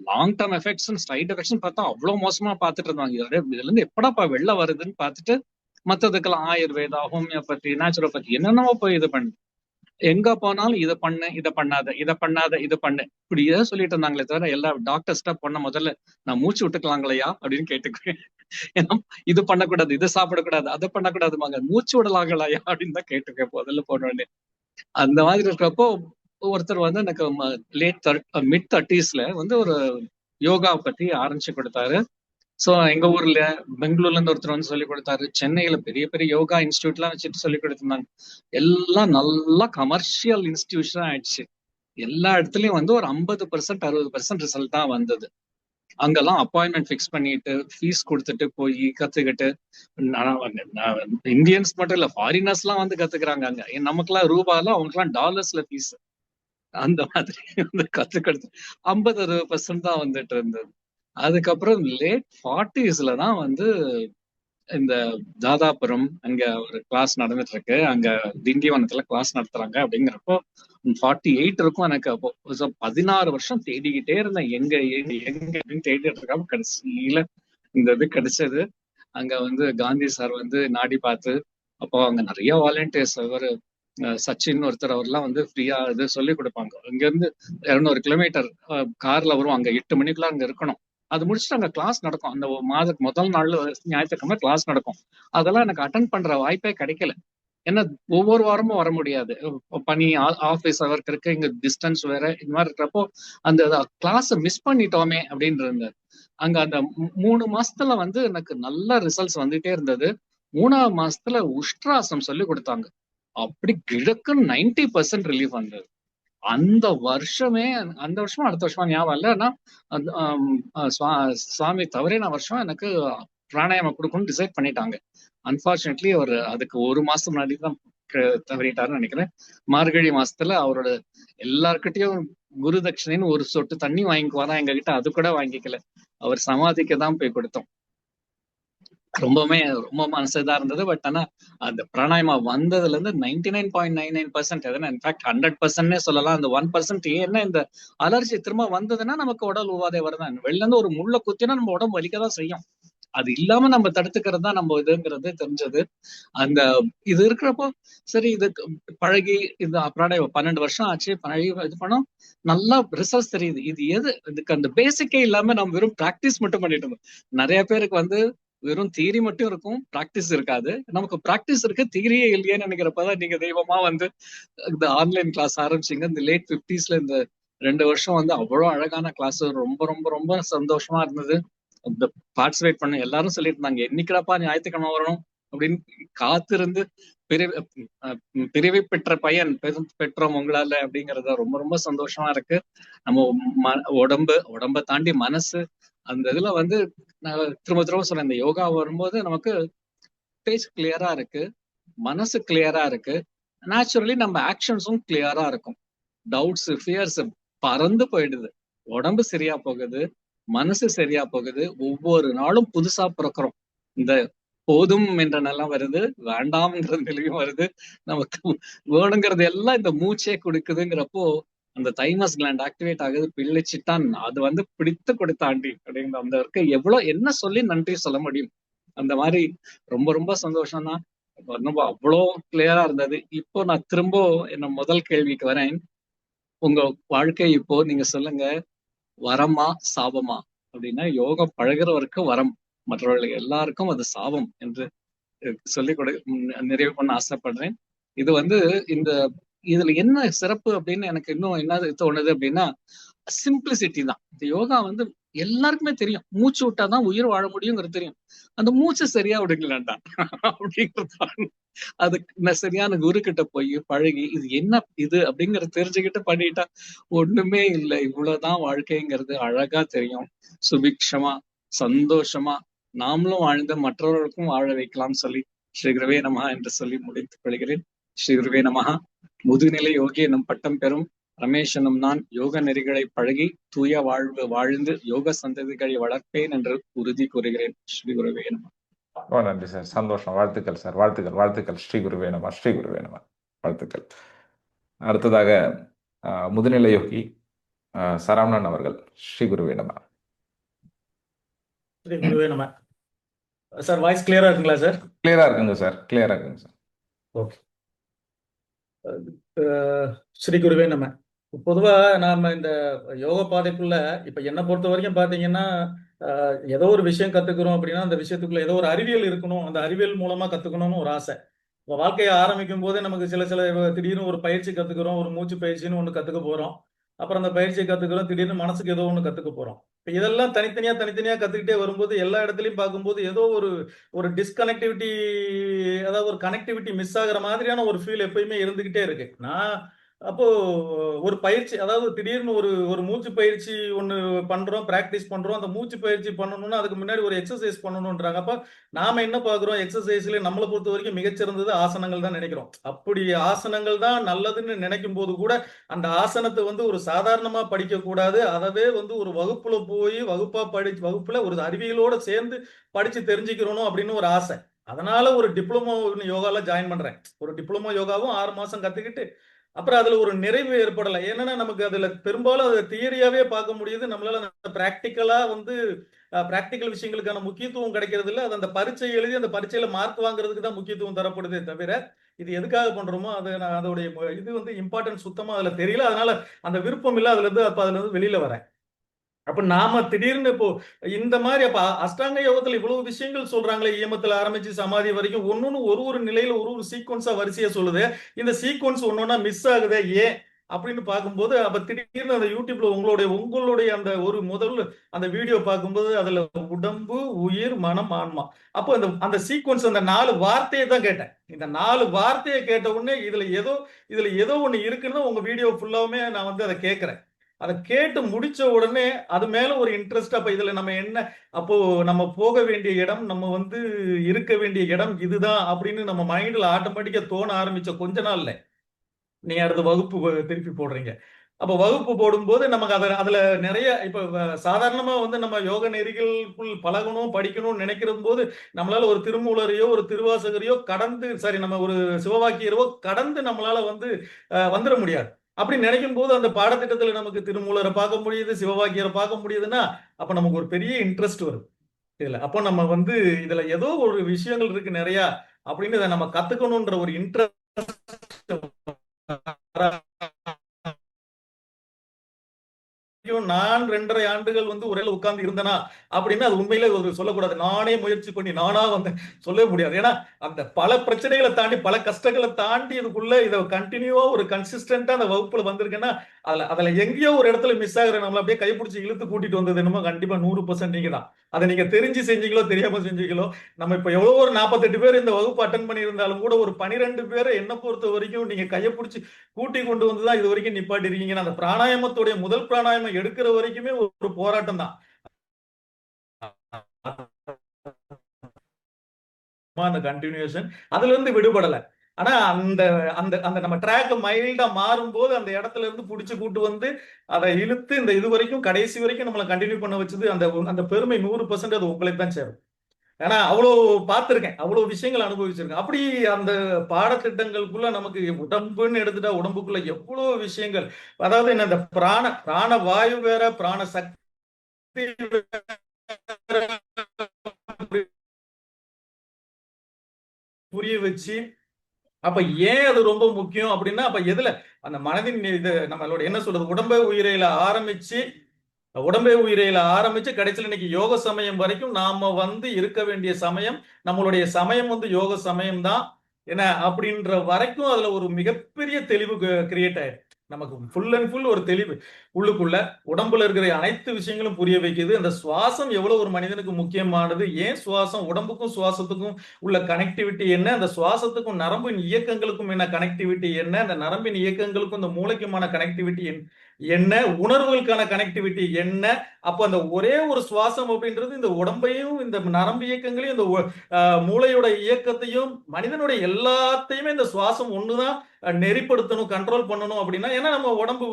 long term effects side effects பார்த்தா அவ்வளவு மோசமா பார்த்துட்டு இருந்தாங்க. இதுல இருந்து எப்படாப்பா வெளில வருதுன்னு பார்த்துட்டு மத்ததுக்கெல்லாம் ஆயுர்வேதா, ஹோமியோபதி, நேச்சுரோபதி என்னென்னவோ போய் இது பண்ணு, எங்க போனாலும் இதை பண்ணு, இதை பண்ணாத, இதை பண்ணாத, இது பண்ணு, இப்படியே சொல்லிட்டு இருந்தாங்களே தவிர எல்லா டாக்டர்ஸ்டா பண்ண முதல்ல நான் மூச்சு விட்டுக்கலாங்களையா அப்படின்னு கேட்டுக்குவேன். ஏன்னா இது பண்ணக்கூடாது, இதை சாப்பிடக்கூடாது, அதை பண்ணக்கூடாதுமாங்க, மூச்சு விடலாங்களையா அப்படின்னு தான் கேட்டுக்குவேன் முதல்ல போனோடனே. அந்த மாதிரி இருக்கிறப்போ ஒருத்தர் வந்து எனக்கு மிட் 30s வந்து ஒரு யோகா பத்தி ஆரம்பிச்சு கொடுத்தாரு. சோ எங்க ஊர்ல பெங்களூர்ல இருந்து ஒருத்தர் வந்து சொல்லி கொடுத்தாரு. சென்னையில பெரிய பெரிய யோகா இன்ஸ்டியூட் எல்லாம் வச்சுட்டு சொல்லி கொடுத்திருந்தாங்க. எல்லாம் நல்லா கமர்ஷியல் இன்ஸ்டிடியூஷன் ஆயிடுச்சு. எல்லா இடத்துலயும் வந்து ஒரு 50% 60% ரிசல்ட் தான் வந்தது. அங்கெல்லாம் அப்பாயின்மெண்ட் ஃபிக்ஸ் பண்ணிட்டு ஃபீஸ் கொடுத்துட்டு போய் கத்துக்கிட்டு, இந்தியன்ஸ் மட்டும் இல்ல ஃபாரினர்ஸ் எல்லாம் வந்து கத்துக்கிறாங்க அங்க. நமக்குலாம் ரூபாயில, அவங்களுக்குலாம் டாலர்ஸ்ல ஃபீஸ். அந்த மாதிரி வந்து கத்துக்கிறது 50-60% தான் வந்துட்டு இருந்தது. அதுக்கப்புறம் லேட் 40s தான் வந்து இந்த தாதாபுரம் அங்க ஒரு கிளாஸ் நடந்துட்டு இருக்கு, அங்க திண்டிவனத்துல கிளாஸ் நடத்துறாங்க. அப்படிங்கிறப்போ 48 இருக்கும் எனக்கு. அப்போ 16 வருஷம் தேடிக்கிட்டே இருந்தேன், எங்க அப்படின்னு தேடிட்டு இருக்காம கடைசியில இந்த இது கிடைச்சது. அங்க வந்து காந்தி சார் வந்து நாடி பார்த்து, அப்போ அங்க நிறைய வாலண்டியர்ஸ், ஒரு சச்சின் ஒருத்தர், அவர்லாம் வந்து ஃப்ரீயா இது சொல்லி கொடுப்பாங்க. இங்க இருந்து 200 கிலோமீட்டர் கார்ல வரும், அங்க 8 மணிக்குள்ள அங்க இருக்கணும். அது முடிச்சுட்டு அங்க கிளாஸ் நடக்கும். அந்த மாதத்துக்கு முதல் நாள் ஞாயிற்றுக்கிழமை கிளாஸ் நடக்கும். அதெல்லாம் எனக்கு அட்டன் பண்ற வாய்ப்பே கிடைக்கல. ஏன்னா ஒவ்வொரு வாரமும் வர முடியாது. பணி, ஆபீஸ் ஒர்க் இருக்கு, இங்க டிஸ்டன்ஸ் வேற, இந்த மாதிரி இருக்கிறப்போ அந்த கிளாஸ் மிஸ் பண்ணிட்டோமே அப்படின்னு இருந்தது. அங்க அந்த 3 மாசத்துல வந்து எனக்கு நல்ல ரிசல்ட்ஸ் வந்துட்டே இருந்தது. 3ஆவது மாசத்துல உஷ்ட்ராசம் சொல்லி கொடுத்தாங்க. அப்படி கிழக்குன்னு 90% ரிலீஃப் வந்தது. அந்த வருஷமே, அந்த வருஷமா அடுத்த வருஷமா ஞாபகம் இல்லை. ஆனா சுவாமி தவறின வருஷம் எனக்கு பிராணாயாமம் கொடுக்கணும்னு டிசைட் பண்ணிட்டாங்க. அன்பார்ச்சுனேட்லி அவர் அதுக்கு 1 மாசம் முன்னாடி தான் தவறிட்டாருன்னு நினைக்கிறேன். மார்கழி மாசத்துல அவரோட எல்லார்கிட்டயும் குரு தட்சிணைன்னு ஒரு சொட்டு தண்ணி வாங்கிக்குவாரா, எங்க கிட்ட அது கூட வாங்கிக்கல. அவர் சமாதிக்கு தான் போய் கொடுத்தோம். ரொம்ப மனசுதான் இருந்தது. பட் ஆனா அந்த பிராணாயமா வந்ததுல இருந்து 99.99% எதனா இன்ஃபேக்ட் 100%னே சொல்லலாம். அந்த 1% ஏன்னா இந்த அலர்ஜி திரும்ப வந்ததுன்னா நமக்கு உடல் உபாதை வருதான். வெளில இருந்து ஒரு முள்ள குத்தினா நம்ம உடம்பு வலிக்கதான் செய்யும். அது இல்லாம நம்ம தடுத்துக்கிறது தான் நம்ம இதுங்கிறது தெரிஞ்சது. அந்த இது இருக்கிறப்போ சரி, இது பழகி இந்த பிராணாயம் 12 வருஷம் ஆச்சு, பழகி இது பண்ணோம், நல்லா ரிசல்ட்ஸ் தெரியுது. இது இதுக்கு அந்த பேசிக்கே இல்லாம நம்ம வெறும் பிராக்டிஸ் மட்டும் பண்ணிட்டு இருந்தோம். நிறைய பேருக்கு வந்து வெறும் தியரி மட்டும் இருக்கும், பிராக்டிஸ் இருக்காது. நமக்கு பிராக்டிஸ் இருக்கு, தியரியே இல்லையேன்னு நினைக்கிறப்பதான் நீங்க தெய்வமா வந்து இந்த ஆன்லைன் கிளாஸ் ஆரம்பிச்சீங்க. இந்த லேட் 50sல இந்த 2 வருஷம் வந்து அவ்வளவு அழகான கிளாஸ். ரொம்ப ரொம்ப ரொம்ப சந்தோஷமா இருந்தது. இந்த பார்ட்டிசிபேட் பண்ண எல்லாரும் சொல்லிட்டு இருந்தாங்க, என்னைக்குடாப்பா ஞாயிற்றுக்கிழமை வரணும் அப்படின்னு காத்திருந்து பிரிவை பெற்ற பையன் பெற்றோம் உங்களால அப்படிங்கறத ரொம்ப ரொம்ப சந்தோஷமா இருக்கு. நம்ம உடம்ப தாண்டி மனசு, அந்த இதுல வந்து திரும்ப திரும்ப சொல்றேன், இந்த யோகா வரும்போது நமக்கு பேஸ் கிளியரா இருக்கு, மனசு கிளியரா இருக்கு, நேச்சுரலி நம்ம ஆக்ஷன்ஸும் கிளியரா இருக்கும். டவுட்ஸ், ஃபியர்ஸ் பறந்து போயிடுது, உடம்பு சரியா போகுது, மனசு சரியா போகுது. ஒவ்வொரு நாளும் புதுசா பிறக்கிறோம். இந்த போதும் என்ற நிலம் வருது, வேண்டாம்ங்கிற நிலையும் வருது, நமக்கு வேணுங்கிறது எல்லாம் இந்த மூச்சே கொடுக்குதுங்கிறப்போ அந்த தைமஸ் கிளாண்ட் ஆக்டிவேட் ஆகுது, பிள்ளைச்சிட்டான் அது வந்து பிடித்து கொடுத்தாண்டி அப்படிங்கிற அந்த இருக்க எவ்வளவு என்ன சொல்லி நன்றி சொல்ல முடியும். அந்த மாதிரி ரொம்ப ரொம்ப சந்தோஷம் தான். அவ்வளோ கிளியரா இருந்தது. இப்போ நான் திரும்ப என்ன முதல் கேள்விக்கு வரேன். உங்க வாழ்க்கை இப்போ நீங்க சொல்லுங்க, வரமா சாபமா அப்படின்னா? யோகம் பழகிறவருக்கு வரம், மற்றவர்களுக்கு எல்லாருக்கும் அது சாபம் என்று சொல்லிக் நிறைவு பண்ண ஆசைப்படுறேன். இது வந்து இதுல என்ன சிறப்பு அப்படின்னு எனக்கு இன்னும் என்ன தோணுது அப்படின்னா, சிம்பிளிசிட்டி தான். இந்த யோகா வந்து எல்லாருக்குமே தெரியும், மூச்சு விட்டாதான் உயிர் வாழ முடியுங்கிறது தெரியும். அந்த மூச்சு சரியா விடுங்களேன்டா அப்படிங்கிறது. அதுக்கு சரியான குரு கிட்ட போய் பழகி இது என்ன இது அப்படிங்கறத தெரிஞ்சுக்கிட்டு பண்ணிட்டா ஒண்ணுமே இல்லை, இவ்வளவுதான் வாழ்க்கைங்கிறது அழகா தெரியும். சுபிக்ஷமா சந்தோஷமா நாமளும் வாழ்ந்து மற்றவர்களுக்கும் வாழ வைக்கலாம்னு சொல்லி ஸ்ரீ குருவே நமஹா என்று சொல்லி முடித்துக் கொள்கிறேன். ஸ்ரீ குருவே நமஹா. முதுநிலை யோகி எனும் பட்டம் பெறும் ரமேஷ் எனும் நான் யோக நெறிகளை பழகி தூய வாழ்வு வாழ்ந்து யோக சந்ததிகளை வளர்ப்பேன் என்று உறுதி கூறுகிறேன். ஸ்ரீ குருவே நமஹா. ரொம்ப நன்றி சார், சந்தோஷம். வாழ்த்துக்கள் சார், வாழ்த்துக்கள் வாழ்த்துக்கள். ஸ்ரீ குருவே நமஹா, ஸ்ரீ குருவே நமஹா. வாழ்த்துக்கள். அடுத்ததாக முதுநிலை யோகி சரவணன் அவர்கள். ஸ்ரீ குருவே நமஹா. ஸ்ரீ குருவே நமஹா. சார் வாய்ஸ் கிளியரா இருக்குங்களா சார்? கிளியரா இருக்குங்க சார், கிளியரா இருக்குங்க சார். ஓகே. ஸ்ரீ குருவே நமஹா. பொதுவா நாம இந்த யோக பாதைக்குள்ள இப்ப என்னை பொறுத்த வரைக்கும் பாத்தீங்கன்னா, ஏதோ ஒரு விஷயம் கத்துக்கிறோம் அப்படின்னா அந்த விஷயத்துக்குள்ள ஏதோ ஒரு அறிவியல் இருக்கணும், அந்த அறிவியல் மூலமா கத்துக்கணும்னு ஒரு ஆசை. இப்போ வாழ்க்கையை ஆரம்பிக்கும் போதே நமக்கு சில திடீர்னு ஒரு பயிற்சி கத்துக்கிறோம், ஒரு மூச்சு பயிற்சின்னு ஒன்று கத்துக்க போறோம். அப்புறம் அந்த பயிற்சியை கத்துக்கிறோம், திடீர்னு மனசுக்கு ஏதோ ஒன்று கத்துக்க போறோம். இப்போ இதெல்லாம் தனித்தனியா கத்துக்கிட்டே வரும்போது எல்லா இடத்துலையும் பார்க்கும்போது ஏதோ ஒரு டிஸ்கனெக்டிவிட்டி, அதாவது ஒரு கனெக்டிவிட்டி மிஸ் ஆகுற மாதிரியான ஒரு ஃபீல் எப்பயுமே இருந்துகிட்டே இருக்கு. நான் அப்போ ஒரு பயிற்சி, அதாவது திடீர்னு ஒரு மூச்சு பயிற்சி ஒன்று பண்றோம், பிராக்டிஸ் பண்றோம். அந்த மூச்சு பயிற்சி பண்ணணும்னா அதுக்கு முன்னாடி ஒரு எக்ஸசைஸ் பண்ணணும்ன்றாங்க. அப்ப நாம என்ன பார்க்குறோம், எக்ஸசைஸ்ல நம்மளை பொறுத்த வரைக்கும் மிகச்சிறந்தது ஆசனங்கள் தான் நினைக்கிறோம். அப்படி ஆசனங்கள் தான் நல்லதுன்னு நினைக்கும் போது கூட அந்த ஆசனத்தை வந்து ஒரு சாதாரணமா படிக்க கூடாது, அதவே வந்து ஒரு வகுப்புல போய் வகுப்புல ஒரு அறிவியலோட சேர்ந்து படிச்சு தெரிஞ்சுக்கிறணும் அப்படின்னு ஒரு ஆசை. அதனால ஒரு டிப்ளமோ யோகால ஜாயின் பண்றேன். ஒரு டிப்ளமோ யோகாவும் 6 மாசம் கத்துக்கிட்டு அப்புறம் அதுல ஒரு நிறைவு ஏற்படலை. ஏன்னா நமக்கு அதுல பெரும்பாலும் அது தியரியாவே பார்க்க முடியுது, நம்மளால பிராக்டிக்கலா வந்து பிராக்டிக்கல் விஷயங்களுக்கான முக்கியத்துவம் கிடைக்கிறது இல்லை. அது அந்த பரீட்சை எழுதி அந்த பரீட்சையில மார்க் வாங்குறதுக்கு தான் முக்கியத்துவம் தரப்படுதே தவிர இது எதுக்காக பண்றோமோ அதோடைய இது வந்து இம்பார்ட்டன்ஸ் சுத்தமா அதுல தெரியல. அதனால அந்த விருப்பம் இல்லை, அதுல இருந்து வெளியில வரேன். அப்ப நாம திடீர்னு இப்போ இந்த மாதிரி அப்ப அஷ்டாங்க யோகத்துல இவ்வளவு விஷயங்கள் சொல்றாங்களே, ஈமத்துல ஆரம்பிச்சு சமாதி வரைக்கும் ஒன்னொன்னு ஒரு நிலையில ஒரு சீக்வன்ஸா வரிசையா சொல்லுது. இந்த சீக்வன்ஸ் ஒன்னொன்னா மிஸ் ஆகுதே ஏன் அப்படின்னு பார்க்கும்போது, அப்ப திடீர்னு அந்த யூடியூப்ல உங்களுடைய அந்த ஒரு முதல்ல அந்த வீடியோ பார்க்கும்போது அதுல உடம்பு, உயிர், மனம், ஆன்மா. அப்போ அந்த அந்த சீக்வன்ஸ் அந்த 4 வார்த்தையை தான் கேட்டேன். இந்த 4 வார்த்தையை கேட்ட உடனே இதுல ஏதோ ஒண்ணு இருக்குன்னு உங்க வீடியோ ஃபுல்லாவுமே நான் வந்து அதை கேட்கிறேன். அதை கேட்டு முடிச்ச உடனே அது மேல ஒரு இன்ட்ரெஸ்ட். அப்ப இதுல நம்ம என்ன, அப்போ நம்ம போக வேண்டிய இடம், நம்ம வந்து இருக்க வேண்டிய இடம் இதுதான் அப்படின்னு நம்ம மைண்ட்ல ஆட்டோமேட்டிக்கா தோண ஆரம்பிச்ச கொஞ்ச நாள்ல நீங்க அடுத்த வகுப்பு திருப்பி போடுறீங்க. அப்ப வகுப்பு போடும்போது நமக்கு அதுல நிறைய இப்ப சாதாரணமா வந்து நம்ம யோக நெறிகளுக்குள் பழகணும் படிக்கணும்னு நினைக்கிற போது நம்மளால ஒரு திருமூலரையோ ஒரு திருவாசகரையோ கடந்து, சரி நம்ம ஒரு சிவவாக்கியரோ கடந்து நம்மளால வந்து வந்துட முடியாது. அப்படி நினைக்கும் போது அந்த பாடத்திட்டத்துல நமக்கு திருமூலரை பார்க்க முடியுது, சிவவாக்கியரை பார்க்க முடியுதுன்னா அப்ப நமக்கு ஒரு பெரிய இன்ட்ரெஸ்ட் வருது இதுல. அப்போ நம்ம வந்து இதுல ஏதோ ஒரு விஷயங்கள் இருக்கு நிறைய அப்படின்னு இதை நம்ம கத்துக்கணும்ன்ற ஒரு இன்ட்ரெஸ்ட் நான் 2.5 ஆண்டுகள் வந்து ஒரே உட்கார்ந்து இருந்தனா அப்படின்னு அது உண்மையிலே ஒரு சொல்லக்கூடாது. நானே முயற்சி பண்ணி நானா வந்து சொல்ல முடியாது. ஏன்னா அந்த பல பிரச்சனைகளை தாண்டி பல கஷ்டங்களை தாண்டி இதுக்குள்ள இதை கண்டினியூவா ஒரு கன்சிஸ்டன்டா அந்த வகுப்புல வந்திருக்கேன்னா அதுல எங்கேயோ ஒரு இடத்துல மிஸ் ஆகுற நம்மள அப்படியே கைப்பிடிச்சு இழுத்து கூட்டிட்டு வந்தது என்னமோ கண்டிப்பா 100% நீங்க தான். அதை நீங்க தெரிஞ்சு செஞ்சீங்களோ தெரியாம செஞ்சீங்களோ, நம்ம இப்ப எவ்வளவு ஒரு 48 பேர் இந்த வகுப்பு அட்டன் பண்ணி இருந்தாலும் கூட ஒரு 12 பேரை என்ன பொறுத்த வரைக்கும் நீங்க கையை பிடிச்சி கூட்டி கொண்டு வந்துதான் இது வரைக்கும் நிப்பாட்டி இருக்கீங்க. அந்த பிராணாயாமத்துடைய முதல் பிராணாயாமம் எடுக்கிற வரைக்குமே ஒரு போராட்டம் தான். அந்த கண்டினியூஷன் அதுல இருந்து விடுபடல. ஆனா அந்த அந்த அந்த நம்ம ட்ராக் மைல்டா மாறும் போது அந்த இடத்துல இருந்து புடிச்சு கூட்டு வந்து அதை இழுத்து இந்த இது வரைக்கும் கடைசி வரைக்கும் நம்மளை கண்டினியூ பண்ண வச்சது அந்த அந்த பெருமை 100% அது உங்களுக்கு தான் சேரும். ஏன்னா அவ்வளவு பார்த்திருக்கேன், அவ்வளவு விஷயங்கள் அனுபவிச்சிருக்கேன். அப்படி அந்த பாடத்திட்டங்களுக்குள்ள நமக்கு உடம்புன்னு எடுத்துட்டா உடம்புக்குள்ள எவ்வளவு விஷயங்கள், அதாவது என்ன, இந்த பிராண வாயு வேற, பிராண சக்தி புரிய வச்சு, அப்ப ஏன் அது ரொம்ப முக்கியம் அப்படின்னா, அப்ப எதுல அந்த மனதின் இது நம்மளோட என்ன சொல்றது, உடம்பே உயிரையில ஆரம்பிச்சு கடைசியில் இன்னைக்கு யோக சமயம் வரைக்கும் நாம வந்து இருக்க வேண்டிய சமயம், நம்மளுடைய சமயம் வந்து யோக சமயம் தான் என்ன அப்படின்ற வரைக்கும் அதுல ஒரு மிகப்பெரிய தெளிவு கிரியேட் ஆயிடுச்சு. நமக்கு ஃபுல் அண்ட் ஃபுல் ஒரு தெளிவு உள்ளுக்குள்ள உடம்புல இருக்கிற அனைத்து விஷயங்களும் புரிய வைக்குது. அந்த சுவாசம் எவ்வளவு ஒரு மனிதனுக்கு முக்கியமானது, ஏன் சுவாசம், உடம்புக்கும் சுவாசத்துக்கும் உள்ள கனெக்டிவிட்டி என்ன, அந்த சுவாசத்துக்கும் நரம்பின் இயக்கங்களுக்கும் என்ன கனெக்டிவிட்டி என்ன, அந்த நரம்பின் இயக்கங்களுக்கும் இந்த மூளைக்குமான கனெக்டிவிட்டி என்ன, உணர்வுகளுக்கான கனெக்டிவிட்டி என்ன. அப்ப அந்த ஒரே ஒரு சுவாசம் அப்படின்றது இந்த உடம்பையும் இந்த நரம்பு இயக்கங்களையும் இந்த மூளையோட இயக்கத்தையும் மனிதனுடைய எல்லாத்தையுமே இந்த சுவாசம் ஒண்ணுதான் நெறிப்படுத்தணும், கண்ட்ரோல் பண்ணணும் அப்படின்னா. ஏன்னா நம்ம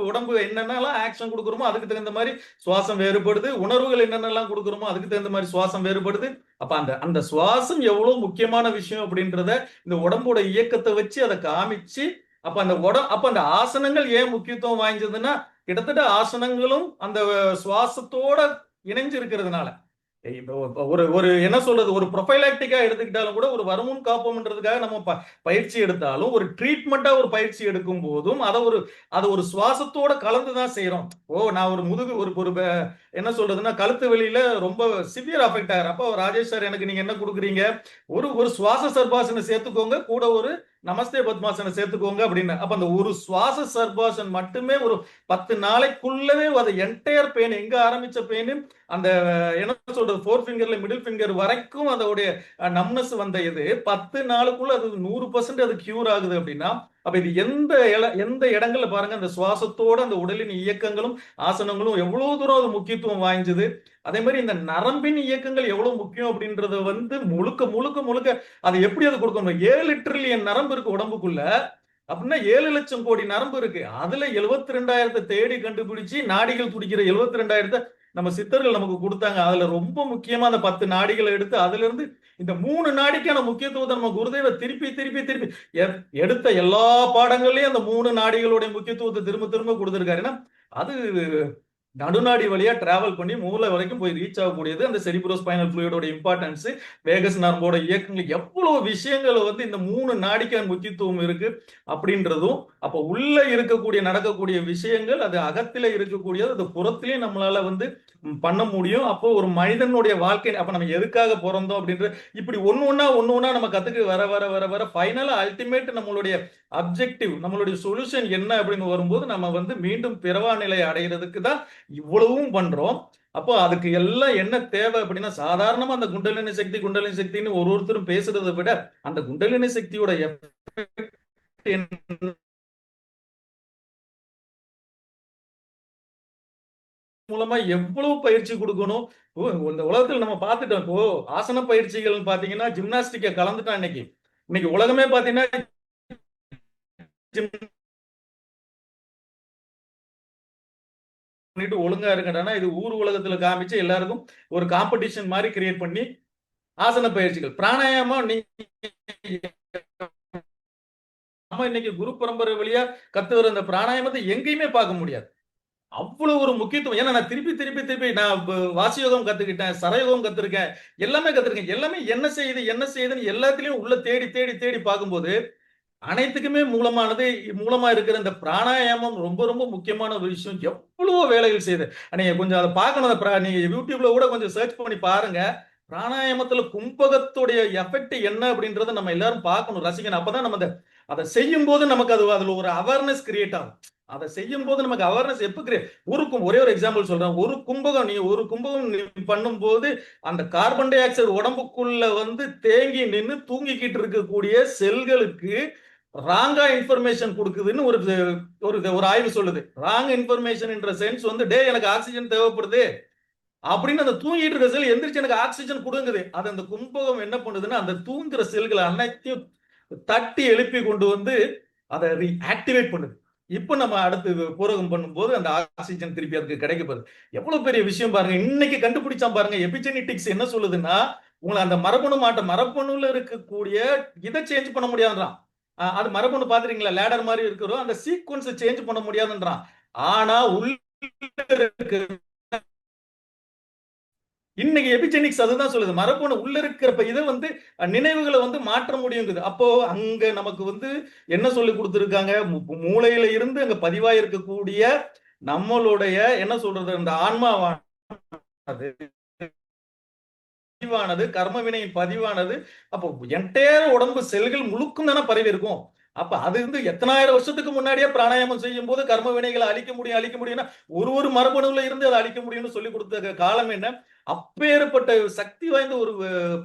உடம்பு என்னென்னலாம் ஆக்ஷன் கொடுக்குறோமோ அதுக்கு தகுந்த மாதிரி சுவாசம் வேறுபடுது, உணர்வுகள் என்னென்னலாம் கொடுக்குறோமோ அதுக்கு தகுந்த மாதிரி சுவாசம் வேறுபடுது. அப்ப அந்த சுவாசம் எவ்வளவு முக்கியமான விஷயம் அப்படின்றத இந்த உடம்போட இயக்கத்தை வச்சு அதை காமிச்சு, அப்ப அந்த ஆசனங்கள் ஏன் முக்கியத்துவம் வாய்ந்ததுன்னா, கிட்டத்தட்ட ஆசனங்களும் அந்த சுவாசத்தோட இணைஞ்சு இருக்கிறதுனால ஒரு என்ன சொல்றது, ஒரு ப்ரொஃபைலாக்டிக்கா எடுத்துக்கிட்டாலும் கூட, ஒரு வருமுன் காப்போம்ன்றதுக்காக நம்ம பயிற்சி எடுத்தாலும், ஒரு ட்ரீட்மெண்டா ஒரு பயிற்சி எடுக்கும் போதும் அதை ஒரு சுவாசத்தோட கலந்துதான் செய்யறோம். நான் ஒரு முதுகு ஒரு என்ன சொல்றதுன்னா கழுத்து வெளியில ரொம்ப சிவியர் அஃபெக்ட் ஆகிற அப்ப ராஜேஷ் சார் எனக்கு நீங்க என்ன கொடுக்குறீங்க, ஒரு சுவாச சர்பாசனை சேர்த்துக்கோங்க, கூட ஒரு நமஸ்தே பத்மாசனை சேர்த்துக்கோங்க அப்படின்னு. அப்ப அந்த ஒரு சுவாச சர்பாசன் மட்டுமே ஒரு 10 நாளைக்குள்ளவே அது என்டையர் பெயின், எங்க ஆரம்பிச்ச பெயின் அந்த என்ன சொல்றது 4 ஃபிங்கர்ல மிடில் ஃபிங்கர் வரைக்கும் அதோடைய நம்னஸ் வந்த இது 10 நாளுக்குள்ள அது 100% அது கியூர் ஆகுது அப்படின்னா, அப்ப இது எந்த இடங்கள்ல பாருங்க, அந்த சுவாசத்தோட அந்த உடலின் இயக்கங்களும் ஆசனங்களும் எவ்வளவு தூரம் அது முக்கியத்துவம் வாய்ந்தது. அதே மாதிரி இந்த நரம்பின் இயக்கங்கள் எவ்வளவு முக்கியம் அப்படின்றத வந்து முழுக்க முழுக்க முழுக்க அது எப்படி அது கொடுக்கணும். 7 ட்ரில்லியன் நரம்பு இருக்கு உடம்புக்குள்ள அப்படின்னா 7 லட்சம் கோடி நரம்பு இருக்கு. அதுல 72,000 தேடி கண்டுபிடிச்சு நாடிகள் துடிக்கிற 72,000 நம்ம சித்தர்கள் நமக்கு கொடுத்தாங்க. அதுல ரொம்ப முக்கியமா அந்த 10 நாடிகளை எடுத்து அதுல இருந்து இந்த 3 நாடிக்கான முக்கியத்துவத்தை நம்ம குருதேவ திருப்பி எடுத்த எல்லா பாடங்கள்லயும் அந்த 3 நாடிகளுடைய முக்கியத்துவத்தை திரும்ப திரும்ப கொடுத்திருக்காரு. ஏன்னா அது நடுநாடி வழியா டிராவல் பண்ணி மூளை வரைக்கும் போய் ரீச் ஆகக்கூடியது அந்த செரிப்ரோஸ்பைனல் ஃப்ளூயிடோட இம்பார்ட்டன்ஸ், வேகஸ் நர்வோட இயக்கங்கள், எவ்வளவு விஷயங்கள் வந்து இந்த 3 நாடிக்கான முக்கியத்துவம் இருக்கு அப்படின்றதும், அப்போ உள்ள இருக்கக்கூடிய நடக்கக்கூடிய விஷயங்கள் அது அகத்தில இருக்கக்கூடியது அது புறத்திலேயே நம்மளால வந்து பண்ண முடியும். அப்போ ஒரு மனிதனுடைய வாழ்க்கை அப்ப நம்ம எதுக்காக பிறந்தோம் அப்படின்ற இப்படி ஒண்ணு ஒண்ணா நம்ம கத்துக்கு வர வர வர வர ஃபைனலா அல்டிமேட் நம்மளுடைய அப்ஜெக்டிவ், நம்மளுடைய சொல்யூஷன் என்ன அப்படின்னு வரும்போது நம்ம வந்து மீண்டும் பிறவா நிலை அடைகிறதுக்கு தான் இவ்வளவும் பண்றோம். அப்போ அதுக்கு எல்லாம் என்ன தேவை அப்படின்னா, சாதாரணமா அந்த குண்டலினி சக்தின்னு ஒருத்தரும் பேசுறதை விட அந்த குண்டலினி சக்தியோட எஃபெக்ட் என்ன மூலமா எவ்வளவு பயிற்சி கொடுக்கணும். இந்த உலகத்தில் நம்ம பார்த்துட்டோம். இப்போ ஆசன பயிற்சிகள் பாத்தீங்கன்னா ஜிம்னாஸ்டிக்க கலந்துட்டான் இன்னைக்கு உலகமே பாத்தீங்கன்னா பண்ணிட்டு ஒழுங்கா இருக்கட்டானா இது ஊர் உலகத்துல காமிச்சு எல்லாருக்கும் ஒரு காம்படிஷன் மாதிரி கிரியேட் பண்ணி ஆசன பயிற்சிகள் பிராணாயாமம் இன்னைக்கு குரு பரம்பரை வழியா கத்து வர அந்த பிராணாயாமத்தை எங்கேயுமே பார்க்க முடியாது. அவ்வளவு ஒரு முக்கியத்துவம். ஏன்னா நான் திருப்பி நான் வாசியோகம் கத்துக்கிட்டேன், சரயோகம் கத்துருக்கேன், எல்லாமே கத்துருக்கேன். எல்லாமே என்ன செய்யுதுன்னு எல்லாத்திலையும் உள்ள தேடி பார்க்கும்போது அனைத்துக்குமே மூலமா இருக்கிற இந்த பிராணாயாமம் ரொம்ப ரொம்ப முக்கியமான ஒரு விஷயம். எவ்வளவோ வேலைகள் செய்யுது. நீங்க கொஞ்சம் அதை பார்க்கணும். நீங்க யூடியூப்ல கூட கொஞ்சம் சர்ச் பண்ணி பாருங்க. பிராணாயாமத்துல கும்பகத்துடைய எஃபெக்ட் என்ன அப்படின்றத நம்ம எல்லாரும் பார்க்கணும், ரசிக்கணும். அப்பதான் நம்ம அதை செய்யும் போது நமக்கு அதுல ஒரு அவேர்னஸ் கிரியேட் ஆகும். அதை செய்யும் போது நமக்கு அவேர்னஸ் எப்ப கிரியேட் ஒரே ஒரு எக்ஸாம்பிள் சொல்றேன். ஒரு கும்பகம் பண்ணும்போது அந்த கார்பன் டை ஆக்சைடு உடம்புக்குள்ள வந்து தேங்கி நின்று தூங்கிக்கிட்டு இருக்கக்கூடிய செல்களுக்கு ராங்கா இன்ஃபர்மேஷன் கொடுக்குதுன்னு ஒரு ஆய்வு சொல்லுது. ராங் இன்ஃபர்மேஷன் என்ற சென்ஸ் வந்து எனக்கு ஆக்சிஜன் தேவைப்படுது அப்படின்னு அந்த தூங்கிட்டு இருக்க செல் எந்திரிச்சு எனக்கு ஆக்சிஜன் கொடுங்குது. அது அந்த கும்பகம் என்ன பண்ணுதுன்னா அந்த தூங்குற செல்களை அனைத்தையும் தட்டி எழுப்பி கொண்டு வந்து அதை ஆக்டிவேட் பண்ணுது. இப்ப நம்ம அடுத்து பூரகம் பண்ணும்போது அந்த ஆக்சிஜன் திருப்பி அதுக்கு கிடைக்கப்படுது. எவ்வளவு பெரிய விஷயம் பாருங்க. இன்னைக்கு கண்டுபிடிச்சா பாருங்க. எபிஜெனிட்டிக்ஸ் என்ன சொல்லுதுன்னா உங்களை அந்த மரபணுல இருக்கக்கூடிய இதை சேஞ்ச் பண்ண முடியாதுன்றான். அது மரபணு பாத்துறீங்களா, லேடர் மாதிரி இருக்கிறோம், அந்த சீக்வன்ஸ் சேஞ்ச் பண்ண முடியாதுன்றான். ஆனா உள்ள இன்னைக்கு எபிஜெனிக்ஸ் அதுதான் சொல்லுது. மரபணு உள்ள இருக்கிற இதை வந்து நினைவுகளை வந்து மாற்ற முடியுங்குது. அப்போ அங்க நமக்கு வந்து என்ன சொல்லி கொடுத்துருக்காங்க, மூளையில இருந்து அங்க பதிவாக இருக்கக்கூடிய நம்மளுடைய என்ன சொல்றது அந்த ஆன்மாவானது பதிவானது, கர்ம வினையின் பதிவானது. அப்போ என்டையர் உடம்பு செல்கள் முழுக்கும் தானே பரவி இருக்கும். அப்ப அது வந்து எத்தனாயிரம் வருஷத்துக்கு முன்னாடியே பிராணாயாமம் செய்யும் போது கர்ம வினைகளை அழிக்க முடியும்னா ஒரு மரபணுல இருந்து அதை அழிக்க முடியும்னு சொல்லி கொடுத்த காலம் என்ன. அப்பேற்பட்ட சக்தி வாய்ந்த ஒரு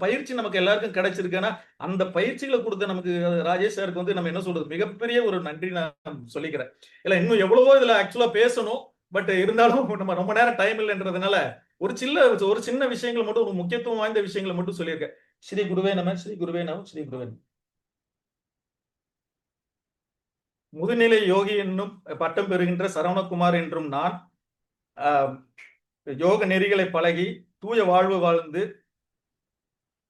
பயிற்சி நமக்கு எல்லாருக்கும் கிடைச்சிருக்குன்னா அந்த பயிற்சிகளை கொடுத்த நமக்கு ராஜேஷ் சாருக்கு வந்து நம்ம என்ன சொல்றது மிகப்பெரிய ஒரு நன்றி நான் சொல்லிக்கிறேன். இல்ல இன்னும் எவ்வளவோ இதுல ஆக்சுவலா பேசணும். பட் இருந்தாலும் நம்ம ரொம்ப நேரம் டைம் இல்லைன்றதுனால ஒரு சின்ன விஷயங்கள் மட்டும், ஒரு முக்கியத்துவம் வாய்ந்த விஷயங்களை மட்டும் சொல்லியிருக்கேன். ஸ்ரீ குருவே நம, ஸ்ரீ குருவே நம, ஸ்ரீ குருவே நம. முதுநிலை யோகி என்னும் பட்டம் பெறுகின்ற சரவணகுமார் என்றும் நான் யோக நெறிகளை பழகி தூய வாழ்வு வாழ்ந்து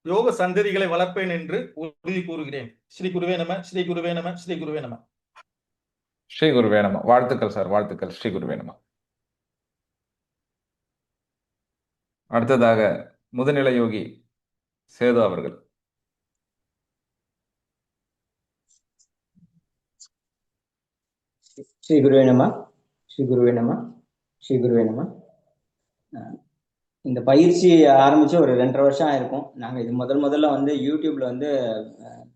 யோக சந்ததிகளை வளர்ப்பேன் என்று உறுதி கூறுகிறேன். ஸ்ரீ குருவே நம, ஸ்ரீ குருவே நம, ஸ்ரீ குருவே நம. ஸ்ரீ குருவே நம. வாழ்த்துக்கள் சார், வாழ்த்துக்கள். ஸ்ரீ குருவே நம. அடுத்ததாக முதுநிலை யோகி சேது அவர்கள். ஸ்ரீ குருவே நம, ஸ்ரீ குருவே நம, ஸ்ரீ குருவே நம. இந்த பயிற்சி ஆரம்பிச்சு ஒரு 2.5 வருஷம் ஆயிருக்கும். நாங்கள் இது முதல்ல வந்து யூடியூப்ல வந்து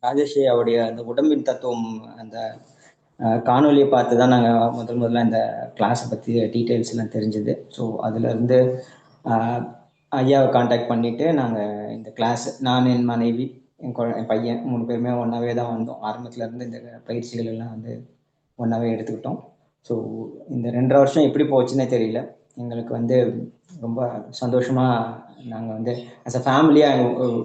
ராஜேஷ் அவருடைய அந்த உடம்பின் தத்துவம் அந்த காணொலியை பார்த்து தான் நாங்கள் முதல்ல இந்த கிளாஸை பற்றி டீட்டெயில்ஸ் எல்லாம் தெரிஞ்சுது. ஸோ அதுலேருந்து ஐயாவை காண்டாக்ட் பண்ணிட்டு நாங்கள் இந்த கிளாஸ், நான், என் மனைவி, என் பையன் 3 பேருமே ஒன்றாவே தான் வந்தோம். ஆரம்பத்துல இருந்து இந்த பயிற்சிகள் எல்லாம் வந்து ஒன்றாவே எடுத்துக்கிட்டோம். ஸோ இந்த 2.5 வருஷம் எப்படி போச்சுன்னே தெரியல. எங்களுக்கு வந்து ரொம்ப சந்தோஷமாக நாங்கள் வந்து ஆஸ் அ ஃபேமிலியாக எங்கள்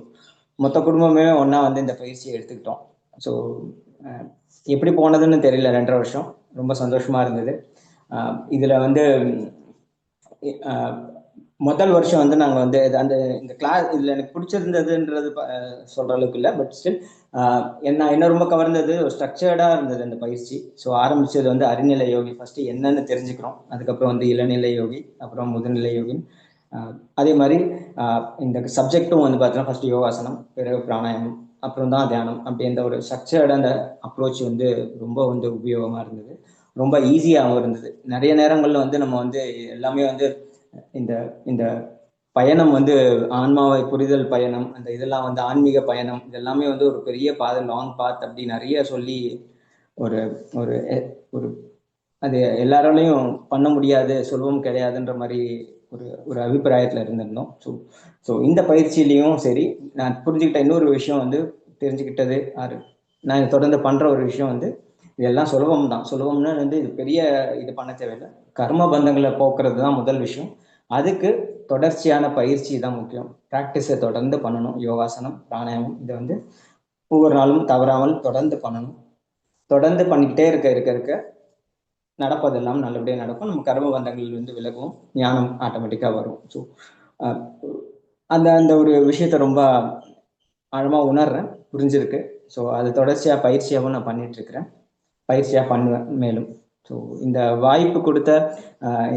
மொத்த குடும்பமே ஒன்றா வந்து இந்த பயிற்சியை எடுத்துக்கிட்டோம். ஸோ எப்படி போனதுன்னு தெரியல. 2.5 வருஷம் ரொம்ப சந்தோஷமாக இருந்தது. இதில் வந்து முதல் வருஷம் வந்து நாங்கள் வந்து அந்த இந்த கிளாஸ் இதில் எனக்கு பிடிச்சிருந்ததுன்றது சொல்கிற அளவுக்கு இல்லை. பட் ஸ்டில் என்ன ரொம்ப கவர்ந்தது ஒரு ஸ்ட்ரக்சர்டாக இருந்தது அந்த பயிற்சி. ஸோ ஆரம்பித்தது வந்து அறிநிலை யோகி ஃபஸ்ட்டு என்னன்னு தெரிஞ்சுக்கிறோம், அதுக்கப்புறம் வந்து இளநிலை யோகி, அப்புறம் முதுநிலை யோகி. அதே மாதிரி இந்த சப்ஜெக்டும் வந்து பார்த்தீங்கன்னா ஃபஸ்ட்டு யோகாசனம், பிறகு பிராணாயாமம், அப்புறம் தான் தியானம். அப்படி இந்த ஒரு ஸ்ட்ரக்சர்டாக அந்த அப்ரோச் வந்து ரொம்ப வந்து உபயோகமாக இருந்தது, ரொம்ப ஈஸியாகவும் இருந்தது. நிறைய நேரங்களில் வந்து நம்ம வந்து எல்லாமே வந்து இந்த இந்த பயணம் வந்து ஆன்மாவை புரிதல் பயணம், அந்த இதெல்லாம் வந்து ஆன்மீக பயணம், இதெல்லாமே வந்து ஒரு பெரிய பாதை, லாங் பாத் அப்படி நிறைய சொல்லி ஒரு ஒரு ஒரு அது எல்லாராலையும் பண்ண முடியாது, சுலபம் கிடையாதுன்ற மாதிரி ஒரு ஒரு அபிப்பிராயத்தில் இருந்திருந்தோம். ஸோ இந்த பயிற்சியிலையும் சரி, நான் புரிஞ்சுக்கிட்ட இன்னொரு விஷயம் வந்து தெரிஞ்சுக்கிட்டது நான் தொடர்ந்து பண்ணுற ஒரு விஷயம் வந்து இதெல்லாம் சுலபம் தான். சுலபம்னா வந்து இது பெரிய இது பண்ண தேவையில்லை, கர்ம பந்தங்களை போக்குறது தான் முதல் விஷயம். அதுக்கு தொடர்ச்சியான பயிற்சி தான் முக்கியம். ப்ராக்டிஸை தொடர்ந்து பண்ணணும். யோகாசனம், பிராணாயாமம் இதை வந்து ஒவ்வொரு நாளும் தவறாமல் தொடர்ந்து பண்ணணும். தொடர்ந்து பண்ணிக்கிட்டே இருக்க நடப்பதெல்லாம் நல்லபடியாக நடக்கும். நம்ம கர்ம பந்தங்கள் வந்து விலகும், ஞானம் ஆட்டோமேட்டிக்காக வரும். ஸோ அந்த அந்த ஒரு விஷயத்த ரொம்ப ஆழமாக உணர்றேன், புரிஞ்சிருக்கு. ஸோ அது தொடர்ச்சியாக பயிற்சியாகவும் நான் பண்ணிட்டு இருக்கிறேன், பயிற்சியாக பண்ணுவேன் மேலும். ஸோ இந்த வாய்ப்பு கொடுத்த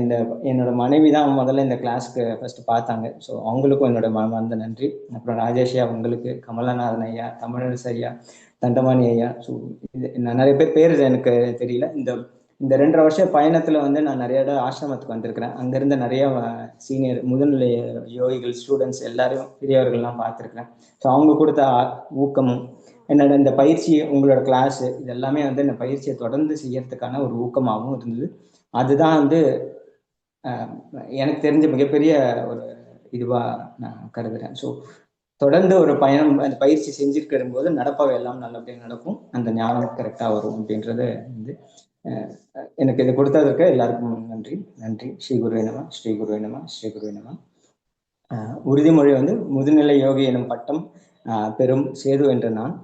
இந்த என்னோட மனைவி தான் முதல்ல இந்த கிளாஸ்க்கு ஃபர்ஸ்ட் பார்த்தாங்க. ஸோ அவங்களுக்கும் என்னோட மனமார்ந்த நன்றி. அப்புறம் ராஜேஷ் அவங்களுக்கு, கமலநாதன் ஐயா, தமிழரசு ஐயா, தண்டமாணி ஐயா. ஸோ இது நான் நிறைய பேர் எனக்கு தெரியல. இந்த 2.5 வருஷ பயணத்தில் வந்து நான் நிறைய இடம் ஆசிரமத்துக்கு வந்திருக்கிறேன். அங்கேருந்து நிறைய சீனியர் முதுநிலை யோகிகள், ஸ்டூடெண்ட்ஸ் எல்லாரையும், பெரியவர்கள்லாம் பார்த்துருக்கிறேன். ஸோ அவங்க கொடுத்த ஊக்கமும் என்னோட இந்த பயிற்சி, உங்களோட கிளாஸ், இது எல்லாமே வந்து இந்த பயிற்சியை தொடர்ந்து செய்யறதுக்கான ஒரு ஊக்கமாகவும் இருந்தது. அதுதான் வந்து எனக்கு தெரிஞ்ச மிகப்பெரிய ஒரு இதுவாக நான் கருதுகிறேன். ஸோ தொடர்ந்து ஒரு பயணம், அந்த பயிற்சி செஞ்சுருக்கிற போது நடப்பவை எல்லாம் நல்லபடியாக நடக்கும், அந்த ஞானம் கரெக்டாக வரும் அப்படின்றது வந்து எனக்கு இது கொடுத்ததற்கு எல்லாருக்கும் நன்றி. நன்றி. ஸ்ரீ குருவே நம, ஸ்ரீ குருவே நம, ஸ்ரீ குருவே நம. உறுதிமொழி வந்து முதுநிலை யோகி எனும் பட்டம் பெரும் சேது என்ற நான்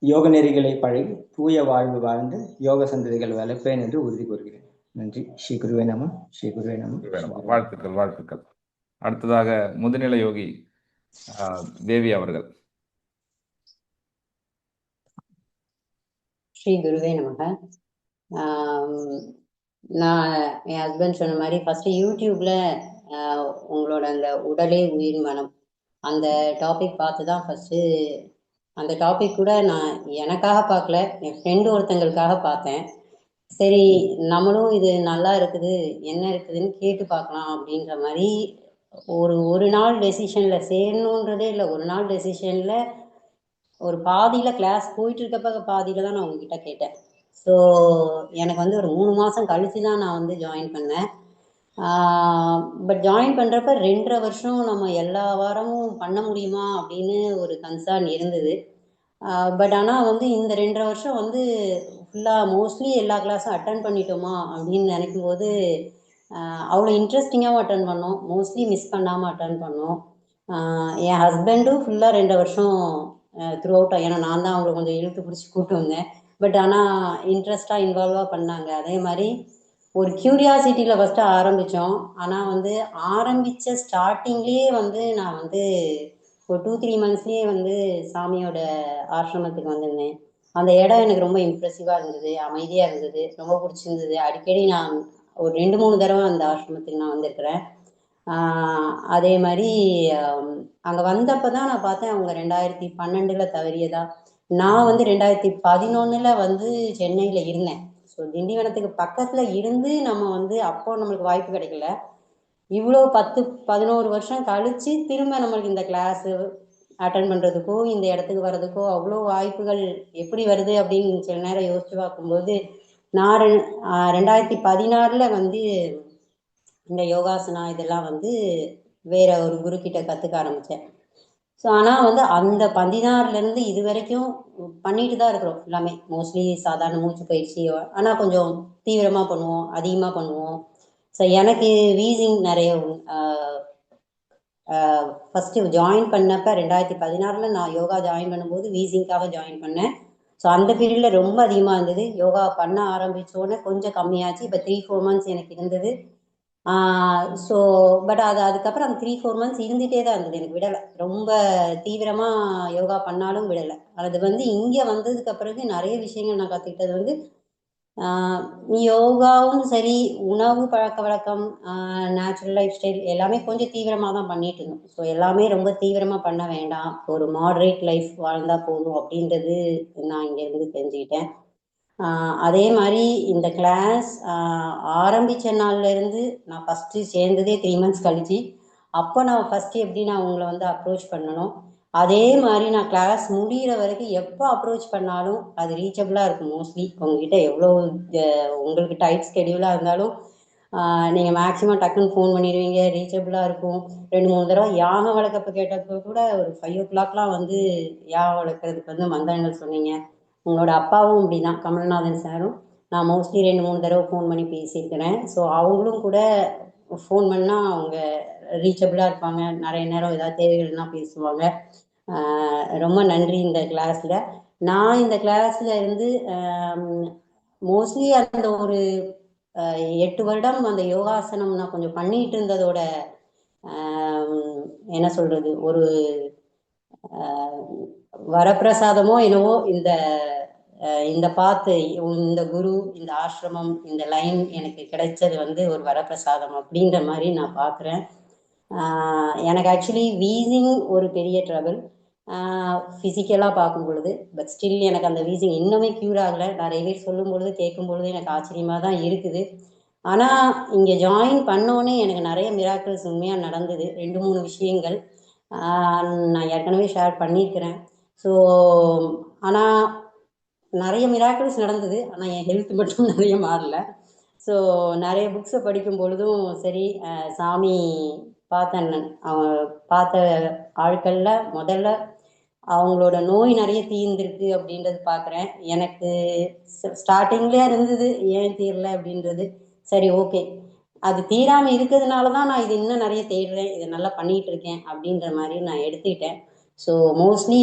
யோக நெறிகளை பழகி தூய வாழ்வு வாழ்ந்து யோக சந்ததிகள் வளர்ப்பேன் என்று உறுதி கூறுகிறேன். நன்றி. ஸ்ரீ குருவே நம, ஸ்ரீ குருவே நம. வாழ்த்துக்கள், வாழ்த்துக்கள். அடுத்ததாக முதுநிலை யோகி தேவி அவர்கள். ஸ்ரீ குருவே நமக. நான் என் ஹஸ்பண்ட் சொன்ன மாதிரி ஃபர்ஸ்ட் யூடியூப்ல உங்களோட அந்த உடலே உயிர் மனம் அந்த டாபிக் பார்த்து தான் ஃபர்ஸ்ட். அந்த டாபிக் கூட நான் எனக்காக பார்க்கல, என் ஃப்ரெண்டு ஒருத்தங்களுக்காக பார்த்தேன். சரி நம்மளும் இது நல்லா இருக்குது, என்ன இருக்குதுன்னு கேட்டு பார்க்கலாம் அப்படின்ற மாதிரி ஒரு நாள் டெசிஷன்ல சேரணுன்றதே இல்லை, ஒரு நாள் டெசிஷன்ல ஒரு பாதியில கிளாஸ் போயிட்டு இருக்கப்ப பாதியில தான் நான் உங்ககிட்ட கேட்டேன். ஸோ எனக்கு வந்து ஒரு 3 மாதம் கழிச்சு தான் நான் வந்து ஜாயின் பண்ணேன். பட் ஜாயின் பண்ணுறப்ப 2.5 வருஷம் நம்ம எல்லா வாரமும் பண்ண முடியுமா அப்படின்னு ஒரு கன்சர்ன் இருந்தது. பட் ஆனால் வந்து இந்த 2.5 வருஷம் வந்து ஃபுல்லாக மோஸ்ட்லி எல்லா கிளாஸும் அட்டன் பண்ணிட்டோமா அப்படின்னு நினைக்கும் போது அவ்வளோ இன்ட்ரெஸ்டிங்காகவும் அட்டன் பண்ணோம், மோஸ்ட்லி மிஸ் பண்ணாமல் அட்டன் பண்ணோம். என் ஹஸ்பண்டும் ஃபுல்லாக 2 வருஷம் த்ரூ அவுட், ஏன்னா நான் தான் அவங்களை கொஞ்சம் இழுத்து பிடிச்சி கூப்பிட்டு வந்தேன். பட் ஆனால் இன்ட்ரெஸ்டாக இன்வால்வாக பண்ணாங்க. அதே மாதிரி ஒரு க்யூரியாசிட்டியில் ஃபஸ்ட்டு ஆரம்பித்தோம். ஆனால் வந்து ஆரம்பித்த ஸ்டார்டிங்லேயே வந்து நான் வந்து ஒரு 2-3 மந்த்ஸ்லேயே வந்து சாமியோட ஆசிரமத்துக்கு வந்திருந்தேன். அந்த இடம் எனக்கு ரொம்ப இம்ப்ரெசிவாக இருந்தது, அமைதியாக இருந்தது, ரொம்ப பிடிச்சிருந்தது. அடிக்கடி நான் ஒரு 2-3 தடவை அந்த ஆசிரமத்துக்கு நான் வந்திருக்கிறேன். அதே மாதிரி அங்கே வந்தப்போ தான் நான் பார்த்தேன் அவங்க 2012 தவறியதா. நான் வந்து 2011 வந்து சென்னையில் இருந்தேன். ஸோ திண்டிவனத்துக்கு பக்கத்தில் இருந்து நம்ம வந்து அப்போ நம்மளுக்கு வாய்ப்பு கிடைக்கல. இவ்வளோ 10-11 வருஷம் கழித்து திரும்ப நம்மளுக்கு இந்த கிளாஸு அட்டன் பண்ணுறதுக்கோ இந்த இடத்துக்கு வர்றதுக்கோ அவ்வளோ வாய்ப்புகள் எப்படி வருது அப்படின்னு சில நேரம் யோசிச்சு பார்க்கும்போது, நான் 2016 வந்து இந்த யோகாசனா இதெல்லாம் வந்து வேற ஒரு குரு கிட்ட கற்றுக்க ஆரம்பித்தேன். ஸோ ஆனால் வந்து அந்த 16லேருந்து இது வரைக்கும் பண்ணிட்டு தான் இருக்கிறோம் எல்லாமே. மோஸ்ட்லி சாதாரண மூச்சு பயிற்சி, ஆனால் கொஞ்சம் தீவிரமாக பண்ணுவோம், அதிகமாக பண்ணுவோம். ஸோ எனக்கு வீசிங் நிறைய ஃபஸ்ட்டு ஜாயின் பண்ணப்போ 2016 நான் யோகா ஜாயின் பண்ணும்போது வீசிங்காக ஜாயின் பண்ணேன். ஸோ அந்த பீரியடில் ரொம்ப அதிகமாக இருந்தது. யோகா பண்ண ஆரம்பித்தோன்னே கொஞ்சம் கம்மியாச்சு. இப்போ 3-4 மந்த்ஸ் எனக்கு இருந்தது. ஸோ பட் அதுக்கப்புறம் அந்த 3-4 மந்த்ஸ் இருந்துகிட்டே தான் இருந்தது, எனக்கு விடலை. ரொம்ப தீவிரமாக யோகா பண்ணாலும் விடலை. அது வந்து இங்கே வந்ததுக்கு பிறகு நிறைய விஷயங்கள் நான் கற்றுக்கிட்டது வந்து யோகாவும் சரி, உணவு பழக்க வழக்கம், நேச்சுரல் லைஃப் ஸ்டைல் எல்லாமே கொஞ்சம் தீவிரமாக தான் பண்ணிட்டு இருந்தோம். ஸோ எல்லாமே ரொம்ப தீவிரமாக பண்ண வேண்டாம், ஒரு மாடரேட் லைஃப் வாழ்ந்தால் போதும் அப்படின்றது நான் இங்கேருந்து தெரிஞ்சுக்கிட்டேன். அதே மாதிரி இந்த கிளாஸ் ஆரம்பித்த நாள்லேருந்து நான் ஃபஸ்ட்டு சேர்ந்ததே 3 மந்த்ஸ் கழிச்சு, அப்போ நான் ஃபஸ்ட்டு எப்படி நான் உங்களை வந்து அப்ரோச் பண்ணணும், அதே மாதிரி நான் கிளாஸ் முடிகிற வரைக்கும் எப்போ அப்ரோச் பண்ணாலும் அது ரீச்சபிளாக இருக்கும். மோஸ்ட்லி உங்ககிட்ட எவ்வளோ உங்களுக்கு டைட் ஸ்கெடியூலாக இருந்தாலும் நீங்கள் மேக்ஸிமம் டக்குன்னு ஃபோன் பண்ணிடுவீங்க, ரீச்சபிளாக இருக்கும். 2-3 தடவை யானை வளர்க்கப்ப கேட்டப்போ கூட ஒரு 5 o'clockலாம் வந்து யானை வளர்க்குறதுக்கு வந்து மந்திரங்கள் சொன்னீங்க. உங்களோட அப்பாவும் இப்படி தான், கமல்நாதன் சாரும். நான் மோஸ்ட்லி 2-3 தடவை ஃபோன் பண்ணி பேசியிருக்கிறேன். ஸோ அவங்களும் கூட ஃபோன் பண்ணால் அவங்க ரீச்சபிளாக இருப்பாங்க, நிறைய நேரம் ஏதாவது தேவைகள்னா பேசுவாங்க. ரொம்ப நன்றி இந்த கிளாஸில். நான் இந்த கிளாஸில் இருந்து மோஸ்ட்லி அந்த ஒரு 8 வருடம் அந்த யோகாசனம் நான் கொஞ்சம் பண்ணிட்டு இருந்ததோட என்ன சொல்கிறது, ஒரு வரப்பிரசாதமோ என்னவோ இந்த பாத்து, இந்த குரு, இந்த ஆசிரமம், இந்த லைன் எனக்கு கிடைச்சது வந்து ஒரு வரப்பிரசாதம் அப்படின்ற மாதிரி நான் பார்க்குறேன். எனக்கு ஆக்சுவலி வீசிங் ஒரு பெரிய ட்ரபிள் ஃபிசிக்கலாக பார்க்கும் பொழுது. பட் ஸ்டில் எனக்கு அந்த வீசிங் இன்னுமே க்யூர் ஆகலை. நிறைய பேர் சொல்லும் பொழுது கேட்கும் பொழுது எனக்கு ஆச்சரியமாக தான் இருக்குது. ஆனால் இங்கே ஜாயின் பண்ணோன்னே எனக்கு நிறைய மிராக்கிள்ஸ் உண்மையாக நடந்தது. 2-3 விஷயங்கள் நான் ஏற்கனவே ஷேர் பண்ணியிருக்கிறேன். ஸோ ஆனால் நிறைய மிராக்கிள்ஸ் நடந்தது, ஆனால் என் ஹெல்த் மட்டும் நிறைய மாறல. ஸோ நிறைய புக்ஸை படிக்கும் பொழுதும் சரி, சாமி பார்த்த ஆட்களில் முதல்ல அவங்களோட நோய் நிறைய தீர்ந்திருக்கு அப்படின்றது பார்க்குறேன். எனக்கு ஸ்டார்டிங்லேயே இருந்தது, ஏன் தீரல அப்படின்றது. சரி, ஓகே, அது தீராமல் இருக்கிறதுனால தான் நான் இது இன்னும் நிறைய தேடுறேன், இதை நல்லா பண்ணிகிட்டு இருக்கேன் அப்படின்ற மாதிரி நான் எடுத்துக்கிட்டேன். ஸோ மோஸ்ட்லி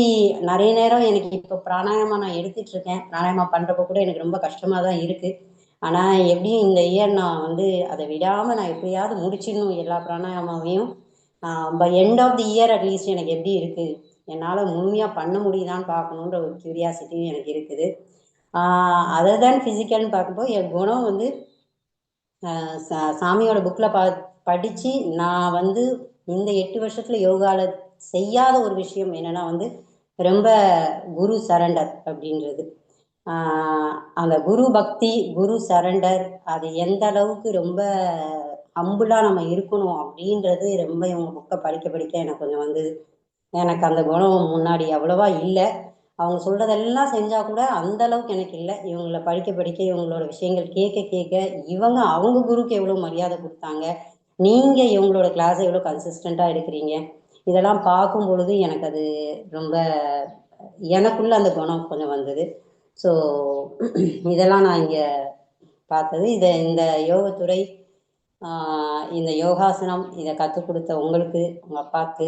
நிறைய நேரம் எனக்கு இப்போ பிராணாயாமம் நான் எடுத்துகிட்டு இருக்கேன். பிராணாயாமம் பண்ணுறப்ப கூட எனக்கு ரொம்ப கஷ்டமாக தான் இருக்குது. ஆனால் எப்படியும் இந்த இயர் நான் வந்து அதை விடாமல் நான் எப்படியாவது முடிச்சிடணும் எல்லா பிராணாயாமாவையும். By end of the year at least எனக்கு எப்படி இருக்குது, என்னால் முழுமையாக பண்ண முடியுதான்னு பார்க்கணுன்ற ஒரு க்யூரியாசிட்டியும் எனக்கு இருக்குது. அதர் தேன் ஃபிசிக்கல்னு பார்க்கும்போது என் குணம் வந்து சாமியோட புக்கில் படித்து நான் வந்து இந்த 8 வருஷத்தில் யோகாவில் செய்யாத ஒரு விஷயம் என்னென்னா வந்து ரொம்ப குரு சரண்டர் அப்படின்றது. அந்த குரு பக்தி, குரு சரண்டர், அது எந்த அளவுக்கு ரொம்ப ஹம்புளாக நம்ம இருக்கணும் அப்படின்றது ரொம்ப இவங்க புக்கை படிக்க எனக்கு கொஞ்சம் வந்தது. எனக்கு அந்த குணம் முன்னாடி அவ்வளோவா இல்லை. அவங்க சொல்கிறதெல்லாம் செஞ்சால் கூட அந்த அளவுக்கு எனக்கு இல்லை. இவங்களை படிக்க இவங்களோட விஷயங்கள் கேட்க இவங்க அவங்க குருக்கு எவ்வளோ மரியாதை கொடுத்தாங்க, நீங்கள் இவங்களோட கிளாஸை எவ்வளோ கன்சிஸ்டண்ட்டாக எடுக்கிறீங்க, இதெல்லாம் பார்க்கும் பொழுது எனக்கு அது ரொம்ப எனக்குள்ள அந்த குணம் கொஞ்சம் வந்தது. ஸோ இதெல்லாம் நான் இங்கே பார்த்தது. இந்த யோகத்துறை, இந்த யோகாசனம் இதை கற்றுக் கொடுத்த உங்களுக்கு, உங்கள் அப்பாவுக்கு,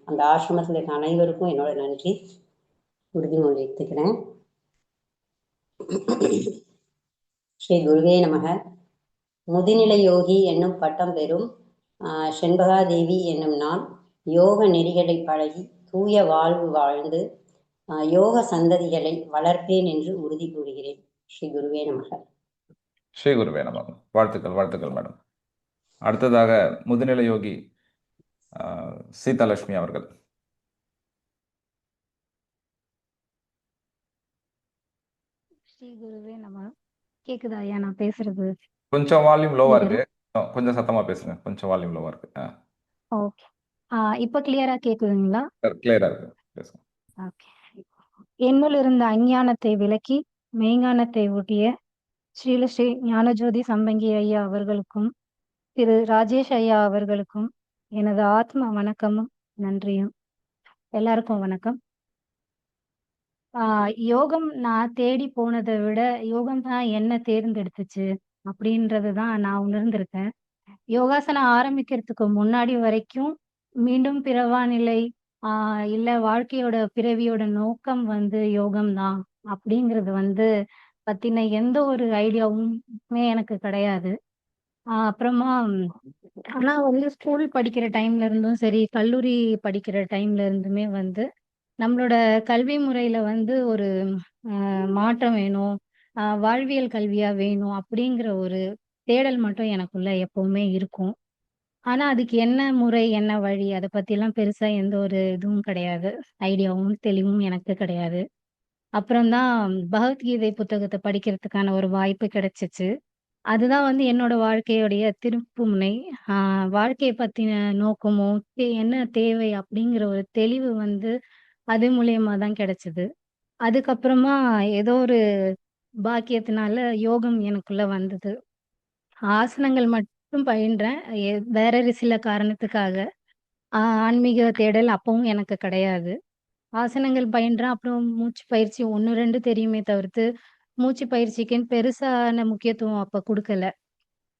அந்த ஆசிரமத்தில் இருக்க அனைவருக்கும் என்னோட நன்றி. உறுதிமொழி எடுத்துக்கிறேன். ஸ்ரீ குருவே நமக. முதுநிலை யோகி என்னும் பட்டம் பெறும் செண்பகாதேவி என்னும் நான் யோக நெறிகளை பழகி தூய வாழ்வு வாழ்ந்து யோக சந்ததிகளை வளர்ப்பேன் என்று உறுதி கூறுகிறேன். ஸ்ரீ குருவே நமக. ஸ்ரீ குருவே நமக. வாழ்த்துக்கள் மேடம். அடுத்ததாக முதுநிலை யோகி சீதாலட்சுமி அவர்கள். ஸ்ரீ குருவே நமக. கேக்குதா ஐயா நான் பேசுறது? கொஞ்சம் வால்யூம் லோவா இருக்கு, கொஞ்சம் சத்தமா பேசுங்க. கொஞ்சம் வால்யூம் லோவா இருக்கு. ஓகே, இப்போ கிளியரா கேக்குதுங்களா? கிளியரா இருக்கு, பேசுங்க. ஓகே. என்னுள் இருந்த அஞ்ஞானத்தை விலக்கி மெய்ஞானத்தை ஊட்டிய ஸ்ரீ ஞானஜோதி சம்பங்கி ஐயா அவர்களுக்கும் திரு ராஜேஷ் ஐயா அவர்களுக்கும் எனது ஆத்ம வணக்கமும் நன்றியும். எல்லாருக்கும் வணக்கம். யோகம் நான் தேடி போனதை விட யோகம் தான் என்ன தேர்ந்தெடுத்துச்சு அப்படின்றது தான் நான் உணர்ந்திருக்கேன். யோகாசனம் ஆரம்பிக்கிறதுக்கு முன்னாடி வரைக்கும் மீண்டும் பிறவா நிலை, இல்ல வாழ்க்கையோட பிறவியோட நோக்கம் வந்து யோகம் தான் அப்படிங்கிறது பத்தின எந்த ஒரு ஐடியாவுமே எனக்கு கிடையாது. அப்புறமா ஆனா வந்து ஸ்கூல் படிக்கிற டைம்ல இருந்தும் சரி, கல்லூரி படிக்கிற டைம்ல இருந்துமே வந்து நம்மளோட கல்வி முறையில வந்து ஒரு மாற்றம் வேணும். வாழ்வியல் கல்வியா வேணும் அப்படிங்கிற ஒரு தேடல் மட்டும் எனக்குள்ள எப்பவுமே இருக்கும். ஆனா அதுக்கு என்ன முறை, என்ன வழி அத பத்திலாம் பெருசா எந்த ஒரு இதுவும் கிடையாது. ஐடியாவும், தெளிவும் எனக்கு கிடையாது. அப்புறம் தான் பகவத்கீதை புத்தகத்த படிக்கிறதுக்கான ஒரு வாய்ப்பு கிடைச்சுச்சு. அதுதான் வந்து என்னோட வாழ்க்கையுடைய திருப்புமுனை. ஆ வாழ்க்கைய பத்தின நோக்கமோ, என்ன தேவை அப்படிங்கிற ஒரு தெளிவு வந்து அது மூலியமா தான் கிடைச்சது. அதுக்கப்புறமா ஏதோ ஒரு பாக்கியத்தினால யோகம் எனக்குள்ள வந்தது. ஆசனங்கள் மட்டும் பயின்றேன். வேற ஒரு சில காரணத்துக்காக. ஆன்மீக தேடல் அப்பவும் எனக்கு கிடையாது. ஆசனங்கள் பயின்றேன். அப்புறம் மூச்சு பயிற்சி 1, 2 தெரியுமே தவிர்த்து, மூச்சு பயிற்சிக்குன்னு பெருசான முக்கியத்துவம் அப்ப குடுக்கல.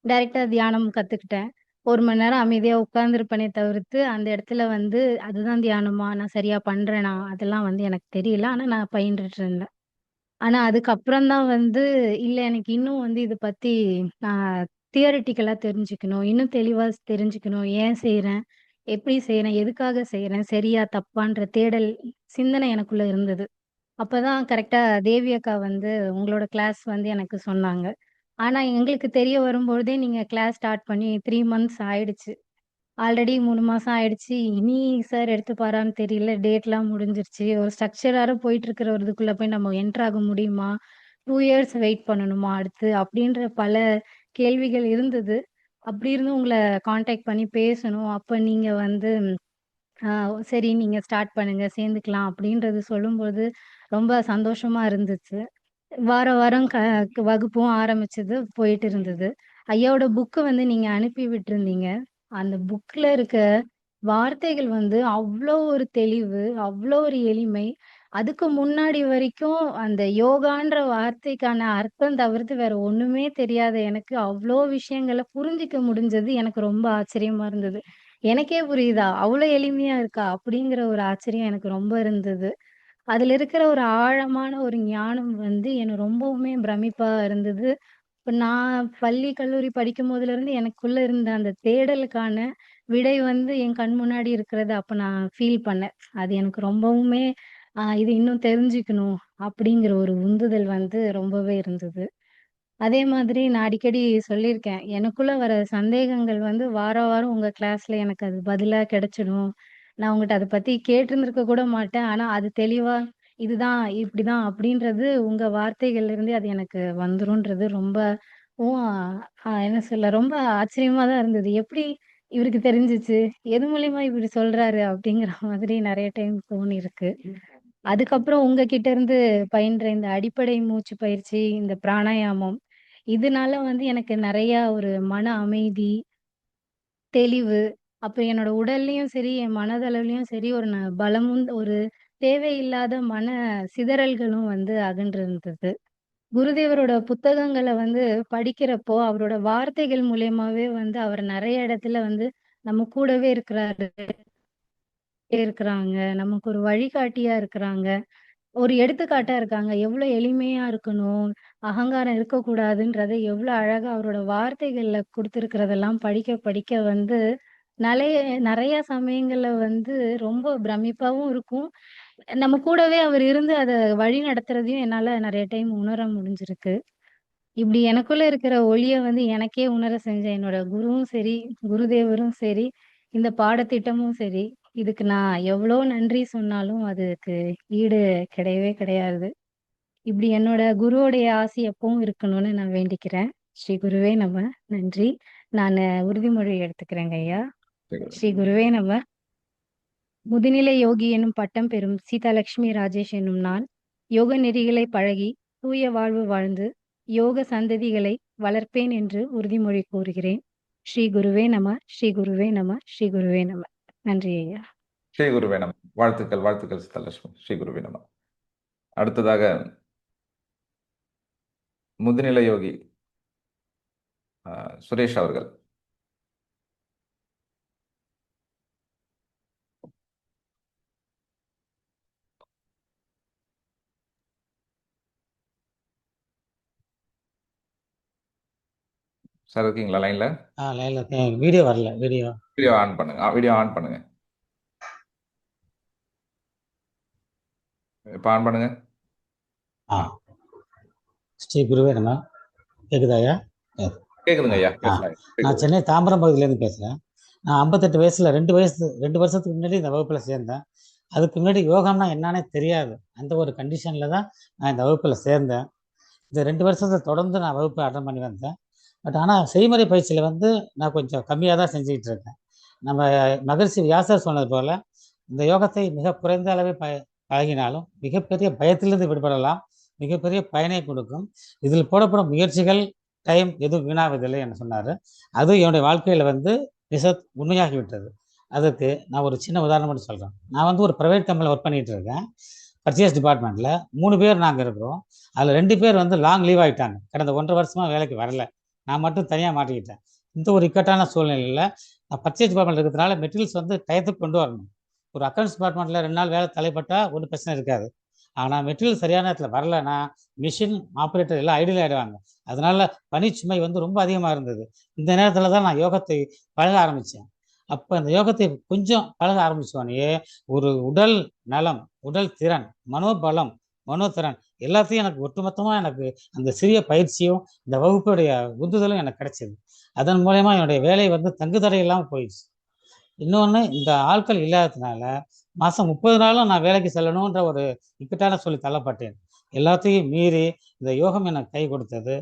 டைரக்ட்டா தியானம் கத்துக்கிட்டேன். 1 மணி நேரம் அமைதியா உட்கார்ந்திருப்பேனே தவிர்த்து, அந்த இடத்துல வந்து அதுதான் தியானமா? நான் சரியா பண்றேனா? அதெல்லாம் வந்து எனக்கு தெரியல. ஆனா நான் பயின்றுட்டு இருந்தேன். ஆனா அதுக்கப்புறம் தான் வந்து, இல்ல எனக்கு இன்னும் வந்து இத பத்தி நான் தியரிட்டிக்கலா தெரிஞ்சுக்கணும். இன்னும் தெளிவா தெரிஞ்சுக்கணும். ஏன் செய்றேன்? எப்படி செய்றேன்? எதுக்காக செய்றேன்? சரியா? தப்பான்ற தேடல், சிந்தனை எனக்குள்ள இருந்தது. அப்பதான் கரெக்ட்டா தேவி அக்கா வந்து உங்களோட கிளாஸ் வந்து எனக்கு சொன்னாங்க. ஆனா எங்களுக்கு தெரிய வரும்பொழுதே நீங்க கிளாஸ் ஸ்டார்ட் பண்ணி 3 மந்த்ஸ் ஆயிடுச்சு. ஆல்ரெடி 3 மாசம் ஆயிடுச்சு. இனி சார் எடுத்துப்பாரான்னு தெரியல. டேட்லாம் முடிஞ்சிருச்சு. ஒரு ஸ்ட்ரக்சரரா போயிட்டு இருக்கிற ஒரு இதுக்குள்ள போய் நம்ம என்டர் ஆக முடியுமா? 2 இயர்ஸ் வெயிட் பண்ணணுமா அடுத்து? அப்படின்ற பல கேள்விகள் இருந்தது. அப்படி இருந்தும் உங்கள கான்டாக்ட் பண்ணி பேசணும். அப்ப நீங்க வந்து ஆ சரி நீங்க ஸ்டார்ட் பண்ணுங்க, சேர்ந்துக்கலாம் அப்படின்றது சொல்லும்போது ரொம்ப சந்தோஷமா இருந்துச்சு. வாரம் வாரம் வகுப்பும் ஆரம்பிச்சது, போயிட்டு இருந்தது. ஐயாவோட புக் வந்து நீங்க அனுப்பி விட்டிருந்தீங்க. அந்த புக்ல இருக்க வார்த்தைகள் வந்து அவ்ளோ ஒரு தெளிவு, அவ்ளோ ஒரு எளிமை. அதுக்கு முன்னாடி வரைக்கும் அந்த யோகான்ற வார்த்தைக்கான அர்த்தம் தவிர்த்து வேற ஒண்ணுமே தெரியாத எனக்கு அவ்ளோ விஷயங்கள புரிஞ்சுக்க முடிஞ்சது எனக்கு ரொம்ப ஆச்சரியமா இருந்தது. எனக்கே புரியுதா? அவ்ளோ எளிமையா இருக்கா? அப்படிங்கிற ஒரு ஆச்சரியம் எனக்கு ரொம்ப இருந்தது. அதுல இருக்கிற ஒரு ஆழமான ஒரு ஞானம் வந்து என்ன ரொம்பவுமே பிரமிப்பா இருந்தது. இப்ப நான் பள்ளி, கல்லூரி படிக்கும்போதுலருந்து எனக்குள்ள இருந்த அந்த தேடலுக்கான விடை வந்து என் கண் முன்னாடி இருக்கிறத அப்ப நான் ஃபீல் பண்ணேன். அது எனக்கு ரொம்பவுமே இது இன்னும் தெரிஞ்சுக்கணும் அப்படிங்கிற ஒரு உந்துதல் வந்து ரொம்பவே இருந்தது. அதே மாதிரி நான் அடிக்கடி சொல்லியிருக்கேன். எனக்குள்ள வர சந்தேகங்கள் வந்து வாரம் வாரம் உங்க கிளாஸ்ல எனக்கு அது பதிலா கிடைச்சிடும். நான் உங்கட்ட அத பத்தி கேட்டிருந்திருக்க கூட மாட்டேன். ஆனா அது தெளிவா இதுதான், இப்படிதான் அப்படின்றது உங்க வார்த்தைகள்ல இருந்தே அது எனக்கு வந்துரும்ன்றது ரொம்ப வும் என்ன சொல்ல ரொம்ப ஆச்சரியமா தான் இருந்தது. எப்படி இவருக்கு தெரிஞ்சுச்சு? எது மூலியமா இப்படி சொல்றாரு? அப்படிங்கிற மாதிரி நெறைய டைம் தோணியிருக்கு. அதுக்கப்புறம் உங்ககிட்ட இருந்து பயின்ற இந்த அடிப்படை மூச்சு பயிற்சி, இந்த பிராணாயாமம், இதனால வந்து எனக்கு நெறையா ஒரு மன அமைதி, தெளிவு, அப்புறம் என்னோட உடல்லயும் சரி, என் மனதளவிலயும் சரி ஒரு பலமும் ஒரு தேவையில்லாத மன சிதறல்களும் வந்து அகன்றிருந்தது. குருதேவரோட புத்தகங்கள வந்து படிக்கிறப்போ, அவரோட வார்த்தைகள் மூலியமாவே வந்து அவர் நெறைய இடத்துல வந்து நம்ம கூடவே இருக்கிறாங்க. நமக்கு ஒரு வழிகாட்டியா இருக்கிறாங்க. ஒரு எடுத்துக்காட்டா இருக்காங்க. எவ்ளோ எளிமையா இருக்கணும், அகங்காரம் இருக்கக்கூடாதுன்றத எவ்ளோ அழகா அவரோட வார்த்தைகள்ல குடுத்திருக்கிறதெல்லாம் படிக்க படிக்க வந்து நெறைய நெறைய சமயங்கள்ல வந்து ரொம்ப பிரமிப்பாவும் இருக்கும். நம்ம கூடவே அவர் இருந்து அத வழி நடத்துறதையும் என்னால நெறைய டைம் உணர முடிஞ்சிருக்கு. இப்படி எனக்குள்ள இருக்கிற ஒளிய வந்து எனக்கே உணர செஞ்ச என்னோட குருவும் சரி, குருதேவரும் சரி, இந்த பாடத்திட்டமும் சரி, இதுக்கு நான் எவ்ளோ நன்றி சொன்னாலும் அதுக்கு ஈடு கிடையவே கிடையாது. இப்படி என்னோட குருவோடைய ஆசி எப்பவும் இருக்கணும்னு நான் வேண்டிக்கிறேன். ஸ்ரீ குருவே நம! நன்றி. நானு உறுதிமொழி எடுத்துக்கிறேங்க ஐயா. ஸ்ரீ குருவே நம! முதுநிலை யோகி எனும் பட்டம் பெறும் சீதாலட்சுமி ராஜேஷ் என்னும் நான், யோக நெறிகளை பழகி, தூய வாழ்வு வாழ்ந்து, யோக சந்ததிகளை வளர்ப்பேன் என்று உறுதிமொழி கூறுகிறேன். ஸ்ரீ குருவே நம! ஸ்ரீ குருவே நம! ஸ்ரீ குருவே நம! நன்றி ஐயா. ஸ்ரீ குருவே நம. வாழ்த்துக்கள், வாழ்த்துக்கள் சித்தலட்சுமி. ஸ்ரீ குருவே நம. அடுத்ததாக முதுநிலை யோகி சுரேஷ் அவர்கள். சார் இருக்கீங்களா லைன்ல? லைன்ல இருக்கேன். வீடியோ வரல. வீடியோ வீடியோ ஆன் பண்ணுங்க. வீடியோ ஆன் பண்ணுங்க. இப்போ ஆன் பண்ணுங்க. ஆ ஸ்ரீ குருவே நம்ம கேக்குதா ஐயா? கேக்குதுங்க ஐயா, ஆ பேசலாம். நான் கேக்குது. சென்னை தாம்பரம் பகுதியிலேருந்து பேசுகிறேன். நான் 58 வயசுல 2 வருஷத்துக்கு முன்னாடி இந்த வகுப்பில் சேர்ந்தேன். அதுக்கு முன்னாடி யோகாம்னா என்னன்னே தெரியாது. அந்த ஒரு கண்டிஷனில் தான் நான் இந்த வகுப்பில் சேர்ந்தேன். இந்த 2 வருஷத்தை தொடர்ந்து நான் வகுப்பு அட்டன் பண்ணி வந்தேன். பட் ஆனால் செய்முறை பயிற்சியில் வந்து நான் கொஞ்சம் கம்மியாக தான் செஞ்சுக்கிட்டு இருக்கேன். நம்ம மகரிஷி வியாசர் சொன்னது போல் இந்த யோகத்தை மிக குறைந்த அளவே பழகினாலும் மிகப்பெரிய பயத்திலிருந்து விடுபடலாம், மிகப்பெரிய பயனை கொடுக்கும். இதில் போடப்படும் முயற்சிகள் டைம் எதுவும் வீணாவதில்லை என்று சொன்னார். அது என்னுடைய வாழ்க்கையில் வந்து மிக உண்மையாகிவிட்டது. அதுக்கு நான் ஒரு சின்ன உதாரணம் மட்டும் சொல்கிறேன். நான் வந்து ஒரு ப்ரைவேட் கம்பெனியில் ஒர்க் பண்ணிகிட்டு இருக்கேன். பர்ச்சேஸ் டிபார்ட்மெண்ட்டில் 3 பேர் நாங்கள் இருக்கிறோம். அதில் 2 பேர் வந்து லாங் லீவ் ஆகிட்டாங்க. கடந்த 1.5 வருஷமாக வேலைக்கு வரல. நான் மட்டும் தனியாக மாட்டிக்கிட்டேன். இந்த ஒரு இக்கட்டான சூழ்நிலையில் நான் பர்ச்சேஸ் டிபார்ட்மெண்ட் இருக்கிறதுனால மெட்டீரியல்ஸ் வந்து டயத்துக்கு கொண்டு வரணும். ஒரு அக்கௌண்ட்ஸ் டிபார்ட்மெண்ட்டில் 2 நாள் வேலை தலைப்பட்டால் ஒன்றும் பிரச்சனை இருக்காது. ஆனால் மெட்டீரியல் சரியான நேரத்தில் வரலைன்னா மிஷின் ஆப்ரேட்டர் எல்லாம் ஐடியல் ஆகிடுவாங்க. அதனால பணிச்சுமை வந்து ரொம்ப அதிகமாக இருந்தது. இந்த நேரத்தில் தான் நான் யோகத்தை பழக ஆரம்பித்தேன். அப்போ அந்த யோகத்தை கொஞ்சம் பழக ஆரம்பித்தோடனே ஒரு உடல் நலம், உடல் திறன், மனோபலம், மனோதிறன் எல்லாத்தையும் எனக்கு ஒட்டுமொத்தமாக எனக்கு அந்த சிறிய பயிற்சியும் இந்த வகுப்புடைய உந்துதலும் எனக்கு கிடைச்சிது. அதன் மூலயமா என்னுடைய வேலை வந்து தங்குதடை இல்லாமல் போயிடுச்சு. இன்னொன்று, இந்த ஆட்கள் இல்லாததுனால மாதம் 30 நாளும் நான் வேலைக்கு செல்லணுன்ற ஒரு இக்கட்டான சொல்லி தள்ளப்பட்டேன். எல்லாத்தையும் மீறி இந்த யோகம் எனக்கு கை கொடுத்தது.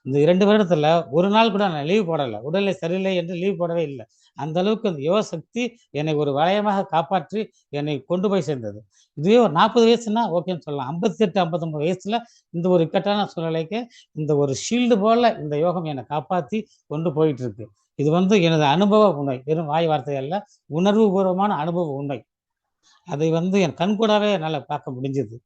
இந்த 2 வருடத்தில் ஒரு நாள் கூட நான் லீவ் போடலை. உடல்நிலை சரியில்லை என்று லீவ் போடவே இல்லை. அந்த அளவுக்கு அந்த யோக சக்தி என்னை ஒரு வளையமாக காப்பாற்றி என்னை கொண்டு போய் சேர்ந்தது. இதுவே ஒரு 40 வயசுனா ஓகேன்னு சொல்லலாம். 58, 59 வயசுல இந்த ஒரு இக்கட்டான சூழ்நிலைக்கு இந்த ஒரு ஷீல்டு போல இந்த யோகம் என்னை காப்பாற்றி கொண்டு போயிட்டு இருக்கு. இது வந்து எனது அனுபவ உண்மை, வெறும் வாய் வார்த்தை அல்ல, உணர்வு பூர்வமான அனுபவ உண்மை. அதை வந்து என் கண்கூடாவே என்னால் பார்க்க முடிஞ்சது.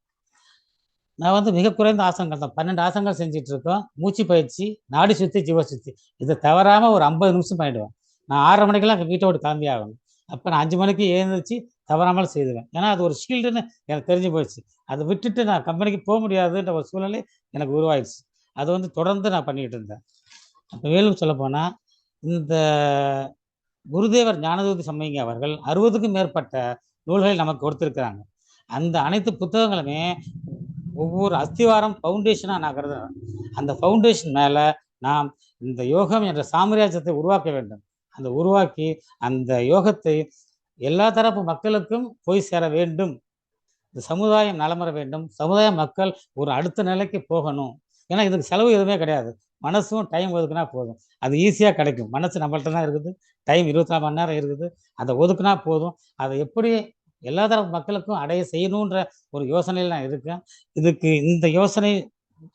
நான் வந்து மிக குறைந்த ஆசனங்கள் தான், 12 ஆசனங்கள் செஞ்சுட்டு இருக்கோம். மூச்சு பயிற்சி, நாடி சுத்தி, ஜீவ சுத்தி, இதை தவறாமல் ஒரு 50 நிமிஷம் பண்ணிடுவேன். நான் 6:30 மணிக்கெல்லாம் வீட்டை விட்டு கிளம்பி ஆகணும். அப்போ நான் 5 மணிக்கு எழுந்திரிச்சு தவறாமல் செய்துவேன். ஏன்னா அது ஒரு ஷீல்டுன்னு எனக்கு தெரிஞ்சு போயிடுச்சு. அதை விட்டுட்டு நான் கம்பெனிக்கு போக முடியாதுன்ற ஒரு சூழ்நிலை எனக்கு உருவாயிடுச்சு. அதை வந்து தொடர்ந்து நான் பண்ணிக்கிட்டு இருந்தேன். அப்போ மேலும் சொல்லப்போனால் இந்த குருதேவர் ஞானஜோதி சம்மங்கி அவர்கள் 60க்கும் மேற்பட்ட நூல்களை நமக்கு கொடுத்திருக்கிறாங்க. அந்த அனைத்து புத்தகங்களுமே ஒவ்வொரு அஸ்திவாரம் ஃபவுண்டேஷனாக நான் கருதுறேன். அந்த ஃபவுண்டேஷன் மேலே நாம் இந்த யோகம் என்ற சாம்ராஜ்யத்தை உருவாக்க வேண்டும். அந்த உருவாக்கி அந்த யோகத்தை எல்லா தரப்பு மக்களுக்கும் போய் சேர வேண்டும். இந்த சமுதாயம் நலமற வேண்டும். சமுதாய மக்கள் ஒரு அடுத்த நிலைக்கு போகணும். ஏன்னா இதுக்கு செலவு எதுவுமே கிடையாது. மனசும் டைம் ஒதுக்குனா போதும். அது ஈஸியாக கிடைக்கும். மனசு நம்மள்ட்ட தான் இருக்குது. டைம் 24 மணி நேரம் இருக்குது. அதை ஒதுக்குனா போதும். அதை எப்படி எல்லா தரப்பு மக்களுக்கும் அடைய செய்யணுன்ற ஒரு யோசனையில் நான் இருக்கேன். இதுக்கு இந்த யோசனை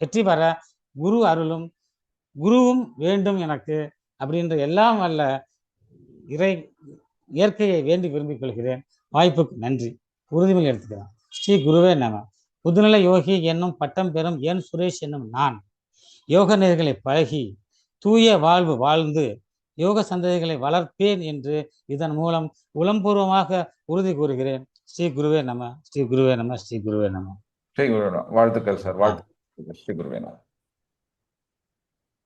வெற்றி பெற குரு அருளும் குருவும் வேண்டும் எனக்கு அப்படின்ற எல்லாம் வல்ல இயற்கையை வேண்டி விரும்பிக் கொள்கிறேன். வாய்ப்புக்கு நன்றி. உறுதிமொழி எடுத்துக்கிறேன். ஸ்ரீ குருவே நம. புதுநிலை யோகி என்னும் பட்டம் பெறும் என் சுரேஷ் என்னும் நான் யோக நெறிகளை பழகி தூய வாழ்வு வாழ்ந்து யோக சந்ததிகளை வளர்ப்பேன் என்று இதன் மூலம் உளம்பூர்வமாக உறுதி கூறுகிறேன். ஸ்ரீ குருவே நம. ஸ்ரீ குருவே நம. ஸ்ரீ குருவே நம. ஸ்ரீ குருவே நம. வாழ்த்துக்கள் சார், வாழ்த்துக்கள். ஸ்ரீ குருவே நம.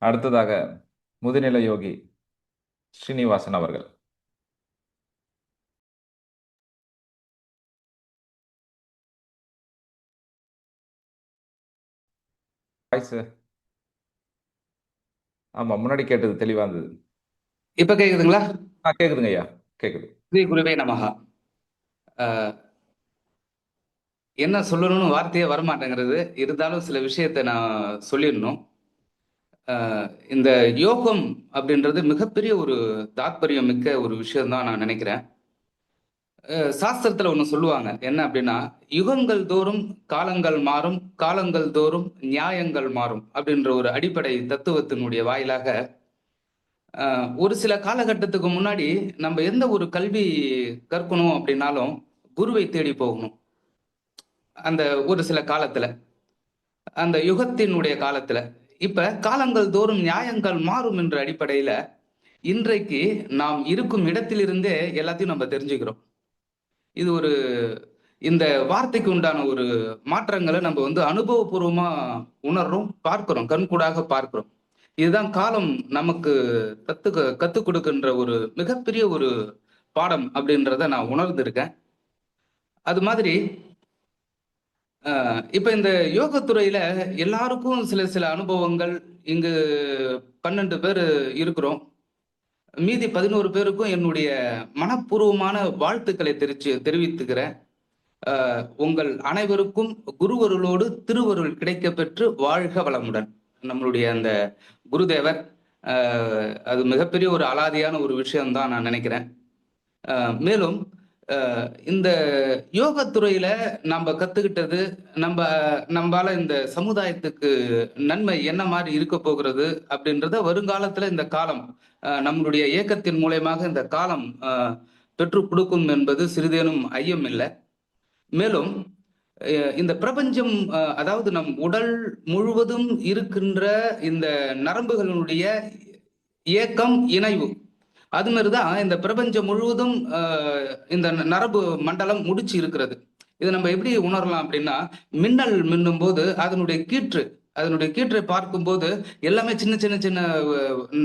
அடுத்ததாக முதுநிலை யோகி ஸ்ரீனிவாசன் அவர்கள். ஆமா, முன்னாடி கேட்டது தெளிவா இருந்தது. இப்ப கேக்குதுங்களா? கேக்குதுங்க ஐயா, கேக்குது. ஸ்ரீ குருவே நமஹா. என்ன சொல்லணும்னு வார்த்தையே வரமாட்டேங்கிறது. இருந்தாலும் சில விஷயத்தை நான் சொல்லிடணும். இந்த யோகம் அப்படின்றது மிகப்பெரிய ஒரு தாத்பரியம் மிக்க ஒரு விஷயம் தான் நான் நினைக்கிறேன். சாஸ்திரத்துல ஒண்ணு சொல்லுவாங்க, என்ன அப்படின்னா, யுகங்கள் தோறும் காலங்கள் மாறும், காலங்கள் தோறும் நியாயங்கள் மாறும் அப்படின்ற ஒரு அடிப்படை தத்துவத்தினுடைய வாயிலாக ஒரு சில காலகட்டத்துக்கு முன்னாடி நம்ம எந்த ஒரு கல்வி கற்கணும் அப்படின்னாலும் குருவை தேடி போகணும். அந்த ஒரு சில காலத்துல, அந்த யுகத்தினுடைய காலத்துல. இப்ப காலங்கள் தோறும் நியாயங்கள் மாறும் என்ற அடிப்படையில இன்றைக்கு நாம் இருக்கும் இடத்திலிருந்தே எல்லாத்தையும் நம்ம தெரிஞ்சுக்கிறோம். இது ஒரு இந்த வார்த்தைக்கு உண்டான ஒரு மாற்றங்களை நம்ம வந்து அனுபவபூர்வமா உணர்றோம், பார்க்கிறோம், கண்கூடாக பார்க்கிறோம். இதுதான் காலம் நமக்கு கத்துக் கொடுக்கின்ற ஒரு மிகப்பெரிய ஒரு பாடம் அப்படின்றத நான் உணர்ந்திருக்கேன். அது மாதிரி இப்ப இந்த யோகத்துறையில எல்லாருக்கும் சில சில அனுபவங்கள். இங்கு 12 பேர் இருக்கிறோம். மீதி 11 பேருக்கும் என்னுடைய மனப்பூர்வமான வாழ்த்துக்களை தெரிவித்துக்கிறேன். உங்கள் அனைவருக்கும் குருவருளோடு திருவருள் கிடைக்க பெற்று வாழ்க வளமுடன். நம்மளுடைய அந்த குருதேவர் அது மிகப்பெரிய ஒரு அலாதியான ஒரு விஷயம்தான் நான் நினைக்கிறேன். மேலும் இந்த யோகத்துறையில நம்ம கத்துக்கிட்டது நம்மால இந்த சமுதாயத்துக்கு நன்மை என்ன மாதிரி இருக்க போகிறது அப்படின்றத வருங்காலத்துல இந்த காலம் நம்மளுடைய இயக்கத்தின் மூலயமாக இந்த காலம் பெற்றுக் கொடுக்கும் என்பது சிறிதேனும் ஐயம் இல்லை. மேலும் இந்த பிரபஞ்சம், அதாவது நம் உடல் முழுவதும் இருக்கின்ற இந்த நரம்புகளினுடைய இயக்கம், இணைவு, அது மாதிரிதான் இந்த பிரபஞ்சம் முழுவதும் இந்த நரம்பு மண்டலம் முடிச்சு இருக்கிறது. இதை நம்ம எப்படி உணரலாம் அப்படின்னா, மின்னல் மின்னும் போது அதனுடைய கீற்றை பார்க்கும்போது எல்லாமே சின்ன சின்ன சின்ன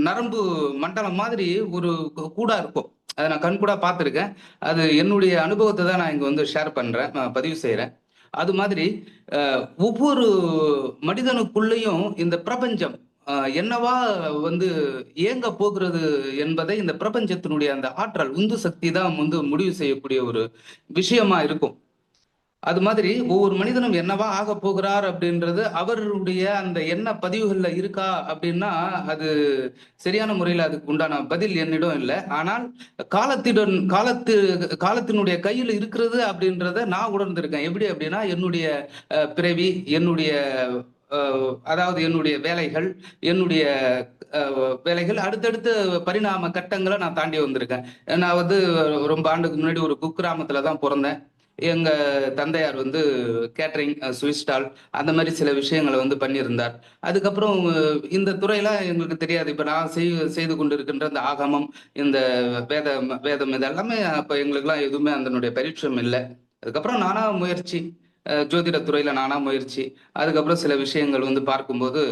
நரம்பு மண்டலம் மாதிரி ஒரு கூடா இருக்கும். அதை நான் கண்கூடா பார்த்துருக்கேன். அது என்னுடைய அனுபவத்தை தான் நான் இங்க வந்து ஷேர் பண்றேன், பதிவு செய்யறேன். அது மாதிரி ஒவ்வொரு மனிதனுக்குள்ளேயும் இந்த பிரபஞ்சம் என்னவா வந்து இயங்க போகிறது என்பதை இந்த பிரபஞ்சத்தினுடைய அந்த ஆற்றல், உந்து சக்தி தான் வந்து முடிவு செய்யக்கூடிய ஒரு விஷயமா இருக்கும். அது மாதிரி ஒவ்வொரு மனிதனும் என்னவா ஆக போகிறார் அப்படின்றது அவருடைய அந்த எண்ண பதிவுகள்ல இருக்கா அப்படின்னா அது சரியான முறையில் அதுக்கு உண்டான பதில் என்னிடம் இல்லை. ஆனால் காலத்தினுடைய கையில் இருக்கிறது அப்படின்றத நான் உணர்ந்திருக்கேன். எப்படி அப்படின்னா, என்னுடைய பிறவி, என்னுடைய அதாவது என்னுடைய வேலைகள் அடுத்தடுத்த பரிணாம கட்டங்களை நான் தாண்டி வந்திருக்கேன். நான் வந்து ரொம்ப ஆண்டுக்கு முன்னாடி ஒரு குக்கிராமத்துல தான் பிறந்தேன். எங்க தந்தையார் வந்து கேட்டரிங், ஸ்வீட் ஸ்டால், அந்த மாதிரி சில விஷயங்களை வந்து பண்ணியிருந்தார். அதுக்கப்புறம் இந்த துறையில எங்களுக்கு தெரியாது. இப்ப நான் செய்து கொண்டிருக்கின்ற இந்த ஆகமம், இந்த வேதம் இதெல்லாமே அப்ப எங்களுக்குலாம் எதுவுமே அதனுடைய பரிச்சயம் இல்லை. அதுக்கப்புறம் நானா முயற்சி, ஜோதிட துறையில நானா முயற்சி. அதுக்கப்புறம் சில விஷயங்கள் வந்து பார்க்கும்போது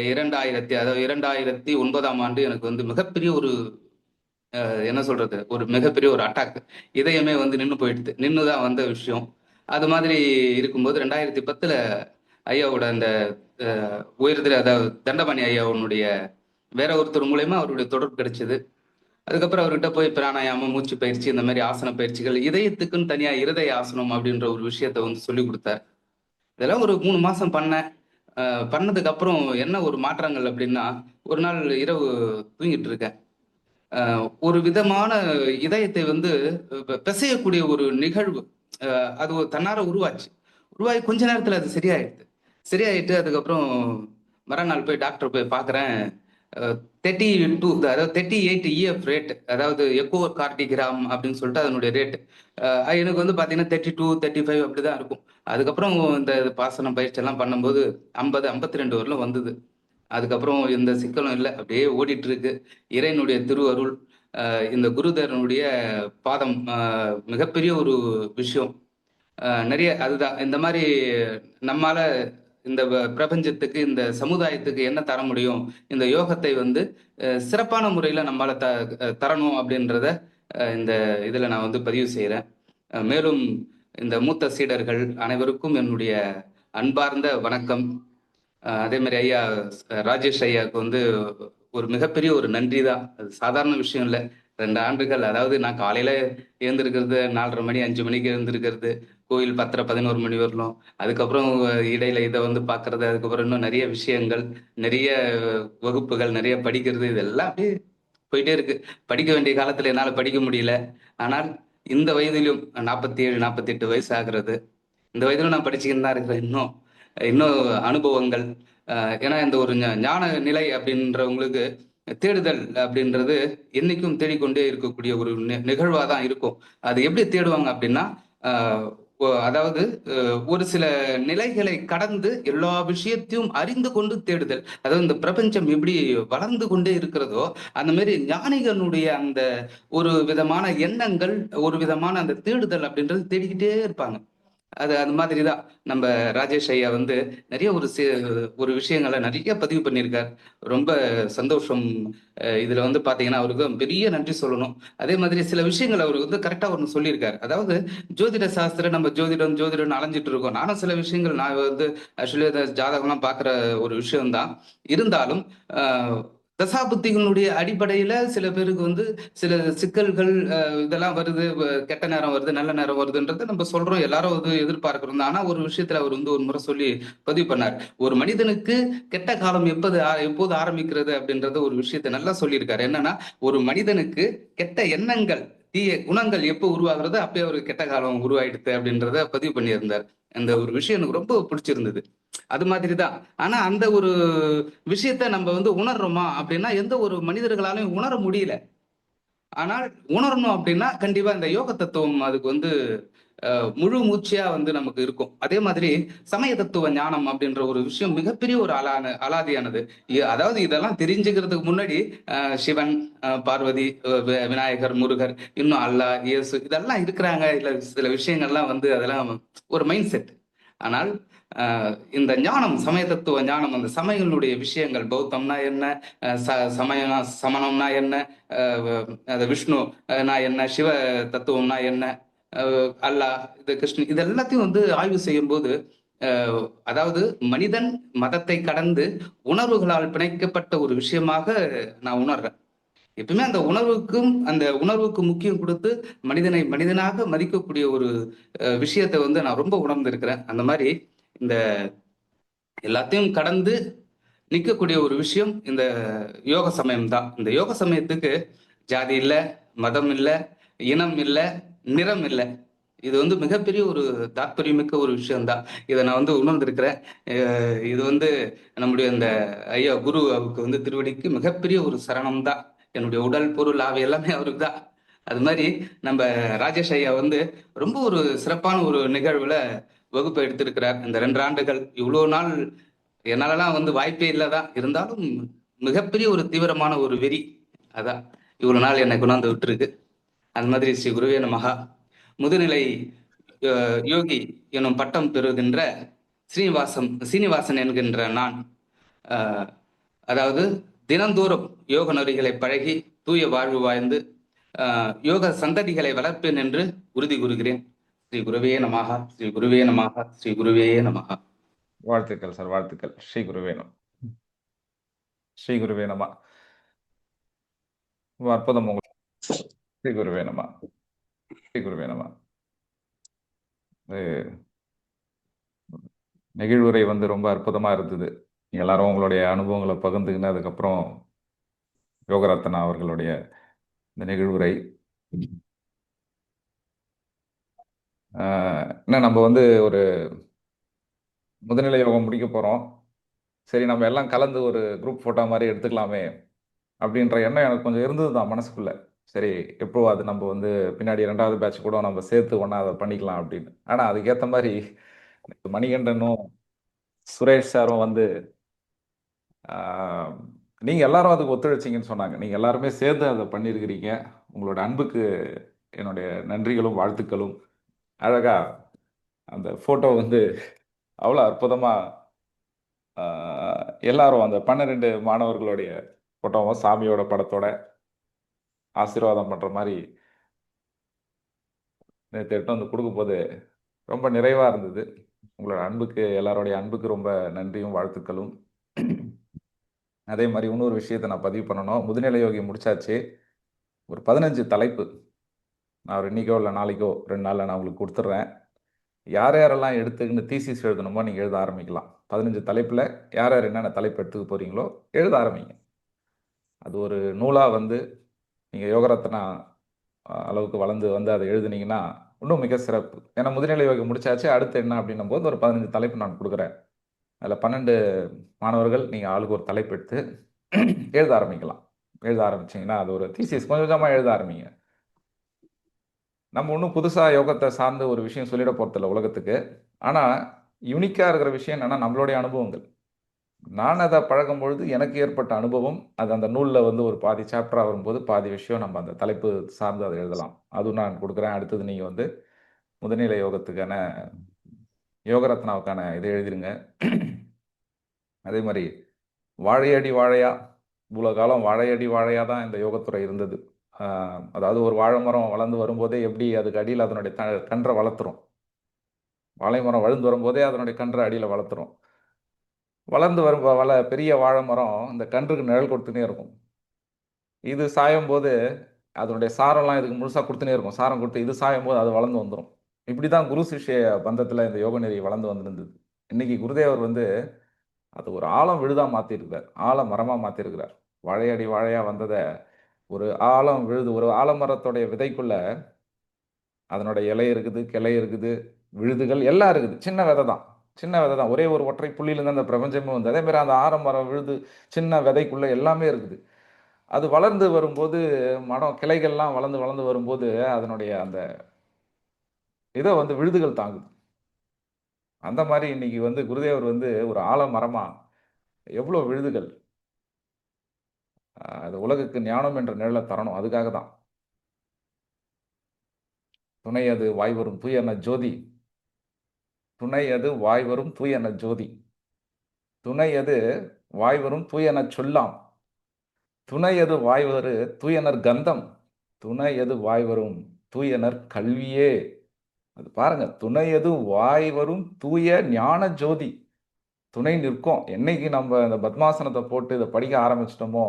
2009ஆம் ஆண்டு எனக்கு வந்து மிகப்பெரிய ஒரு என்ன சொல்றது, ஒரு மிகப்பெரிய ஒரு அட்டாக், இதயமே வந்து நின்றுதான் வந்த விஷயம். அது மாதிரி இருக்கும்போது 2010 ஐயாவோட அந்த உயர்திர, அதாவது தண்டபாணி ஐயாவுடைய வேற ஒருத்தர் மூலயமா அவருடைய தொடர்பு கிடைச்சது. அதுக்கப்புறம் அவர்கிட்ட போய் பிராணாயாமம், மூச்சு பயிற்சி, இந்த மாதிரி ஆசன பயிற்சிகள், இதயத்துக்குன்னு தனியா இருதய ஆசனம் அப்படின்ற ஒரு விஷயத்த வந்து சொல்லி கொடுத்தார். இதெல்லாம் ஒரு 3 மாசம் பண்ணேன். பண்ணதுக்கு அப்புறம் என்ன ஒரு மாற்றங்கள் அப்படின்னா, ஒரு நாள் இரவு தூங்கிட்டு இருக்கேன். ஒரு விதமான இதயத்தை வந்து பிசையக்கூடிய ஒரு நிகழ்வு அது தன்னார உருவாகி கொஞ்ச நேரத்துல அது சரியாயிட்டு அதுக்கப்புறம் மறுநாள் போய் டாக்டர் போய் பார்க்குறேன். 32, அதாவது 38 EF ரேட், அதாவது எக்கோ கார்டிகிராம் அப்படின்னு சொல்லிட்டு அதனுடைய ரேட். எனக்கு வந்து பார்த்தீங்கன்னா 32, 35 அப்படிதான் இருக்கும். அதுக்கப்புறம் இந்த பாசனம் பயிற்சி எல்லாம் பண்ணும்போது 50, 52 வரலும் வந்தது. அதுக்கப்புறம் எந்த சிக்கலும் இல்லை, அப்படியே ஓடிட்டு இருக்கு. இறைவனுடைய திருவருள், இந்த குருதரனுடைய பாதம் மிகப்பெரிய ஒரு விஷயம். நிறைய அதுதான் இந்த மாதிரி நம்மால இந்த பிரபஞ்சத்துக்கு, இந்த சமுதாயத்துக்கு என்ன தர முடியும், இந்த யோகத்தை வந்து சிறப்பான முறையில நம்மால தரணும் அப்படின்றத இந்த இதுல நான் வந்து பதிவு செய்யறேன். மேலும் இந்த மூத்த சீடர்கள் அனைவருக்கும் என்னுடைய அன்பார்ந்த வணக்கம். அதே மாதிரி ஐயா ராஜேஷ் ஐயாவுக்கு வந்து ஒரு மிகப்பெரிய ஒரு நன்றி தான். அது சாதாரண விஷயம் இல்லை. 2 ஆண்டுகள், அதாவது நான் காலையில எழுந்திருக்கிறது 4:30 மணி 5 மணிக்கு எழுந்திருக்கிறது, கோயில் 10, 11 மணி வரலும், அதுக்கப்புறம் இடையில இதை வந்து பார்க்கறது, அதுக்கப்புறம் இன்னும் நிறைய விஷயங்கள், நிறைய வகுப்புகள், நிறைய படிக்கிறது, இதெல்லாம் அப்படியே போயிட்டே இருக்கு. படிக்க வேண்டிய காலத்துல என்னால் படிக்க முடியல. ஆனால் இந்த வயதிலும் 47, 48 வயசு ஆகிறது, இந்த வயதிலும் நான் படிச்சுக்கிட்டு தான் இருக்கிறேன். இன்னும் அனுபவங்கள். ஏன்னா இந்த ஒரு ஞான நிலை அப்படின்றவங்களுக்கு தேடுதல் அப்படின்றது என்னைக்கும் தேடிக்கொண்டே இருக்கக்கூடிய ஒரு நிகழ்வாக தான் இருக்கும். அது எப்படி தேடுவாங்க அப்படின்னா, அதாவது ஒரு சில நிலைகளை கடந்து எல்லா விஷயத்தையும் அறிந்து கொண்டு தேடுதல். அதாவது இந்த பிரபஞ்சம் எப்படி வளர்ந்து கொண்டே இருக்கிறதோ அந்த மாதிரி ஞானிகளுடைய அந்த ஒரு விதமான எண்ணங்கள், ஒரு விதமான அந்த தேடுதல் அப்படின்றது தேடிக்கிட்டே இருப்பாங்க. அது அந்த மாதிரி தான் நம்ம ராஜேஷ் ஐயா வந்து நிறைய ஒரு விஷயங்களை நிறைய பதிவு பண்ணியிருக்கார். ரொம்ப சந்தோஷம். இதுல வந்து பாத்தீங்கன்னா அவருக்கு பெரிய நன்றி சொல்லணும். அதே மாதிரி சில விஷயங்கள் அவர் வந்து கரெக்டா ஒன்று சொல்லியிருக்காரு. அதாவது ஜோதிட சாஸ்திரம் நம்ம ஜோதிடம் அலைஞ்சிட்டு இருக்கோம். நானும் சில விஷயங்கள் நான் வந்து ஆக்சுவலி ஜாதகம்லாம் பார்க்குற ஒரு விஷயம்தான். இருந்தாலும் தசாபுத்திகளுடைய அடிப்படையில சில பேருக்கு வந்து சில சிக்கல்கள் இதெல்லாம் வருது, கெட்ட நேரம் வருது, நல்ல நேரம் வருதுன்றதை நம்ம சொல்றோம், எல்லாரும் வந்து எதிர்பார்க்கிறோம் தான். ஆனா ஒரு விஷயத்துல அவர் வந்து ஒரு முறை சொல்லி பதிவு பண்ணார். ஒரு மனிதனுக்கு கெட்ட காலம் எப்போது ஆரம்பிக்கிறது அப்படின்றத ஒரு விஷயத்தை நல்லா சொல்லியிருக்காரு. என்னன்னா, ஒரு மனிதனுக்கு கெட்ட எண்ணங்கள், தீய குணங்கள் எப்போ உருவாகிறது அப்பயே ஒரு கெட்ட காலம் உருவாயிடுது அப்படின்றத பதிவு பண்ணியிருந்தார். அந்த ஒரு விஷயம் எனக்கு ரொம்ப பிடிச்சிருந்தது. அது மாதிரிதான். ஆனா அந்த ஒரு விஷயத்த நம்ம வந்து உணர்றோமா அப்படின்னா எந்த ஒரு மனிதர்களாலையும் உணர முடியல. ஆனால் உணரணும் அப்படின்னா கண்டிப்பா இந்த யோக தத்துவம் அதுக்கு வந்து முழு மூச்சியா வந்து நமக்கு இருக்கும். அதே மாதிரி சமய தத்துவ ஞானம் அப்படின்ற ஒரு விஷயம் மிகப்பெரிய ஒரு அலாதியானது. அதாவது இதெல்லாம் தெரிஞ்சுக்கிறதுக்கு முன்னாடி சிவன், பார்வதி, விநாயகர், முருகர், இன்னும் அல்லாஹ், இயேசு இதெல்லாம் இருக்கிறாங்க. இல்ல சில விஷயங்கள்லாம் வந்து அதெல்லாம் ஒரு மைண்ட் செட். ஆனால் இந்த ஞானம், சமய தத்துவ ஞானம், அந்த சமயங்களுடைய விஷயங்கள், பௌத்தம்னா என்ன, சமணம்னா என்ன, அது விஷ்ணுனா என்ன, சிவ தத்துவம்னா என்ன, அல்லாஹ், இது கிருஷ்ணன், இது எல்லாத்தையும் வந்து ஆய்வு செய்யும் போது அதாவது மனிதன் மதத்தை கடந்து உணர்வுகளால் பிணைக்கப்பட்ட ஒரு விஷயமாக நான் உணர்றேன். எப்பவுமே அந்த உணர்வுக்கு முக்கியம் கொடுத்து மனிதனை மனிதனாக மதிக்கக்கூடிய ஒரு விஷயத்தை வந்து நான் ரொம்ப உணர்ந்திருக்கிறேன். அந்த மாதிரி இந்த எல்லாத்தையும் கடந்து நிற்கக்கூடிய ஒரு விஷயம் இந்த யோக சமயம் தான். இந்த யோக சமயத்துக்கு ஜாதி இல்லை, மதம் இல்லை, இனம் இல்லை, நிறம் இல்லை. இது வந்து மிகப்பெரிய ஒரு தாற்பயமிக்க ஒரு விஷயம்தான். இதை நான் வந்து உணர்ந்திருக்கிறேன். இது வந்து நம்முடைய இந்த ஐயா குரு அவருக்கு வந்து திருவடிக்கு மிகப்பெரிய ஒரு சரணம் தான். என்னுடைய உடல், பொருள், ஆவி எல்லாமே அவருக்கு தான். அது மாதிரி நம்ம ராஜேஷ் ஐயா வந்து ரொம்ப ஒரு சிறப்பான ஒரு நிகழ்வுல வகுப்பை எடுத்திருக்கிறார். இந்த 2 ஆண்டுகள் இவ்வளவு நாள் என்னாலலாம் வந்து வாய்ப்பே இல்லதான். இருந்தாலும் மிகப்பெரிய ஒரு தீவிரமான ஒரு வெறி. அதான் இவ்வளவு நாள் என்னை கொண்டாந்து விட்டுருக்கு. அது மாதிரி ஸ்ரீ குருவே நமஹா. முதுநிலை யோகி எனும் பட்டம் பெறுகின்ற சீனிவாசன் என்கின்ற நான் அதாவது தினந்தோறும் யோக நெறிகளை பழகி தூய வாழ்வு வாழ்ந்து யோக சந்ததிகளை வளர்ப்பேன் என்று உறுதி கூறுகிறேன். ஸ்ரீ குருவே நமஹா, ஸ்ரீ குருவே நமஹா, ஸ்ரீ குருவே நமஹா. வாழ்த்துக்கள் சார், வாழ்த்துக்கள். ஸ்ரீ குருவே நம. ஸ்ரீ குருவே நம. அற்புதம் உங்களுக்கு. ஸ்ரீ குருவே நம. ஸ்ரீ குருவே நம. நெகிழ்வுரை வந்து ரொம்ப அற்புதமா இருந்தது. எல்லாரும் உங்களுடைய அனுபவங்களை பகிர்ந்துக்கின்னு அதுக்கப்புறம் யோகரத்னா அவர்களுடைய இந்த நிகழ்வுரை. என்ன நம்ம வந்து ஒரு முதுநிலை யோகம் முடிக்க போகிறோம். சரி, நம்ம எல்லாம் கலந்து ஒரு குரூப் ஃபோட்டோ மாதிரி எடுத்துக்கலாமே அப்படின்ற எண்ணம் எனக்கு கொஞ்சம் இருந்தது தான் மனசுக்குள்ள. சரி, எப்போ அது நம்ம வந்து பின்னாடி 2வது பேட்ச் கூட நம்ம சேர்த்து ஒன்றா அதை பண்ணிக்கலாம் அப்படின்னு. ஆனால் அதுக்கேற்ற மாதிரி மணிகண்டனும் சுரேஷ் சாரும் வந்து நீங்கள் எல்லாரும் அதுக்கு ஒத்துழைச்சிங்கன்னு சொன்னாங்க. நீங்கள் எல்லாருமே சேர்ந்து அதை பண்ணியிருக்கிறீங்க. உங்களோட அன்புக்கு என்னுடைய நன்றிகளும் வாழ்த்துக்களும். அழகா அந்த ஃபோட்டோ வந்து அவ்வளோ அற்புதமாக எல்லாரும் அந்த 12 மாணவர்களுடைய ஃபோட்டோவும் சாமியோட படத்தோட ஆசீர்வாதம் பண்ணுற மாதிரி நேற்று எடுத்து வந்து கொடுக்கும்போது ரொம்ப நிறைவாக இருந்தது. உங்களோட அன்புக்கு, எல்லாருடைய அன்புக்கு ரொம்ப நன்றியும் வாழ்த்துக்களும். அதே மாதிரி இன்னொரு விஷயத்தை நான் பதிவு பண்ணணும். முதுநிலை யோகி முடிச்சாச்சு. ஒரு 15 தலைப்பு நான் ஒரு இன்னைக்கோ இல்லை நாளைக்கோ 2 நாளில் நான் உங்களுக்கு கொடுத்துட்றேன். யார் யாரெல்லாம் எடுத்துக்கின்னு தீசிஸ் எழுதணுமோ நீங்கள் எழுத ஆரம்பிக்கலாம். 15 தலைப்பில் யார் யார் என்னென்ன தலைப்பு எடுத்துக்க போகிறீங்களோ எழுத ஆரம்பிங்க. அது ஒரு நூலாக வந்து நீங்கள் யோகரத்னா அளவுக்கு வளர்ந்து வந்து அதை எழுதுனீங்கன்னா இன்னும் மிக சிறப்பு. ஏன்னா முதுநிலை யோகி முடிச்சாச்சு, அடுத்து என்ன அப்படின்னும் போது ஒரு 15 தலைப்பு நான் கொடுக்குறேன். அதில் 12 மாணவர்கள் நீங்கள் ஆளுக்கு ஒரு தலைப்பு எடுத்து எழுத ஆரம்பிக்கலாம். எழுத ஆரம்பிச்சிங்கன்னா அது ஒரு தீசிஸ் கொஞ்சம் கொஞ்சமாக எழுத ஆரம்பிங்க. நம்ம ஒன்றும் புதுசாக யோகத்தை சார்ந்து ஒரு விஷயம் சொல்லிட போகிறதில்ல உலகத்துக்கு. ஆனால் யூனிக்காக இருக்கிற விஷயம் என்னென்னா நம்மளுடைய அனுபவங்கள். நான் அதை பழகும் பொழுது எனக்கு ஏற்பட்ட அனுபவம், அது அந்த நூலில் வந்து ஒரு பாதி சாப்டராக வரும்போது பாதி விஷயம் நம்ம அந்த தலைப்பு சார்ந்து அதை எழுதலாம். அதுவும் நான் கொடுக்குறேன். அடுத்தது நீங்கள் வந்து முதுநிலை யோகத்துக்கான யோகரத்னாவுக்கான இதை எழுதிருங்க. அதே மாதிரி வாழையடி வாழையா, இவ்வளோ காலம் வாழையடி வாழையா தான் இந்த யோகத்துறை இருந்தது. அதாவது ஒரு வாழை மரம் வளர்ந்து வரும்போதே எப்படி அதுக்கு அடியில் அதனுடைய கன்றை வளர்த்துரும். வாழை மரம் வளர்ந்து வரும்போதே அதனுடைய கன்றை அடியில் வளர்த்துரும். வளர்ந்து வரும் பெரிய வாழை மரம் இந்த கன்றுக்கு நிழல் கொடுத்துனே இருக்கும். இது சாயும் போது அதனுடைய சாரம்லாம் இதுக்கு முழுசாக கொடுத்துனே இருக்கும். சாரம் கொடுத்து இது சாயும் போது அது வளர்ந்து வந்துடும். இப்படி தான் குரு சிஷ்ய பந்தத்தில் இந்த யோக நெறி வளர்ந்து வந்திருந்தது. இன்னைக்கு குருதேவர் வந்து அது ஒரு ஆழம் விழுதாக மாற்றிருக்கிறார், ஆழ மரமாக மாற்றிருக்கிறார். வாழையடி வாழையாக வந்ததை ஒரு ஆழம் விழுது, ஒரு ஆலமரத்துடைய விதைக்குள்ள அதனுடைய இலை இருக்குது, கிளை இருக்குது, விழுதுகள் எல்லாம் இருக்குது. சின்ன விதை தான், சின்ன விதை தான். ஒரே ஒரு ஒற்றை புள்ளியிலேருந்து அந்த பிரபஞ்சமே வந்து அதே மாதிரி அந்த ஆரம்பரம் விழுது சின்ன விதைக்குள்ள எல்லாமே இருக்குது. அது வளர்ந்து வரும்போது மரம் கிளைகள்லாம் வளர்ந்து வளர்ந்து வரும்போது அதனுடைய அந்த இதை வந்து விழுதுகள் தாங்குது. அந்த மாதிரி இன்னைக்கு வந்து குருதேவர் வந்து ஒரு ஆலமரமா எவ்வளோ விழுதுகள் அது உலகுக்கு ஞானம் என்ற நிழலை தரணும். அதுக்காக தான் துணை அது வாய் வரும் தூயன ஜோதி, துணை அது வாய் வரும் தூயன ஜோதி, துணை அது வாய் வரும் தூயன சொல்லாம், துணை அது வாய் வரு தூயனர் கந்தம், துணை எது வாய் வரும் தூயனர் கல்வியே. அது பாருங்க, துணை எது வாய் வரும் தூய ஞான ஜோதி. துணை நிற்கும். என்னைக்கு நம்ம இந்த பத்மாசனத்தை போட்டு இதை படிக்க ஆரம்பிச்சிட்டோமோ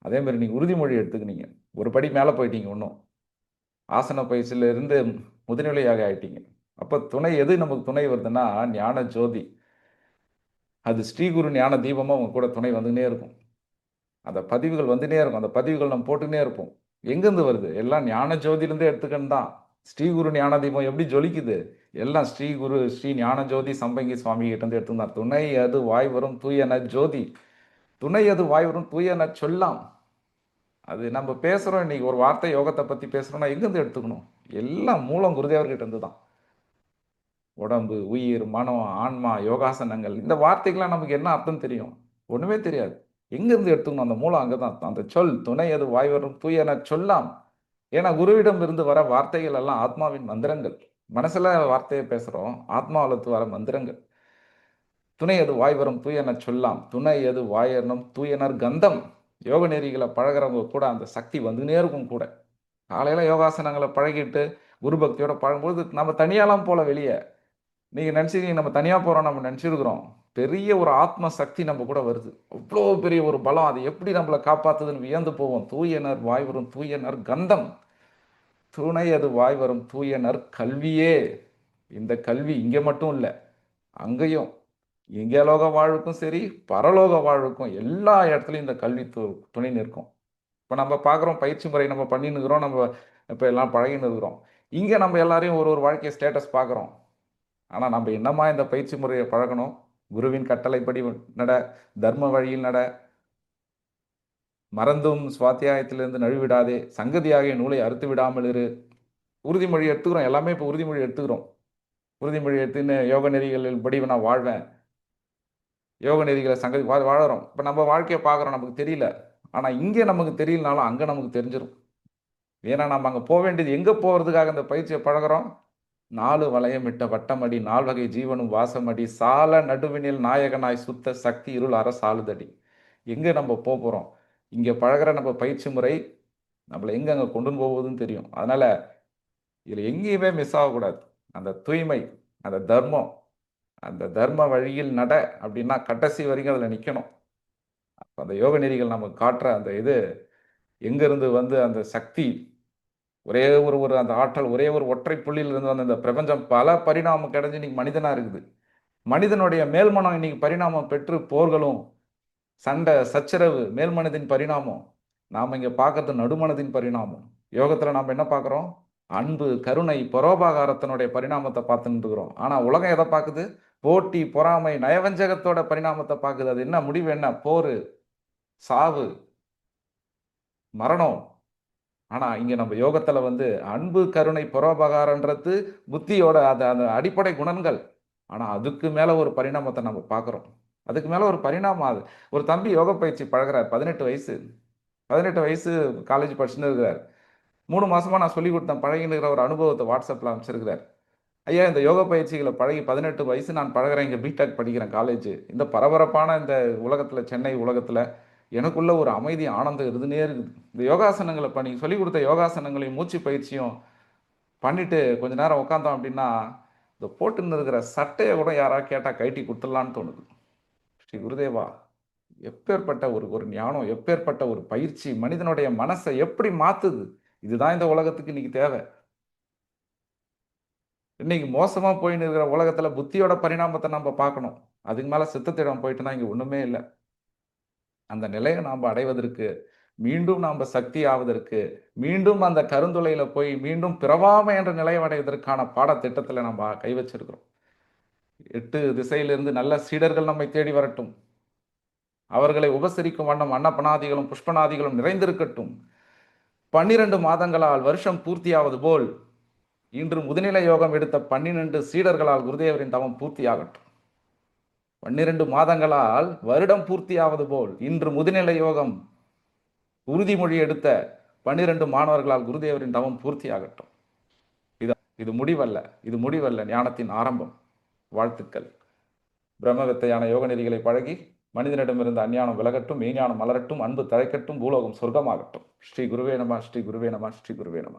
அதே மாதிரி நீங்கள் உறுதிமொழி எடுத்துக்கினீங்க, ஒரு படி மேலே போயிட்டீங்க. இன்னும் ஆசன பயிற்சியில இருந்து முதுநிலையாக ஆயிட்டீங்க. அப்போ துணை எது நமக்கு துணை வருதுன்னா ஞான ஜோதி. அது ஸ்ரீகுரு ஞான தீபமாக உங்க கூட துணை வந்துன்னே இருக்கும். அந்த பதிவுகள் வந்துனே இருக்கும். அந்த பதிவுகள் நம்ம போட்டுக்கினே இருப்போம். எங்கேருந்து வருது? எல்லாம் ஞான ஜோதியிலேருந்தே எடுத்துக்கன்னு தான். ஸ்ரீகுரு ஞான தீபம் எப்படி ஜொலிக்குது? எல்லாம் ஸ்ரீகுரு ஸ்ரீ ஞான ஜோதி சம்பங்கி சுவாமி கிட்டேருந்து எடுத்துதான். துணை அது வாய் வரும் தூயன ஜோதி, துணை அது வாய் வரும் தூயன சொல்லாம். அது நம்ம பேசுகிறோம், இன்னைக்கு ஒரு வார்த்தை யோகத்தை பற்றி பேசுகிறோம்னா எங்கேருந்து எடுத்துக்கணும்? எல்லாம் மூலம் குருதேவர்கிட்ட இருந்து தான். உடம்பு, உயிர், மனம், ஆன்மா, யோகாசனங்கள், இந்த வார்த்தைகள்லாம் நமக்கு என்ன அர்த்தம் தெரியும்? ஒன்றுமே தெரியாது. எங்கேருந்து எடுத்துக்கணும்? அந்த மூலம் அங்கே தான். அந்த சொல் துணை அது வாய் வரும் தூயன சொல்லாம். ஏன்னா குருவிடம் இருந்து வர வார்த்தைகள் எல்லாம் ஆத்மாவின் மந்திரங்கள். மனசில் வார்த்தையை பேசுகிறோம், ஆத்மாவில் வர மந்திரங்கள். துணை அது வாய் வரும் தூயன சொல்லாம், துணை அது வாயனும் தூயனர் கந்தம். யோக நெறிகளை பழகிறவங்க கூட அந்த சக்தி வந்துனே இருக்கும். கூட காலையில் யோகாசனங்களை பழகிட்டு குரு பக்தியோட பழகும்போது நம்ம தனியாலாம் போல வெளியே நீங்கள் நினச்சிக்கிங்க நம்ம தனியாக போகிறோம், நம்ம நினச்சிருக்கிறோம். பெரிய ஒரு ஆத்ம சக்தி நம்ம கூட வருது. அவ்வளோ பெரிய ஒரு பலம். அது எப்படி நம்மளை காப்பாற்றுதுன்னு வியந்து போவோம். தூயனர் வாய் வரும் தூயனர் கந்தம், துணை அது வாய் வரும் தூயனர் கல்வியே. இந்த கல்வி இங்கே மட்டும் இல்லை, அங்கேயும் இங்கேலோக வாழ்வுக்கும் சரி பரலோக வாழ்வுக்கும் எல்லா இடத்துலையும் இந்த கல்வி துணை நிற்கும். இப்போ நம்ம பார்க்குறோம், பயிற்சி முறை நம்ம பண்ணின்னு இருக்கிறோம், நம்ம இப்போ எல்லாம் பழகின்னு இருக்கிறோம். இங்கே நம்ம எல்லாரையும் ஒரு ஒரு வாழ்க்கை ஸ்டேட்டஸ் பார்க்குறோம். ஆனால் நம்ம என்னமா இந்த பயிற்சி முறையை பழகணும்? குருவின் கட்டளைப்படி நட, தர்ம வழியில் நட, மறந்தும் சுவாத்தியாயத்திலிருந்து நழுவிடாதே, சங்கதியாகிய நூலை அறுத்து விடாமல் இரு. உறுதிமொழி எடுத்துக்கிறோம். எல்லாமே இப்போ உறுதிமொழி எடுத்துக்கிறோம். உறுதிமொழி எடுத்துன்னு யோக நெறிகளில் படி நான் வாழ்வேன், யோக நெறிகளை சங்கதி வாழறோம். இப்போ நம்ம வாழ்க்கையை பார்க்குறோம், நமக்கு தெரியல. ஆனால் இங்கே நமக்கு தெரியலனாலும் அங்கே நமக்கு தெரிஞ்சிடும். ஏன்னா நம்ம அங்கே போக வேண்டியது, எங்கே போகிறதுக்காக இந்த பயிற்சியை பழகிறோம்? 4 வளையமிட்ட வட்டமடி, 4 வகை ஜீவனும் வாசமடி, சால நடுவினில் நாயகனாய் சுத்த சக்தி இருள் அரசாளுதடி. எங்கே நம்ம போகிறோம்? இங்கே பழகிற நம்ம பயிற்சி முறை நம்மளை எங்கே அங்கே கொண்டு போகுதுன்னு தெரியும். அதனால் இதில் எங்கேயுமே மிஸ் ஆகக்கூடாது. அந்த தூய்மை, அந்த தர்மம், அந்த தர்ம வழியில் நட அப்படின்னா கடைசி வரைக்கும் அதில் நிற்கணும். அந்த யோக நெறிகள் நமக்கு காட்டுற அந்த இது எங்கேருந்து வந்து அந்த சக்தி, ஒரே ஒரு அந்த ஆற்றல், ஒரே ஒரு ஒற்றை புள்ளியிலிருந்து வந்து அந்த பிரபஞ்சம் பல பரிணாமம் கிடைஞ்சு இன்னைக்கு மனிதனாக இருக்குது. மனிதனுடைய மேல்மனம் இன்னைக்கு பரிணாமம் பெற்று போர்களும் சண்டை சச்சரவு மேல்மனதின் பரிணாமம். நாம் இங்கே பார்க்கறது நடுமனதின் பரிணாமம். யோகத்தில் நாம் என்ன பார்க்குறோம்? அன்பு, கருணை, பரோபாகாரத்தினுடைய பரிணாமத்தை பார்த்துட்டு இருக்கிறோம். ஆனால் உலகம் எதை பார்க்குது? போட்டி, பொறாமை, நயவஞ்சகத்தோட பரிணாமத்தை பார்க்குது. அது என்ன முடிவு? என்ன? போர், சாவு, மரணம். ஆனால் இங்கே நம்ம யோகத்தில் வந்து அன்பு, கருணை, பரோபகாரன்றது புத்தியோட அந்த அடிப்படை குணங்கள். ஆனால் அதுக்கு மேலே ஒரு பரிணாமத்தை நம்ம பார்க்குறோம். அதுக்கு மேலே ஒரு பரிணாமம். அது ஒரு தம்பி யோக பயிற்சி பழகிறார், 18 வயசு காலேஜ் படிச்சுன்னு இருக்கிறார். 3 மாதமாக நான் சொல்லி கொடுத்தேன், பழகின்னு இருக்கிற ஒரு அனுபவத்தை வாட்ஸ்அப்பில் அமைச்சிருக்கிறார். ஐயா இந்த யோகா பயிற்சிகளை பழகி 18 வயசு நான் பழகுறேன், இங்கே பிடெக் படிக்கிறேன் காலேஜ். இந்த பரபரப்பான இந்த உலகத்தில், சென்னை உலகத்தில் எனக்குள்ள ஒரு அமைதி ஆனந்தம் இருந்துனே இருக்குது. இந்த யோகாசனங்களை நீங்கள் சொல்லிக் கொடுத்த யோகாசனங்களையும் மூச்சு பயிற்சியும் பண்ணிட்டு கொஞ்ச நேரம் உட்காந்தோம் அப்படின்னா, இந்த போட்டுன்னு இருக்கிற சட்டையை கூட யாராவது கேட்டால் கைட்டி கொடுத்துடலான்னு தோணுது. ஸ்ரீ குருதேவா, எப்பேற்பட்ட ஒரு ஞானம், எப்பேற்பட்ட ஒரு பயிற்சி மனிதனுடைய மனசை எப்படி மாத்துது. இதுதான் இந்த உலகத்துக்கு இன்னைக்கு தேவை. இன்னைக்கு மோசமா போயின்னு இருக்கிற உலகத்துல புத்தியோட பரிணாமத்தை நம்ம பார்க்கணும். அதுக்கு மேல சித்தத்திடம் போயிட்டுனா இங்க ஒண்ணுமே இல்லை. அந்த நிலையை நாம் அடைவதற்கு, மீண்டும் நாம் சக்தி ஆவதற்கு, மீண்டும் அந்த கருந்துளையில போய் மீண்டும் பிறவாமை என்ற நிலையை அடைவதற்கான பாடத்திட்டத்தில் நம்ம கை வச்சிருக்கிறோம். 8 திசையிலிருந்து நல்ல சீடர்கள் நம்மை தேடி வரட்டும். அவர்களை உபசரிக்கும் வண்ணம் அன்னபனாதிகளும் புஷ்பநாதிகளும் நிறைந்திருக்கட்டும். 12 மாதங்களால் வருஷம் பூர்த்தியாவது போல் இன்று முதுநிலை யோகம் எடுத்த 12 சீடர்களால் குருதேவரின் தவம் பூர்த்தியாகட்டும். 12 மாதங்களால் வருடம் பூர்த்தியாவது போல் இன்று முதுநிலை யோகம் உறுதிமொழி எடுத்த 12 மாணவர்களால் குருதேவரின் தவம் பூர்த்தியாகட்டும். இது முடிவல்ல, இது முடிவல்ல, ஞானத்தின் ஆரம்பம். வாழ்த்துக்கள். பிரம்மவித்தையான யோக நெறிகளை பழகி மனிதனிடமிருந்து அஞ்ஞானம் விலகட்டும், மெய்ஞானம் மலரட்டும், அன்பு தழைக்கட்டும், பூலோகம் சொர்க்கமாகட்டும். ஸ்ரீ குருவே நம, ஸ்ரீ குருவே நம, ஸ்ரீ குருவே நம.